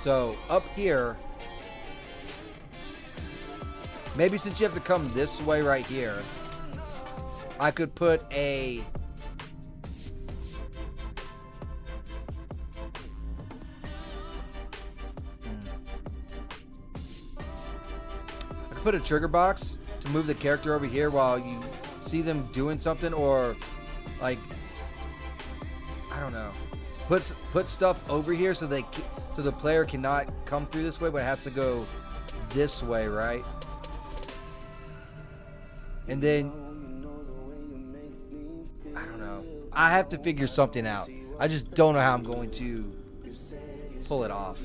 So up here, maybe since you have to come this way right here, I could put a trigger box to move the character over here while you see them doing something, or like, I don't know, put stuff over here so the player cannot come through this way, but has to go this way, right? And then I don't know. I have to figure something out. I just don't know how I'm going to pull it off.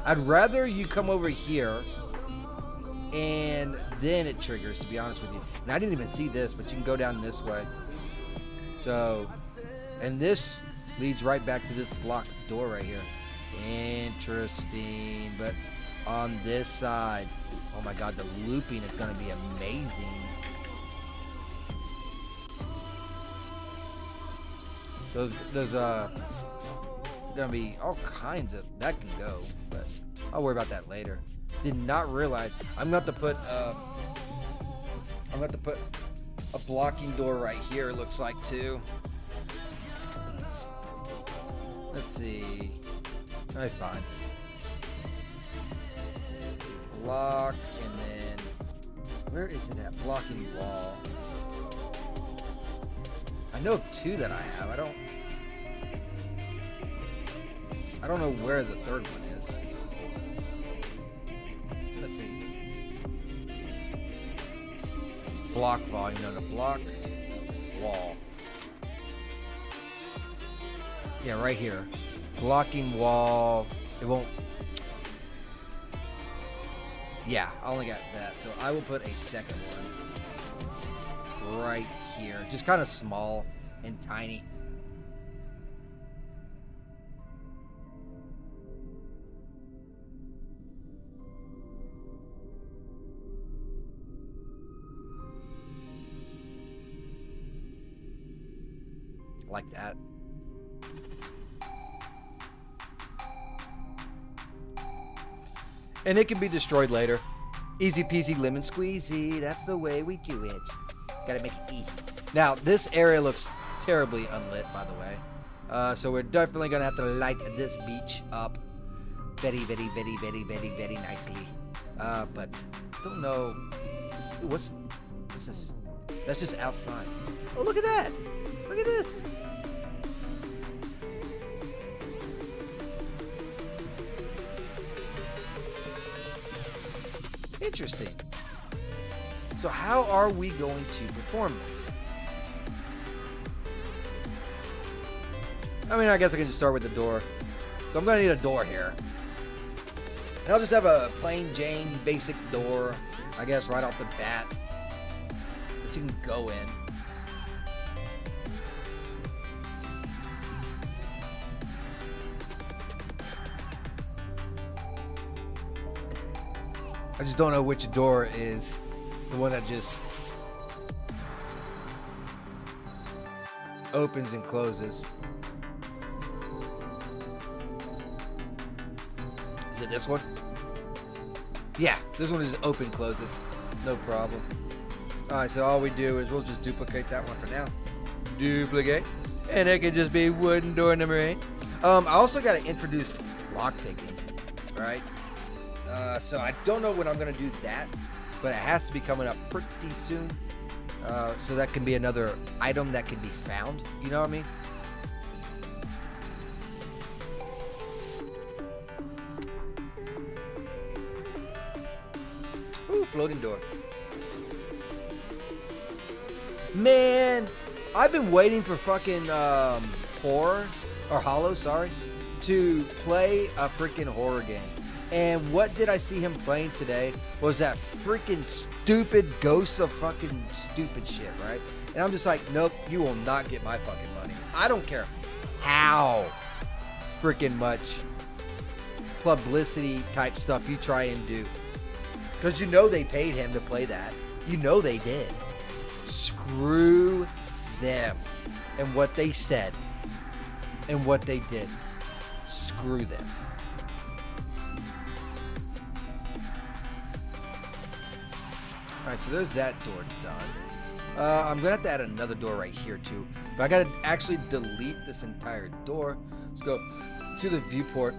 I'd rather you come over here and then it triggers, to be honest with you. And I didn't even see this, but you can go down this way. So, and this leads right back to this blocked door right here. Interesting. But on this side, oh my god, the looping is going to be amazing. So there's going to be all kinds of, that can go, but I'll worry about that later. Did not realize I'm going to put a blocking door right here, it looks like, too. Let's see. That's fine. Block, and then where is it at? Blocking wall. I know of two that I have. I don't know where the third one is. Let's see. Block volume, no, the block wall. Yeah, right here. Blocking wall. It won't. Yeah, I only got that. So I will put a second one right here. Just kind of small and tiny. Like that. And it can be destroyed later. Easy peasy lemon squeezy. That's the way we do it. Gotta make it easy. Now, this area looks terribly unlit, by the way. So we're definitely gonna have to light this beach up very, very, very, very, very, very nicely. But don't know. Ooh, what's this? That's just outside. Oh, look at that! Look at this! Interesting. So how are we going to perform this? I mean, I guess I can just start with the door. So I'm going to need a door here. And I'll just have a plain Jane basic door, I guess, right off the bat, that you can go in. I just don't know which door is the one that just... opens and closes. Is it this one? Yeah, this one is open closes. No problem. Alright, so all we do is we'll just duplicate that one for now. Duplicate. And it can just be wooden door number 8. I also got to introduce lockpicking. Alright. So I don't know when I'm going to do that, but it has to be coming up pretty soon. So that can be another item that can be found. You know what I mean? Ooh, floating door. Man, I've been waiting for fucking Hollow, to play a freaking horror game. And what did I see him playing today was that freaking stupid Ghost of fucking stupid shit, right? And I'm just like, nope, you will not get my fucking money. I don't care how freaking much publicity type stuff you try and do. Because you know they paid him to play that. You know they did. Screw them and what they said and what they did. Screw them. Alright, so there's that door done. I'm going to have to add another door right here too. But I got to actually delete this entire door. Let's go to the viewport.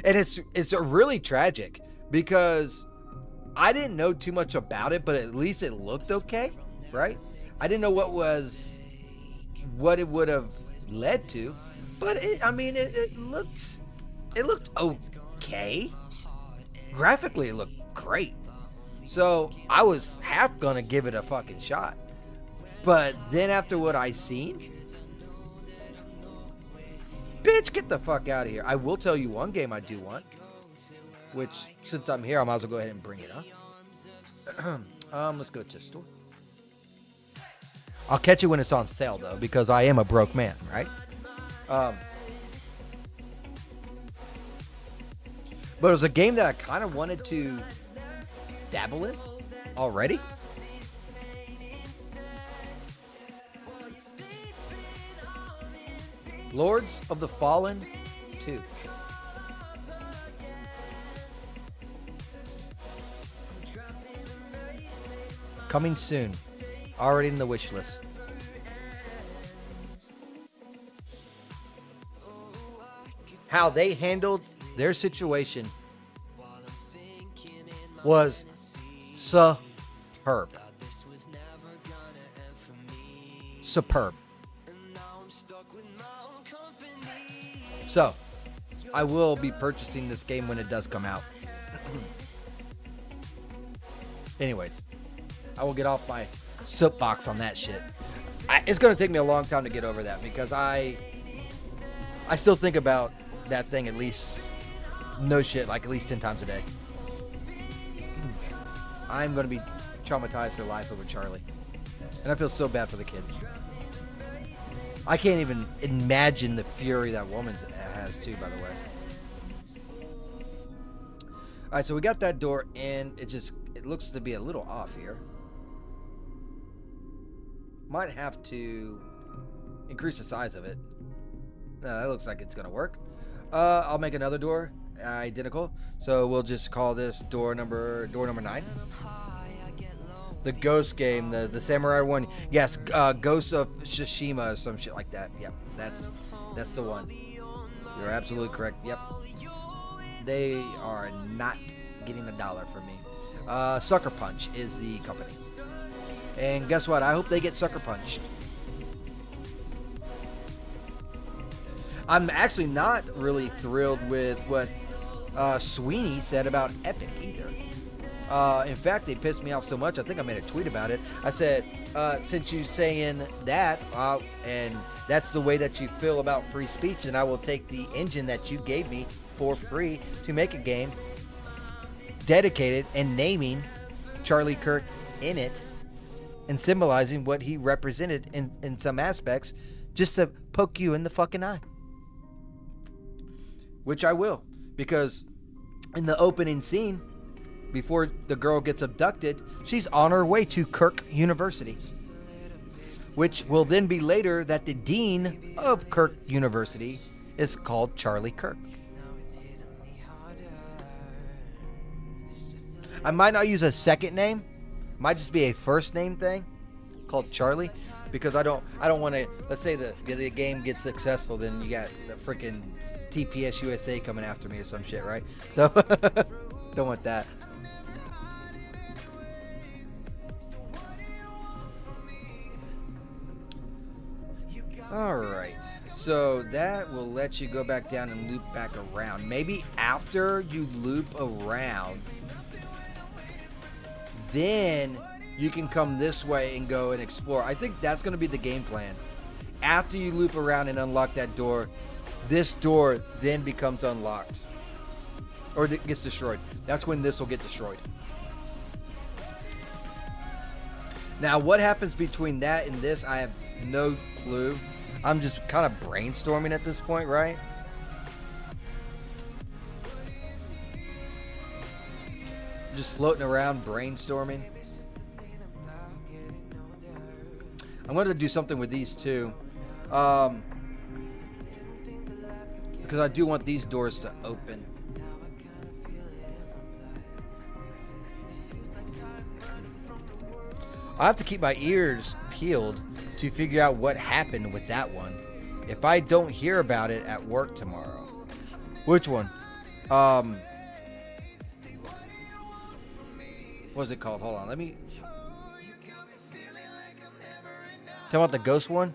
And it's really tragic because I didn't know too much about it, but at least it looked okay, right? I didn't know what it would have led to, but it looked okay. Graphically, it looked great. So I was half gonna give it a fucking shot, but then after what I seen, bitch, get the fuck out of here. I will tell you one game I do want, which since I'm here, I might as well go ahead and bring it up. Let's go to store. I'll catch it when it's on sale though, because I am a broke man, right? But it was a game that I kind of wanted to dabble in already. Lords of the Fallen 2. Coming soon. Already in the wish list. How they handled their situation was superb. Superb. So, I will be purchasing this game when it does come out. Anyways, I will get off my soapbox on that shit. It's going to take me a long time to get over that because I still think about that thing at least, no shit, like at least 10 times a day. I'm going to be traumatized for life over Charlie. And I feel so bad for the kids. I can't even imagine the fury that woman has too, by the way. Alright, so we got that door in. It looks to be a little off here. Might have to increase the size of it. No, that looks like it's going to work. I'll make another door identical. So we'll just call this door number 9. The Ghost game, the samurai one. Yes, Ghost of Tsushima or some shit like that. Yep, that's the one. You're absolutely correct. Yep. They are not getting $1 from me. Sucker Punch is the company. And guess what? I hope they get sucker punched. I'm actually not really thrilled with what Sweeney said about Epic either. In fact, they pissed me off so much, I think I made a tweet about it. I said, since you're saying that, and that's the way that you feel about free speech, then I will take the engine that you gave me for free to make a game dedicated and naming Charlie Kirk in it and symbolizing what he represented in some aspects, just to poke you in the fucking eye. Which I will, because in the opening scene, before the girl gets abducted, she's on her way to Kirk University, which will then be later that the dean of Kirk University is called Charlie Kirk. I might not use a second name. Might just be a first name thing called Charlie, because I don't want to. Let's say the game gets successful, then you got the freaking TPS USA coming after me or some shit, right? So don't want that. All right. So that will let you go back down and loop back around. Maybe after you loop around, then you can come this way and go and explore. I think that's going to be the game plan. After you loop around and unlock that door, this door then becomes unlocked. Or it gets destroyed. That's when this will get destroyed. Now, what happens between that and this, I have no clue. I'm just kind of brainstorming at this point, right? Just floating around, brainstorming. I'm going to do something with these two. Because I do want these doors to open. I have to keep my ears peeled to figure out what happened with that one. If I don't hear about it at work tomorrow. Which one? What's it called? Hold on, let me... Tell me about the ghost one?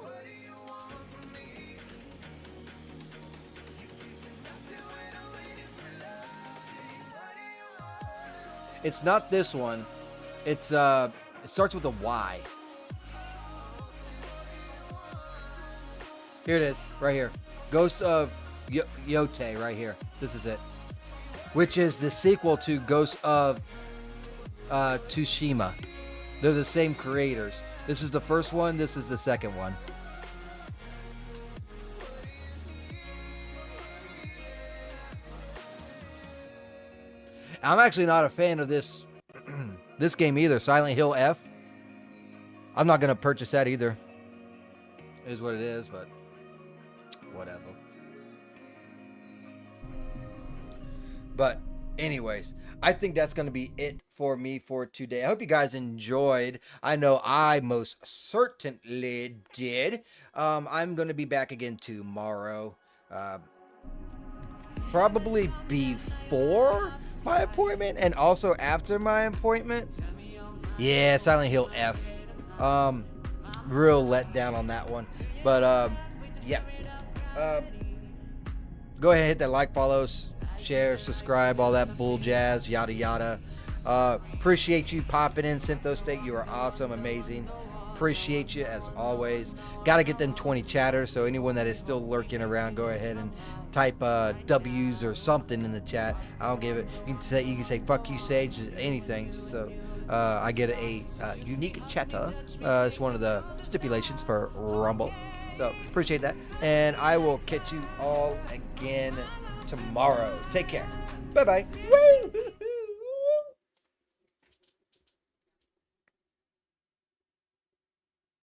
It's not this one. It's it starts with a Y. Here it is, right here. Ghost of Yote, right here. This is it. Which is the sequel to Ghost of Tsushima. They're the same creators. This is the first one. This is the second one. I'm actually not a fan of this this game either. Silent Hill F. I'm not gonna purchase that either. It is what it is, but whatever. But anyways, I think that's going to be it for me for today. I hope you guys enjoyed. I know I most certainly did. I'm going to be back again tomorrow. Probably before my appointment and also after my appointment. Yeah, Silent Hill F. Real letdown on that one. But, yeah. Go ahead and hit that like, follows, share, subscribe, all that bull jazz, yada yada. Appreciate you popping in, Syntho State. You are awesome, amazing. Appreciate you as always. Gotta get them 20 chatters, so anyone that is still lurking around, go ahead and type W's or something in the chat. I don't give it. You can say fuck you, Sage, anything. So I get a unique chatter. It's one of the stipulations for Rumble. So appreciate that, and I will catch you all again tomorrow. Take care. Bye bye. Woo!